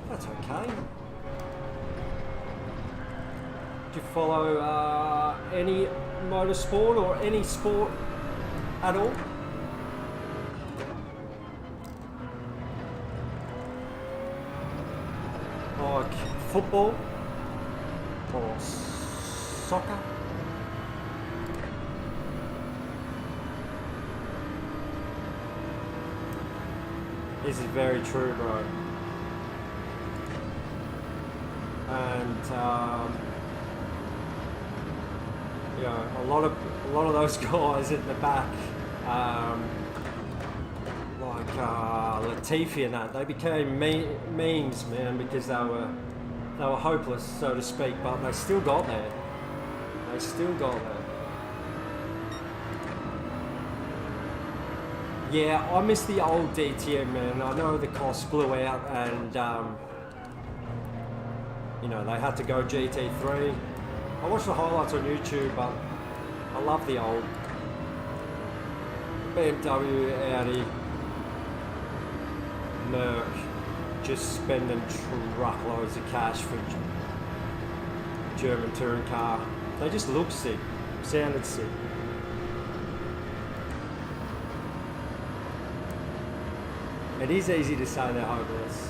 That's okay. Do you follow any motorsport or any sport at all? Like football or soccer? This is very true, bro. And you know, a lot of those guys at the back like Latifi and that, they became memes, man, because they were hopeless, so to speak, but they still got there. They still got there. Yeah, I miss the old DTM, man. I know the cost blew out and, you know, they had to go GT3. I watched the highlights on YouTube, but I love the old BMW, Audi, Merc, just spending truckloads of cash for German touring car. They just looked sick, sounded sick. It is easy to say they're hopeless.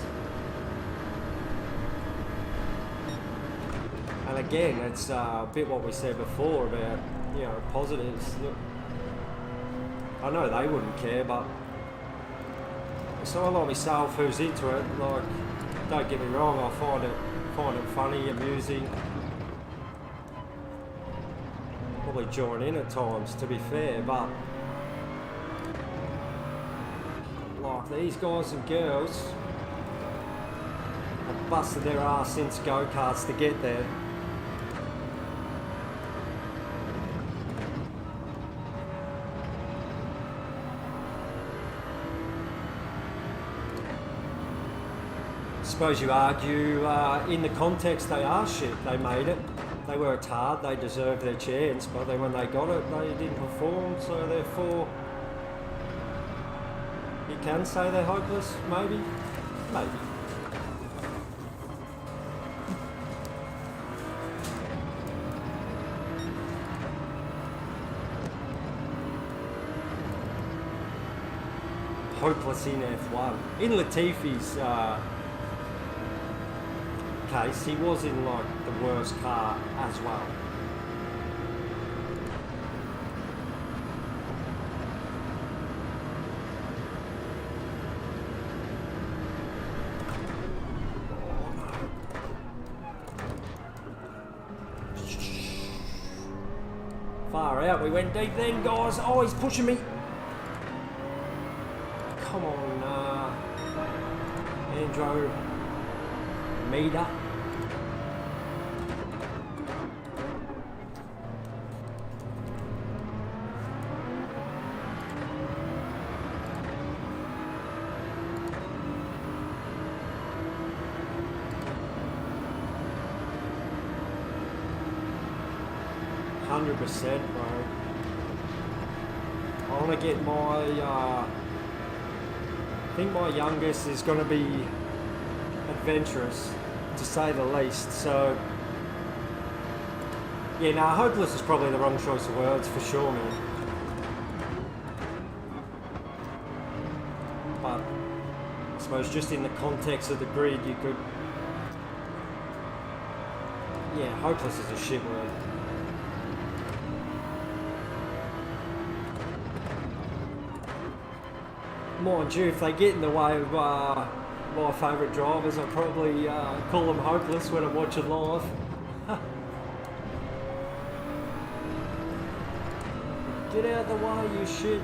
And again, it's a bit what we said before about, you know, positives. Look, I know they wouldn't care, but someone like myself who's into it, like, don't get me wrong, I find it funny, amusing. Probably join in at times, to be fair, but like these guys and girls have busted their ass into go-karts to get there. I suppose you argue, in the context they are shit, they made it, they worked hard, they deserved their chance, but then when they got it, they didn't perform, so therefore you can say they're hopeless, maybe, maybe. Hopeless in F1. In Latifi's case, he was in like the worst car as well. Far out, we went deep then, guys. Oh, he's pushing me. Come on, Andromeda. 100%, bro. I want to get my, I think my youngest is going to be adventurous, to say the least, so, yeah, no, hopeless is probably the wrong choice of words, for sure, man. But, I suppose just in the context of the grid, you could, yeah, hopeless is a shit word. Mind you, if they get in the way of my favourite drivers, I'll probably call them hopeless when I'm watching live. Get out of the way, you shit.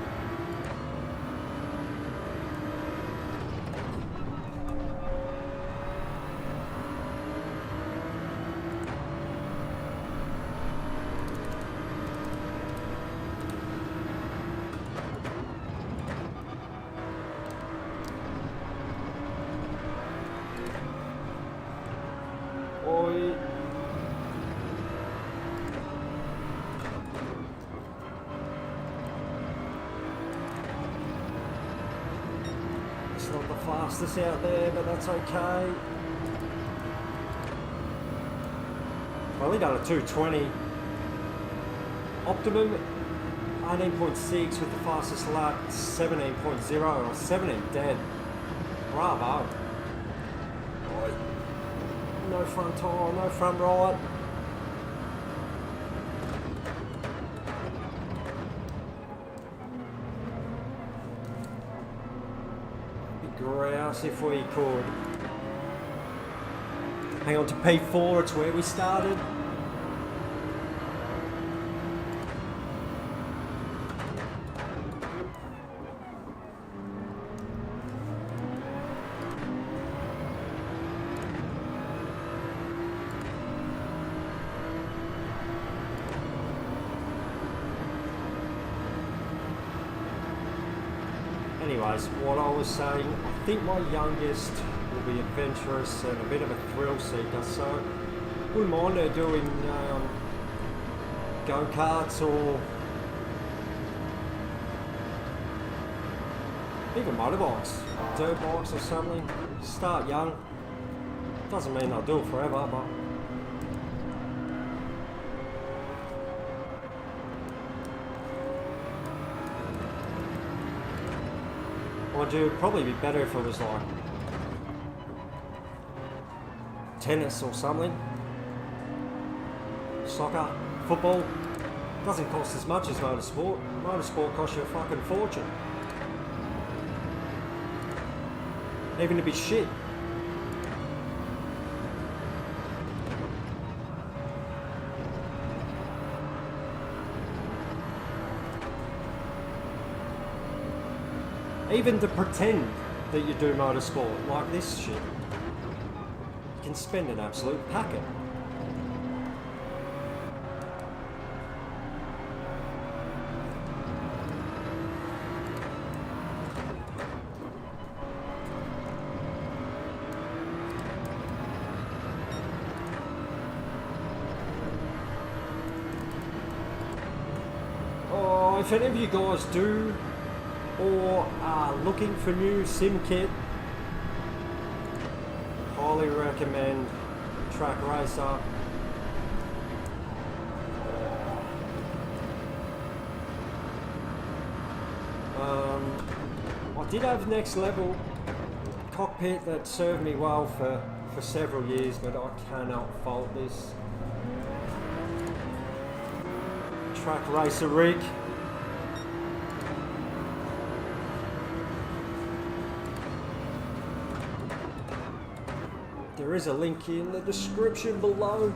Fastest out there, but that's okay. Only done a 220. Optimum 18.6 with the fastest lap 17.0 or 17 dead. Bravo. No front tire, no front right. Grouse if we could. Hang on to P4, it's where we started. anyways, what I was saying, I think my youngest will be adventurous and a bit of a thrill seeker, so wouldn't mind her doing go-karts or even motorbikes, dirt bikes or something. Start young. Doesn't mean they'll do it forever, but mind you, it'd probably be better if it was like tennis or something. Soccer, football. Doesn't cost as much as motorsport. Motorsport costs you a fucking fortune. Even to be shit. Even to pretend that you do motorsport like this shit, you can spend an absolute packet. Oh, if any of you guys do or are looking for new sim kit, highly recommend Trak Racer. I did have Next Level cockpit that served me well for several years, but I cannot fault this Trak Racer rig. There is a link in the description below.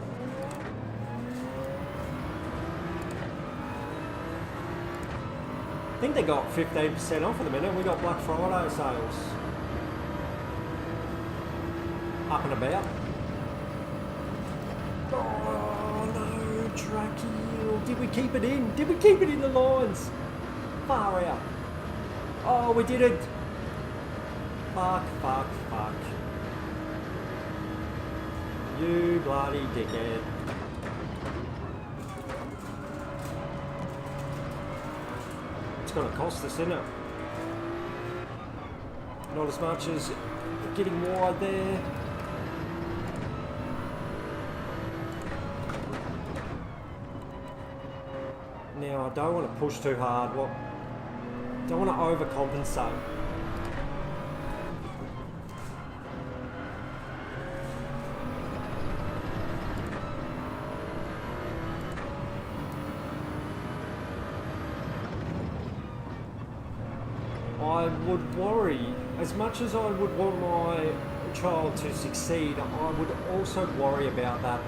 I think they got 15% off at the minute. We got Black Friday sales up and about. Oh no, Tracky. Did we keep it in? Did we keep it in the lines? Far out. Oh, we did it. Fuck. You bloody dickhead. It's gonna cost us, isn't it? Not as much as getting wide there. Now I don't want to push too hard. Don't want to overcompensate. I would worry, as much as I would want my child to succeed, I would also worry about that,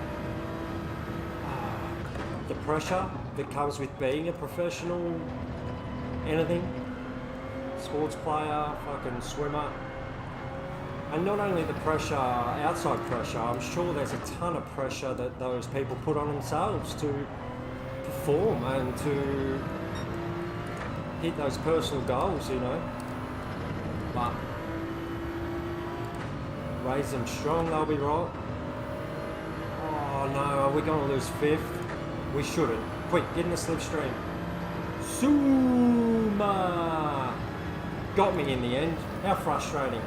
the pressure that comes with being a professional anything, sports player, fucking swimmer. And not only the pressure, outside pressure, I'm sure there's a ton of pressure that those people put on themselves to perform and to hit those personal goals, you know. But raise them strong, they'll be right. Oh no, are we going to lose fifth? We shouldn't. Quick, get in the slipstream. Suma! Got me in the end. How frustrating.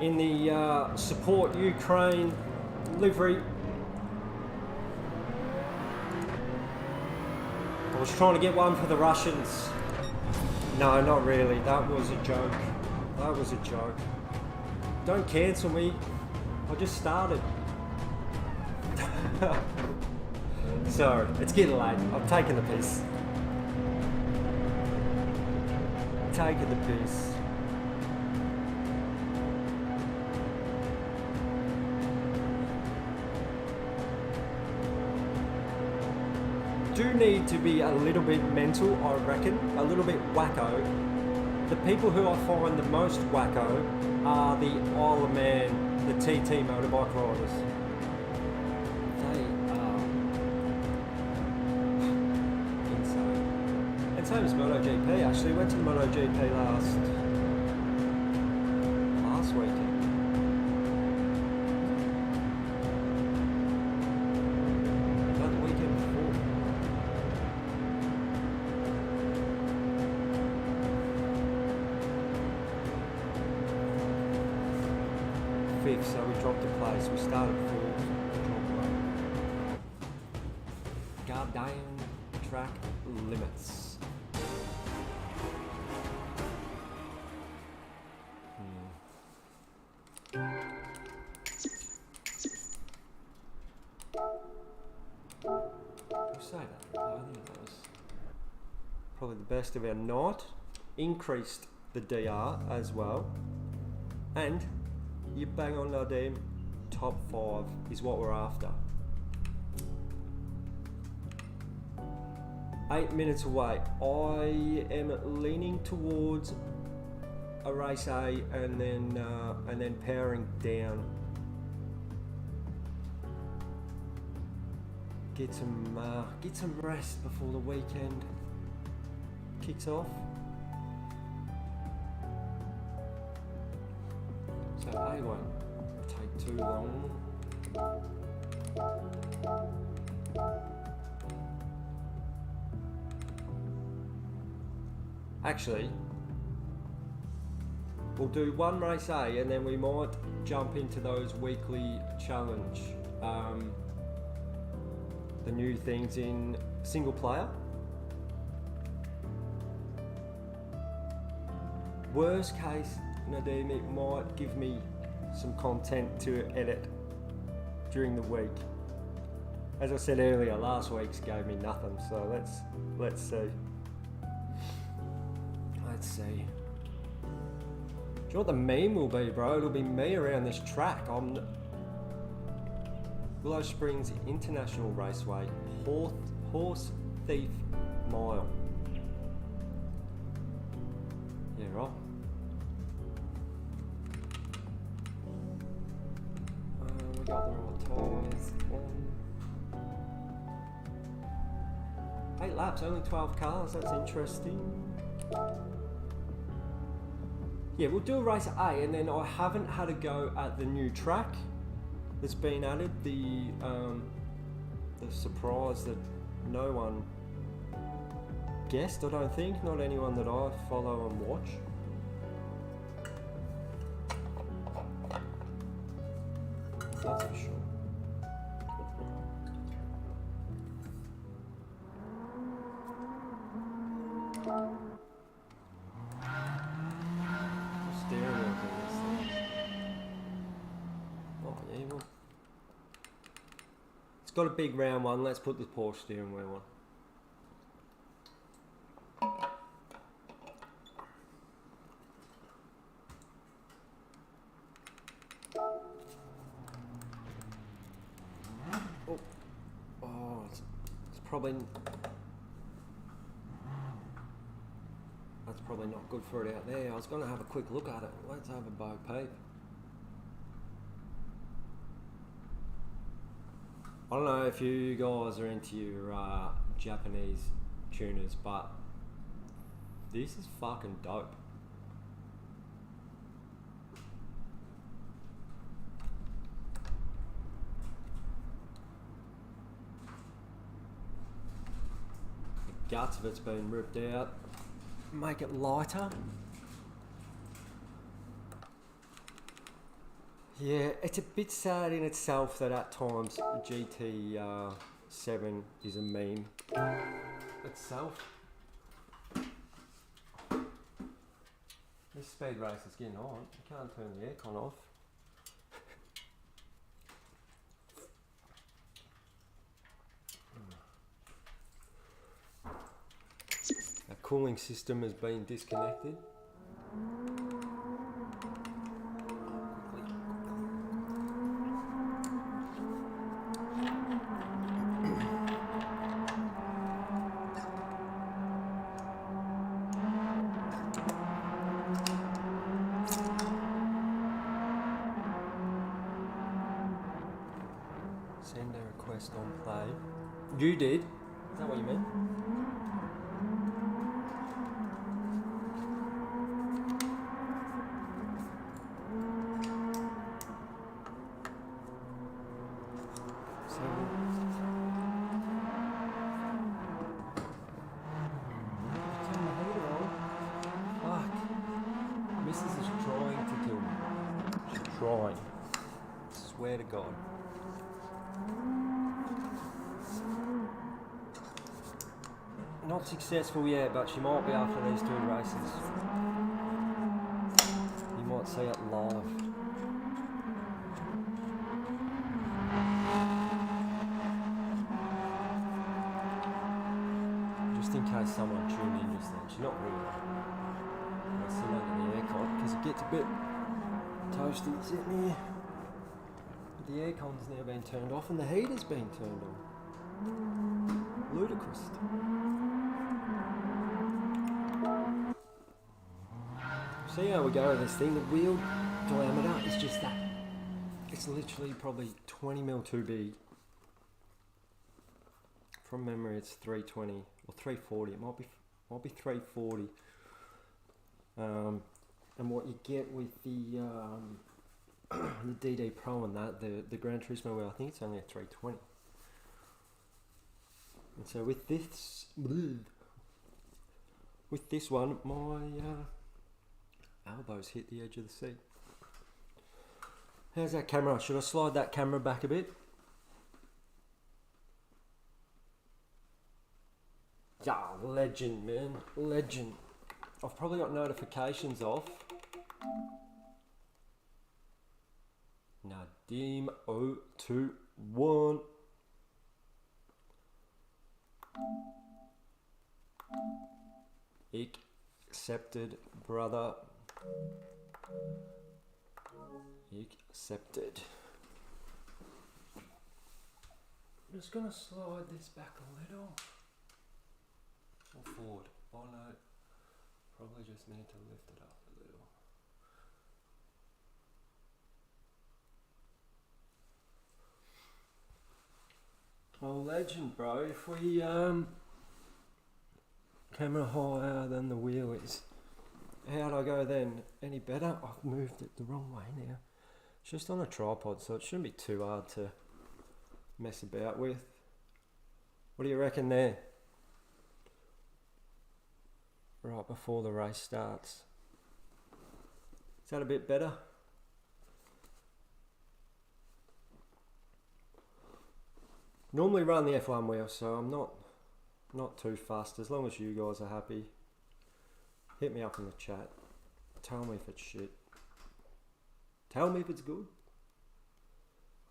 In the support Ukraine livery. I was trying to get one for the Russians. No, not really. That was a joke. That was a joke. Don't cancel me. I just started. Sorry, it's getting late. I'm taking the piss. Taking the piss. Do need to be a little bit mental, I reckon, a little bit wacko. The people who I find the most wacko are the Isle of Man, the TT motorbike riders. They are Same as MotoGP actually. Went to the MotoGP last weekend. Not the weekend before. Fifth, so we dropped a place. We started fourth, dropped one. Goddamn track limits. Say that, I think that was probably the best of our night. Increased the DR as well, and you bang on our damn top 5 is what we're after. 8 minutes away. I am leaning towards a race A and then powering down. Get some rest before the weekend kicks off. So A won't take too long. Actually, we'll do one race A and then we might jump into those weekly challenge. The new things in single player. Worst case, Nadeem, it might give me some content to edit during the week. As I said earlier, last week's gave me nothing, so let's see. Let's see. Do you know what the meme will be, bro? It'll be me around this track. Willow Springs International Raceway, Horse Thief Mile. Yeah, right. We got the right tyres on. 8 laps, only 12 cars, that's interesting. Yeah, we'll do a race at A, and then I haven't had a go at the new track that's been added, the surprise that no one guessed, I don't think, not anyone that I follow and watch. That's for sure. Steering wheel for this thing. Oh yeah, well. It's got a big round one, let's put the Porsche steering wheel on. That's probably not good for it out there. I was going to have a quick look at it. Let's have a bo peep. I don't know if you guys are into your Japanese tuners, but this is fucking dope. Guts of it's been ripped out, make it lighter. Yeah, it's a bit sad in itself that at times GT7 is a meme itself. This speed race is getting on. You can't turn the aircon off. Our cooling system has been disconnected. Send a request on play. You did? Is that what you meant? God. Not successful yet, but she might be after these 2 races. You might see it live. Just in case someone tuned in just then. She's not really. I sit under the aircon because it gets a bit toasty sitting here. But the aircon's now been turned off and the heater's been turned on. Ludicrous. See how we go with this thing. The wheel diameter is just that. It's literally probably 20mm too big. From memory, it's 320 or 340. It might be 340. And what you get with the DD Pro and that, the Gran Turismo wheel, I think it's only a 320. And so with this one, my elbows hit the edge of the seat. How's that camera? Should I slide that camera back a bit? Yeah, legend, man, legend. I've probably got notifications off. Nadim 021. Accepted, brother. Accepted. I'm just gonna slide this back a little. Or forward. Oh no. Probably just need to lift it up a little. Oh, legend, bro. If we camera higher than the wheel is, how'd I go then? Any better? I've moved it the wrong way now. It's just on a tripod, so it shouldn't be too hard to mess about with. What do you reckon there? Right before the race starts. Is that a bit better? Normally run the F1 wheel, so I'm not too fussed. As long as you guys are happy, hit me up in the chat. Tell me if it's shit. Tell me if it's good.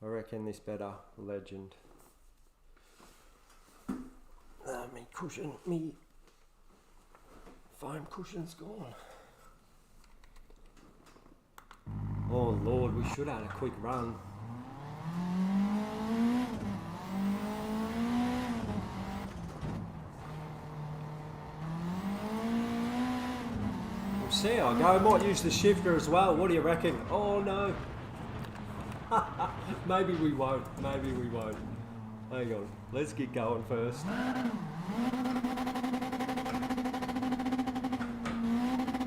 I reckon this better, legend. Me cushion, me foam cushion's gone. Oh Lord, we should have had a quick run. We'll see how I go. I might use the shifter as well. What do you reckon? Oh no. Maybe we won't. Maybe we won't. Hang on. Let's get going first.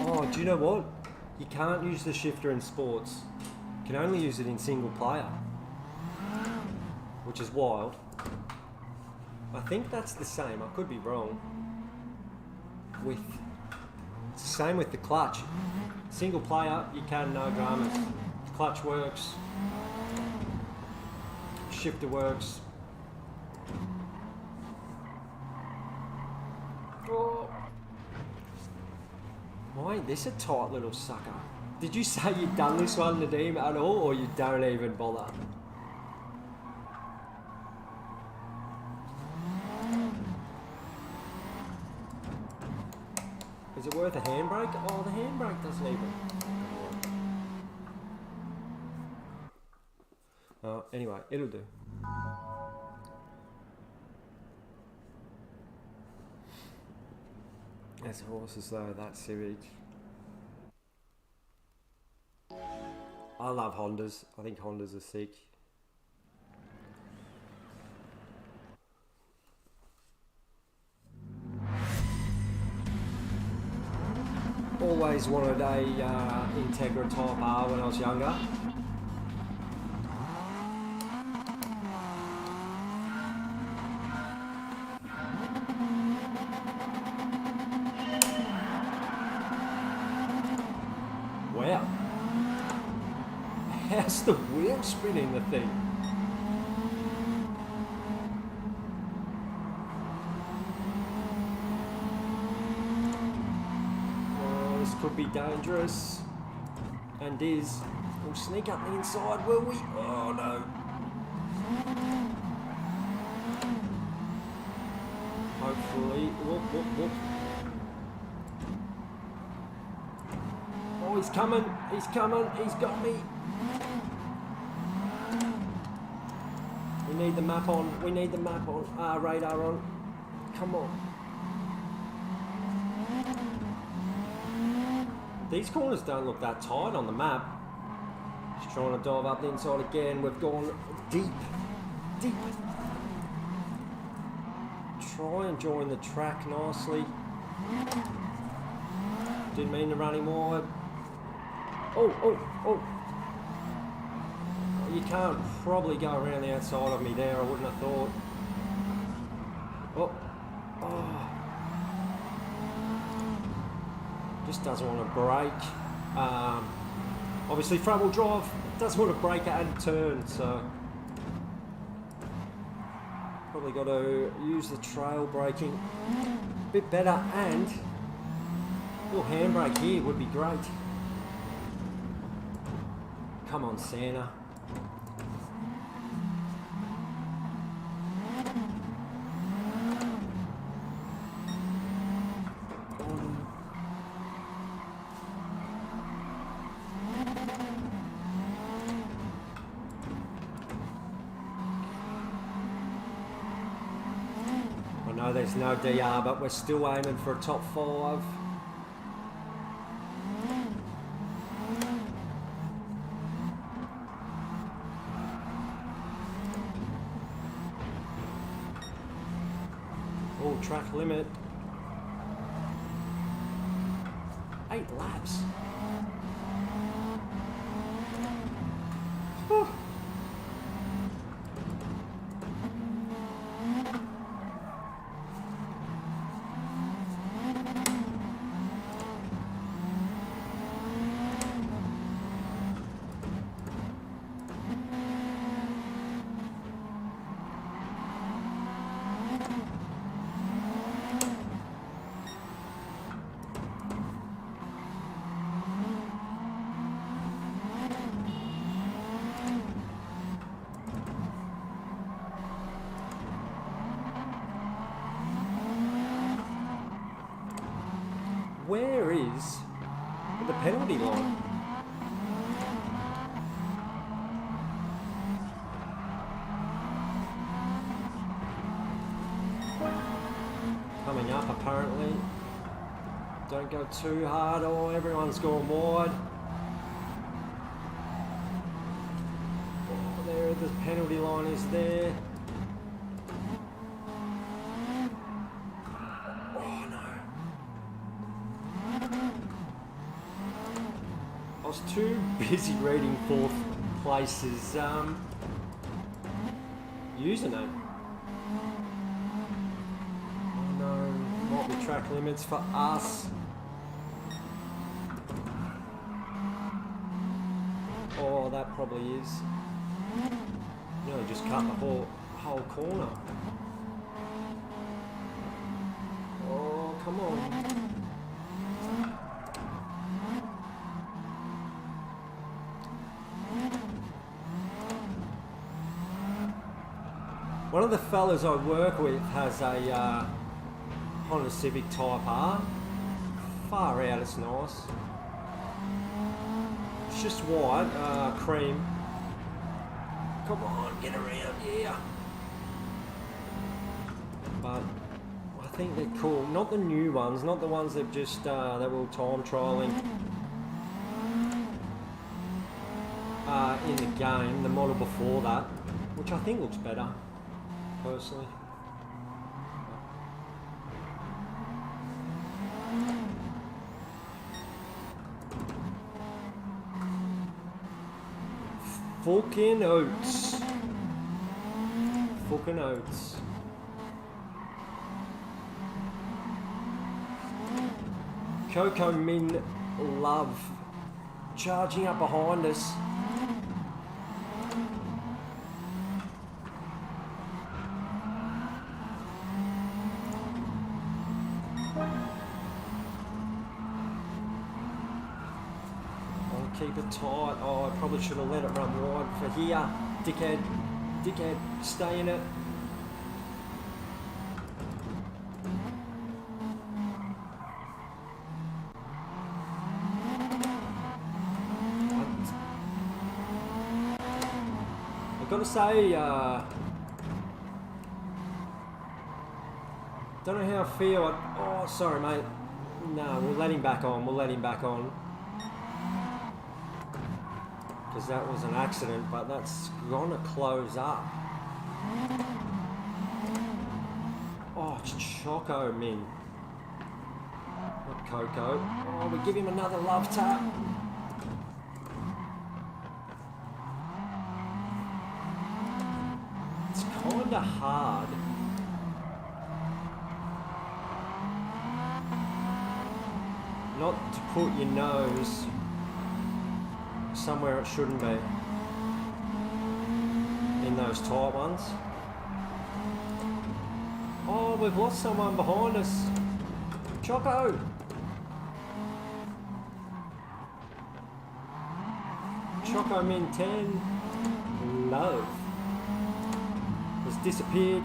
Oh, do you know what? You can't use the shifter in sports. You can only use it in single player. Which is wild. I think that's the same. I could be wrong. It's the same with the clutch. Single player, you can, no dramas. Clutch works. Shifter works. Oh. Why ain't this a tight little sucker? Did you say you'd done this one, Nadim, at all, or you don't even bother? Is it worth a handbrake? Oh, the handbrake doesn't even. Oh, anyway, it'll do. As horses though, that's Civic. I love Hondas. I think Hondas are sick. Always wanted a Integra Type R when I was younger. How's the wheel spinning the thing? Oh, this could be dangerous. And is. We'll sneak up the inside, will we? Oh no. Hopefully. Whoop, whoop, whoop. Oh, he's coming. He's coming. He's got me. We need the map on. We need the map on. Radar on. Come on. These corners don't look that tight on the map. Just trying to dive up the inside again. We've gone deep. Deep. Try and join the track nicely. Didn't mean to run him wide. Oh. You can't probably go around the outside of me there, I wouldn't have thought. Oh. Just doesn't want to brake. Obviously front wheel drive doesn't want to brake at a turn, so probably got to use the trail braking a bit better, and a little handbrake here would be great. Come on, Santa. I know there's no DR, but we're still aiming for a top 5. Oh, track limit. 8 laps. Whew. Where is the penalty line? Coming up apparently. Don't go too hard. Oh, everyone's gone wide. Oh, there, the penalty line is there. Too busy reading 4th place's username. Oh no, might be track limits for us. Oh, that probably is. Nearly just cut the whole corner. Oh, come on. One of the fellas I work with has a Honda Civic Type R. Far out, it's nice. It's just white, cream. Come on, get around here. But I think they're cool. Not the new ones, not the ones they've just, that were time trialing in the game, the model before that, which I think looks better. Personally. Fucking oats. Fucking oats. Coco Min Love charging up behind us. Keep it tight. Oh, I probably should have let it run wide for here. Dickhead. Dickhead. Stay in it. I've got to say, don't know how I feel. Oh, sorry, mate. No, we'll let him back on. We'll let him back on. Because that was an accident, but that's gonna close up. Oh, it's Choco, Min. Not Coco. Oh, we give him another love tap. It's kinda hard. Not to put your nose somewhere it shouldn't be in those tight ones. Oh, we've lost someone behind us. Choco! Choco Min 10 Love has disappeared.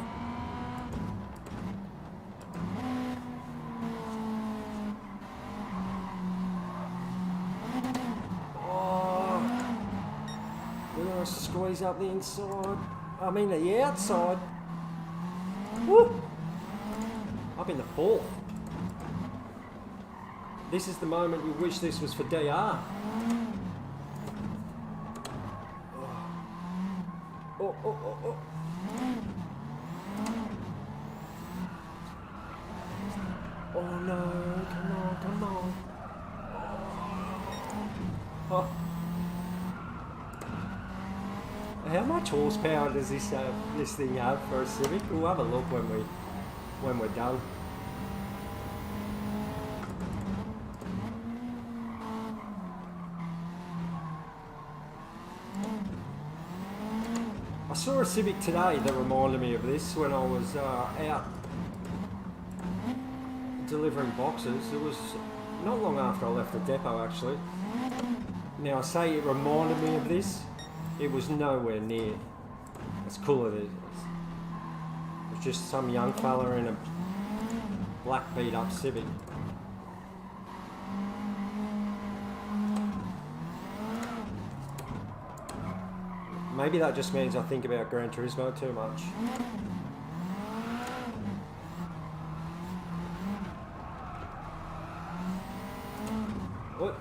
Squeeze up the inside. I mean the outside. Woo! Up in the fourth. This is the moment you wish this was for DR. Oh, oh, oh, oh. Oh no, come on, come on. Oh. How much horsepower does this thing have for a Civic? We'll have a look when we're done. I saw a Civic today that reminded me of this when I was out delivering boxes. It was not long after I left the depot actually. Now I say it reminded me of this. It was nowhere near as cool as it is. It was just some young fella in a black beat up Civic. Maybe that just means I think about Gran Turismo too much. What?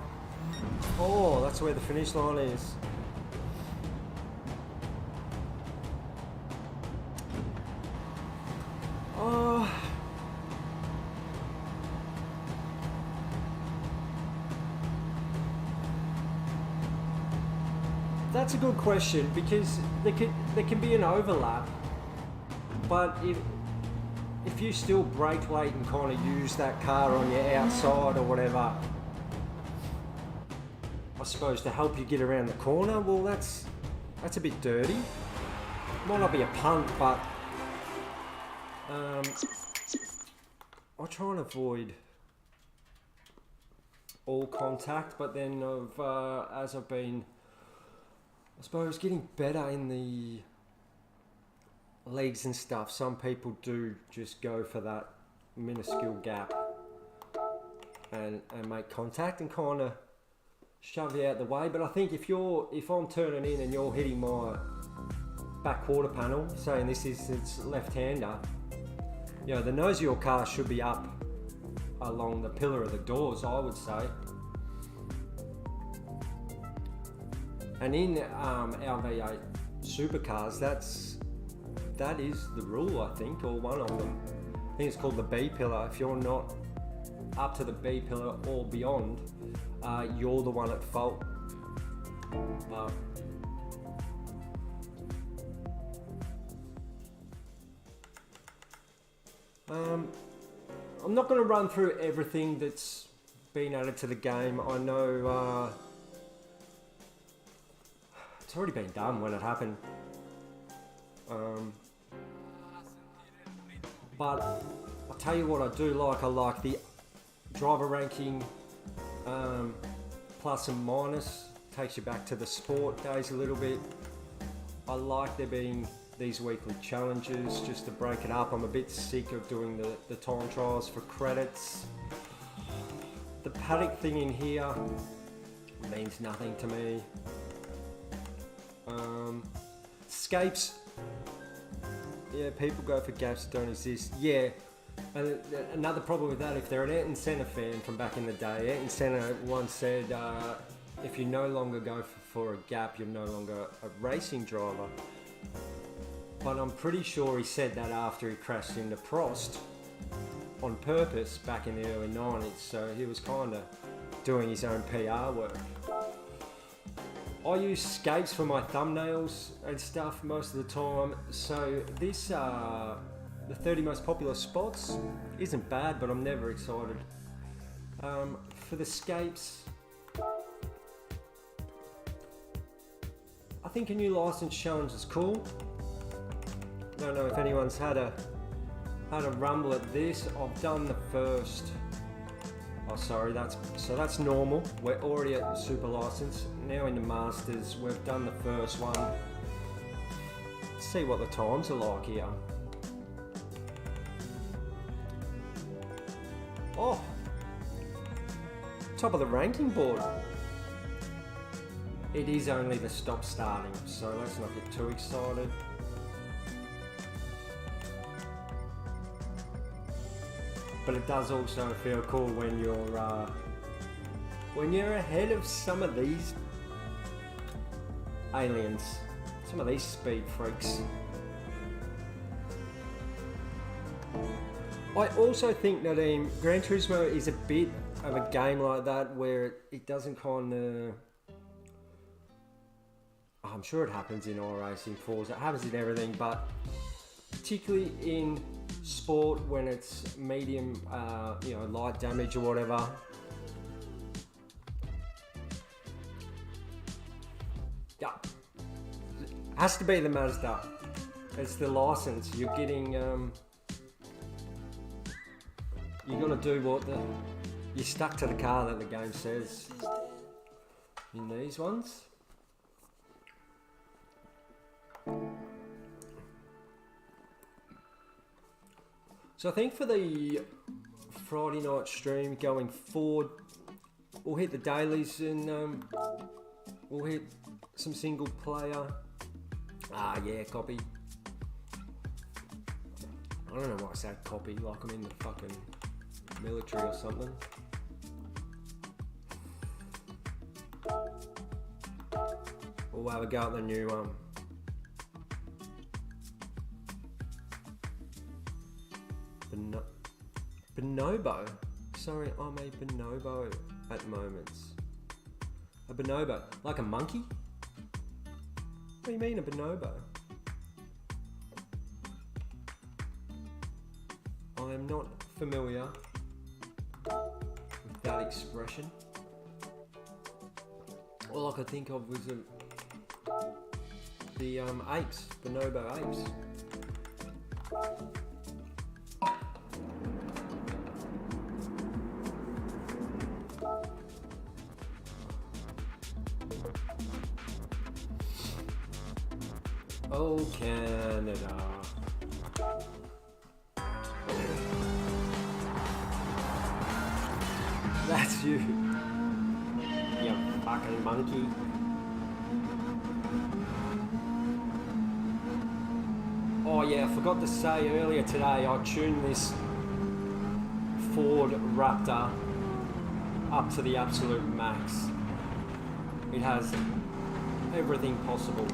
Oh, that's where the finish line is. That's a good question because there can be an overlap, but if you still brake late and kind of use that car on your outside or whatever, I suppose to help you get around the corner, well that's a bit dirty. Might not be a punt, but I try and avoid all contact, but then as I've been, I suppose, getting better in the leagues and stuff, some people do just go for that minuscule gap and make contact and kind of shove you out the way. But I think if I'm turning in and you're hitting my back quarter panel, saying this is its left-hander, you know, the nose of your car should be up along the pillar of the doors, I would say. And in our V8 supercars, that is the rule, I think, or one of them. I think it's called the B pillar. If you're not up to the B pillar or beyond, you're the one at fault. I'm not going to run through everything that's been added to the game. I know it's already been done when it happened. But I'll tell you what I do like. I like the driver ranking plus and minus takes you back to the sport days a little bit. I like there being these weekly challenges just to break it up. I'm a bit sick of doing the time trials for credits. The paddock thing in here means nothing to me. Scapes, yeah, people go for gaps that don't exist. Yeah, and another problem with that, if they're an Ayrton Senna fan from back in the day, Ayrton Senna once said, if you no longer go for a gap, you're no longer a racing driver. But I'm pretty sure he said that after he crashed into Prost on purpose back in the early 90s, so he was kind of doing his own PR work. I use scapes for my thumbnails and stuff most of the time, so this, the 30 most popular spots, isn't bad, but I'm never excited. For the scapes, I think a new license challenge is cool. I don't know if anyone's had a rumble at this. I've done the first. Oh, sorry, that's normal. We're already at the super license. Now in the masters, we've done the first one. Let's see what the times are like here. Oh, top of the ranking board. It is only the stop starting, so let's not get too excited. But it does also feel cool when you're ahead of some of these aliens, some of these speed freaks. I also think that Gran Turismo is a bit of a game like that where it doesn't kind of. I'm sure it happens in iRacing, Forza, it happens in everything, but particularly in sport when it's medium, light damage or whatever. Yeah, has to be the Mazda. It's the license. You're getting, you got to do what you're stuck to the car that the game says. In these ones. So I think for the Friday night stream going forward, we'll hit the dailies and we'll hit some single player. Yeah, copy. I don't know why I say copy, like I'm in the fucking military or something. We'll have a go at the new one. Bonobo. Sorry, I'm a bonobo at moments. A bonobo? Like a monkey? What do you mean a bonobo? I am not familiar with that expression. All I could think of was the apes, bonobo apes. Oh, Canada. That's you. You fucking monkey. Oh yeah, I forgot to say earlier today, I tuned this Ford Raptor up to the absolute max. It has everything possible.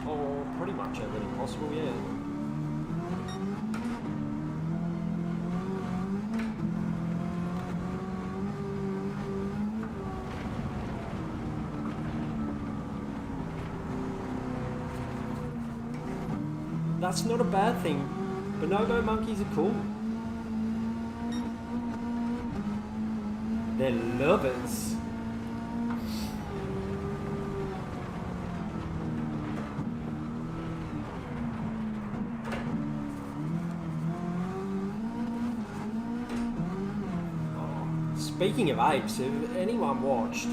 Oh, pretty much everything possible, yeah. That's not a bad thing. Bonobo monkeys are cool. They're lovers. Speaking of apes, if anyone watched,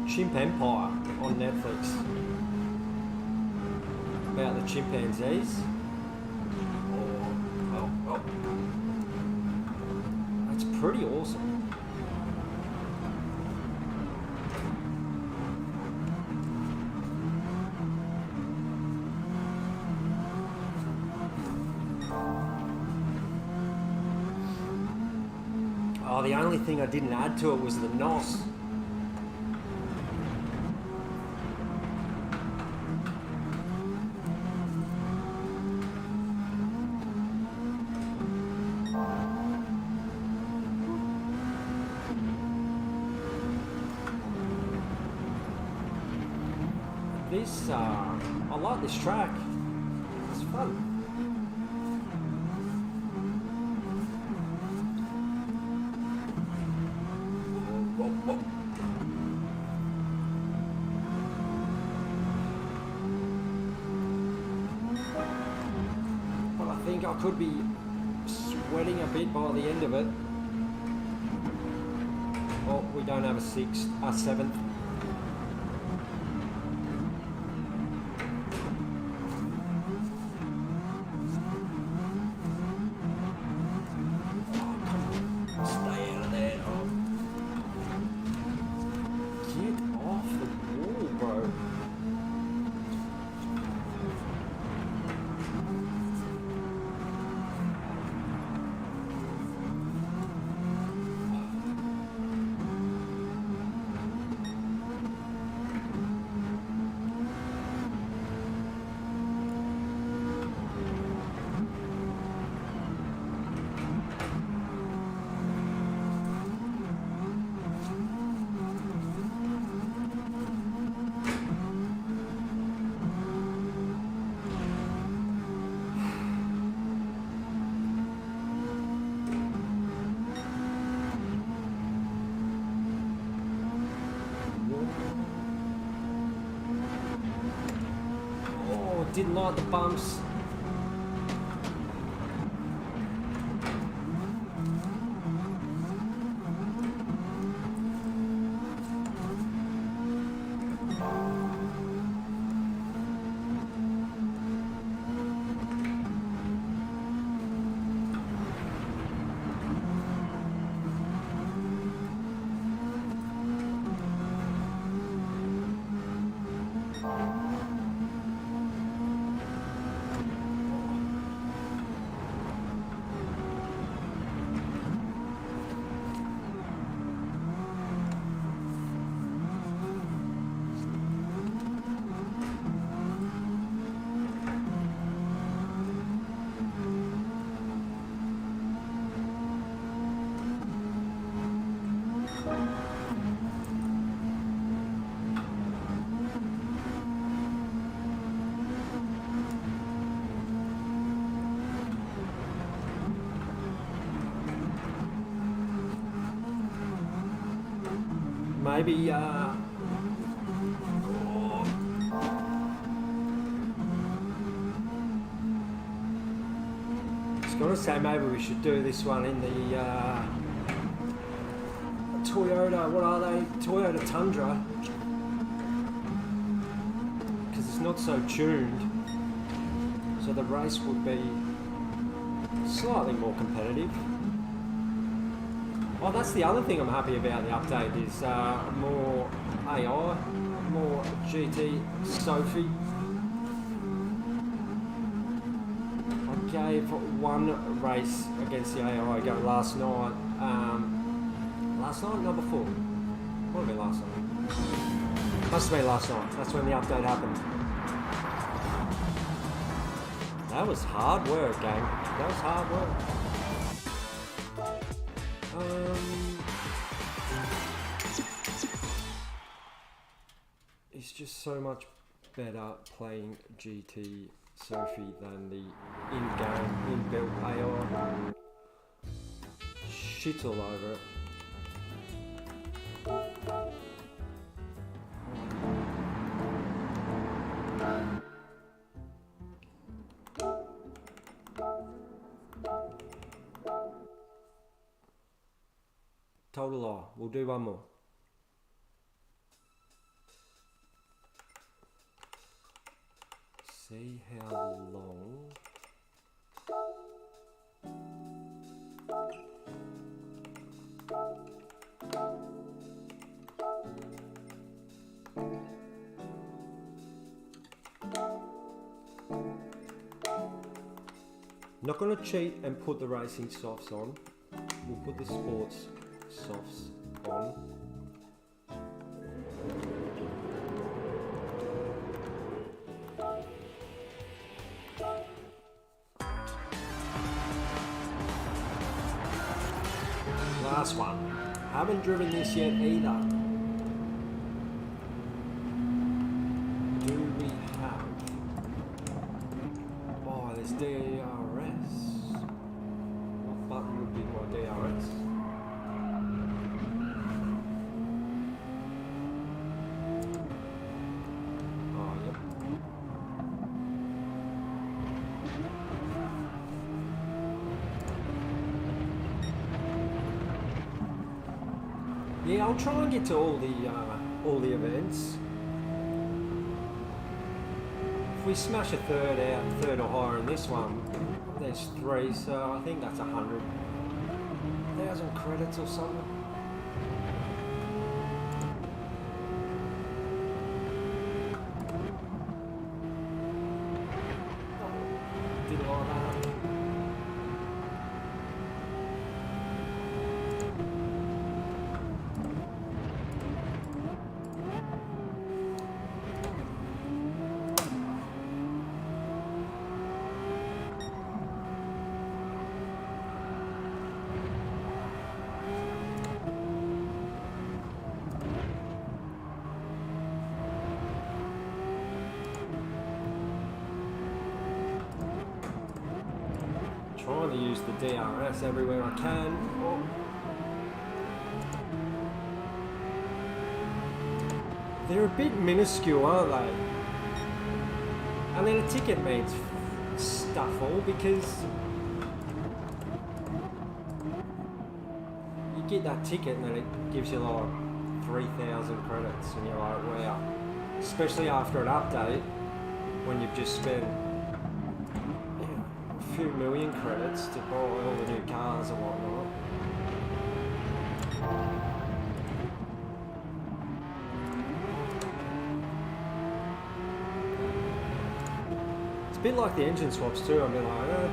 Chimp Empire on Netflix. About the chimpanzees. Oh. That's pretty awesome. Oh, the only thing I didn't add to it was the NOS. I like this track. It's fun. But I think I could be sweating a bit by the end of it. Oh, we don't have a seventh. Didn't like the bumps. Maybe I was going to say maybe we should do this one in the Toyota, what are they? Toyota Tundra, because it's not so tuned, so the race would be slightly more competitive. Oh, that's the other thing I'm happy about the update is more AI, more GT Sophie. I gave one race against the AI go last night. Last night? No, before. What have been last night? Must have been last night. That's when the update happened. That was hard work, gang. That was hard work. It's just so much better playing GT Sophie than the in-game, inbuilt AI. Shit all over it. Told a lie. We'll do one more. See how long. Not going to cheat and put the racing softs on. We'll put the sports softs on. Last one. Haven't driven this yet either. Do we have? Oh, there's DRS. What button would be my DRS? Oh, yep. Yeah, I'll try and get to all the events. If we smash a third or higher in this one, there's 3, so I think that's 100,000 credits or something. Didn't like that. Trying to use the DRS everywhere I can. Oh. They're a bit minuscule, aren't they? And then a ticket means stuff all because you get that ticket and then it gives you like 3,000 credits and you're like, wow. Especially after an update when you've just spent a few million credits to buy all the new cars and whatnot. It's a bit like the engine swaps too. I mean, like,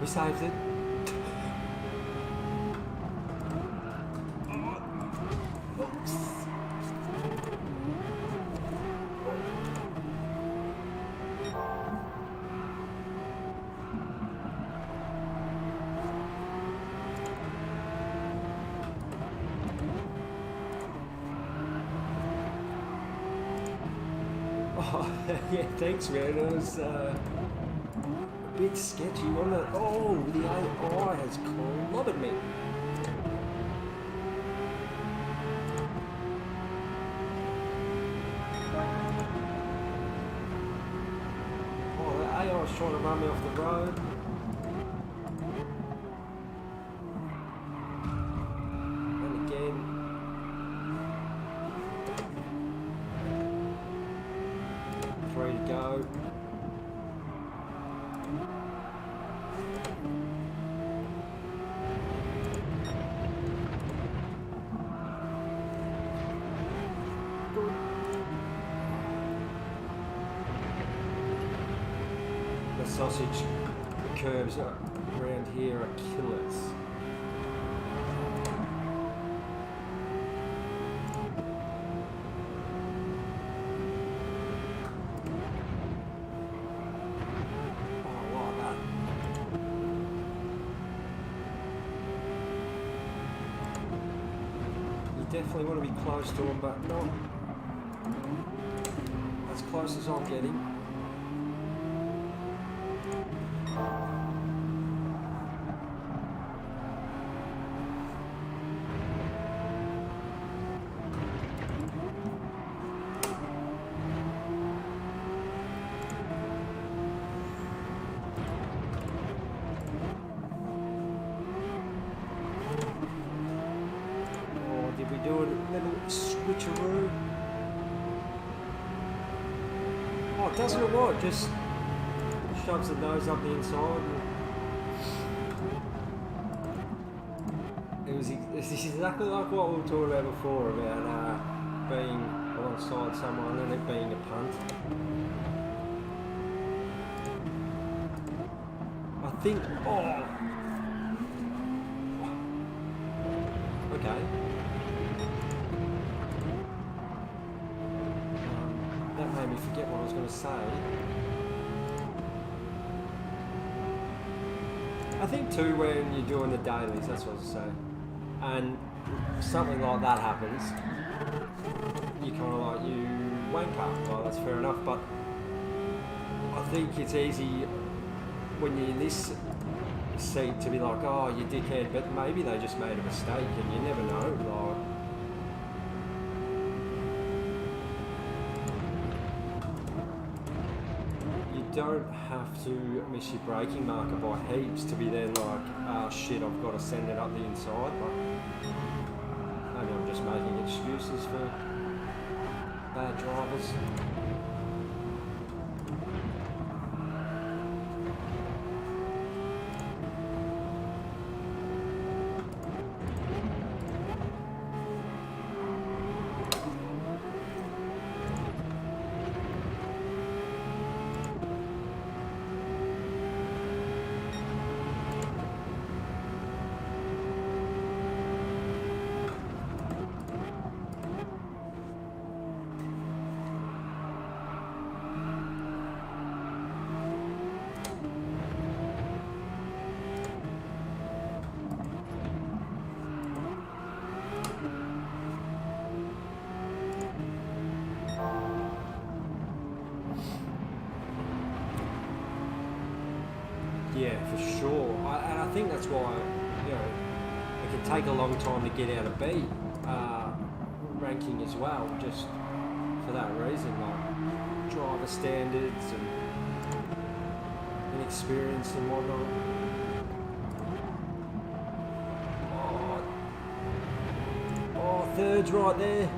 we saved it. Oh, yeah, thanks man. It was bit sketchy, wasn't it? Oh, the AI has clobbered me. Oh, the AI was trying to run me off the road. And again. Three to go. Sausage curves around here are killers. Oh, I like that. You definitely want to be close to them, but not as close as I'm getting. do a little switcheroo. Oh, doesn't it what? Just shoves the nose up the inside. It's exactly like what we were talking about before about being alongside someone and it being a punt. I think. Oh. Okay. That made me forget what I was going to say. I think too when you're doing the dailies, that's what I was saying, and something like that happens, you kind of like, you wank up. Well, that's fair enough, but I think it's easy when you're in this seat to be like, oh, you dickhead, but maybe they just made a mistake and you never know. Like, you don't have to miss your braking marker by heaps to be then like, oh shit, I've got to send it up the inside. But maybe I'm just making excuses for bad drivers. Yeah, for sure. And I think that's why, you know, it can take a long time to get out of B ranking as well, just for that reason, like driver standards and experience and whatnot. Oh, third's right there.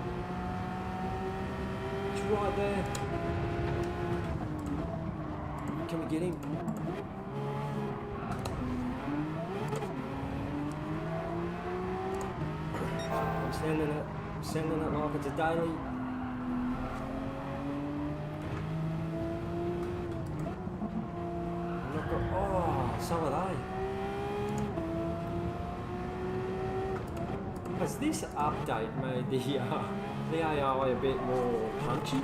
It's right there. Can we get him? Sending it like it's a daily. Oh, so are they. Has this update made the AI a bit more punchy?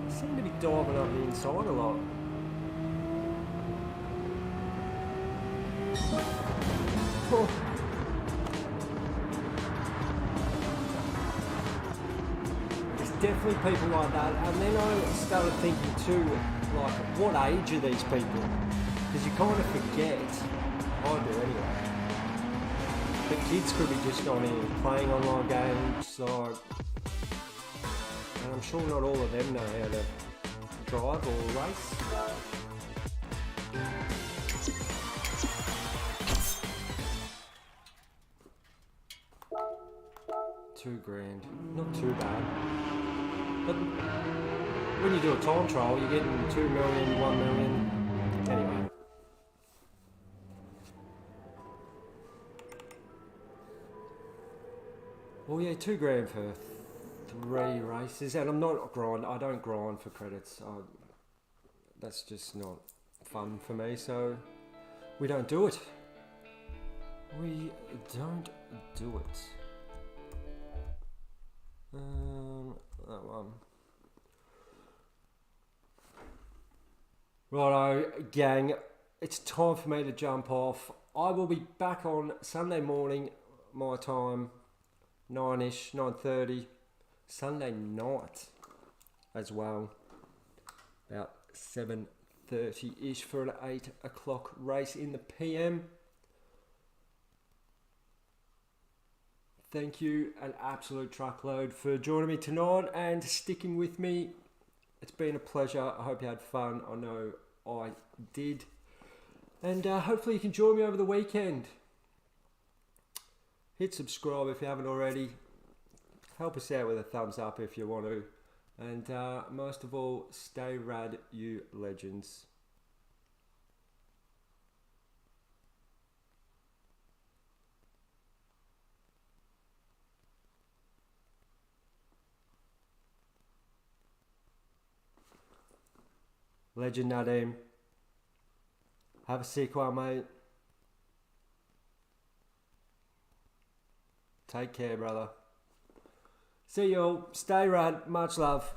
Seem to be diving up the inside a lot. Oh. Definitely people like that, and then I started thinking too, like, what age are these people? Because you kind of forget. I do anyway. The kids could be just on here playing online games, like, and I'm sure not all of them know how to drive or race. $2,000, not too bad. But when you do a time trial, you're getting 2 million, 1 million. Anyway. Well, yeah, $2,000 for 3 races, and I'm not I don't grind for credits. That's just not fun for me, so we don't do it. We don't do it. That one. Righto, gang, it's time for me to jump off. I will be back on Sunday morning, my time, 9ish, 9:30. Sunday night as well, about 7:30ish for an 8 o'clock race in the PM. Thank you, an absolute truckload, for joining me tonight and sticking with me. It's been a pleasure. I hope you had fun. I know I did. And hopefully you can join me over the weekend. Hit subscribe if you haven't already. Help us out with a thumbs up if you want to. And most of all, stay rad, you legends. Legend Nadim. Have a sick one, mate. Take care, brother. See you all. Stay rad. Much love.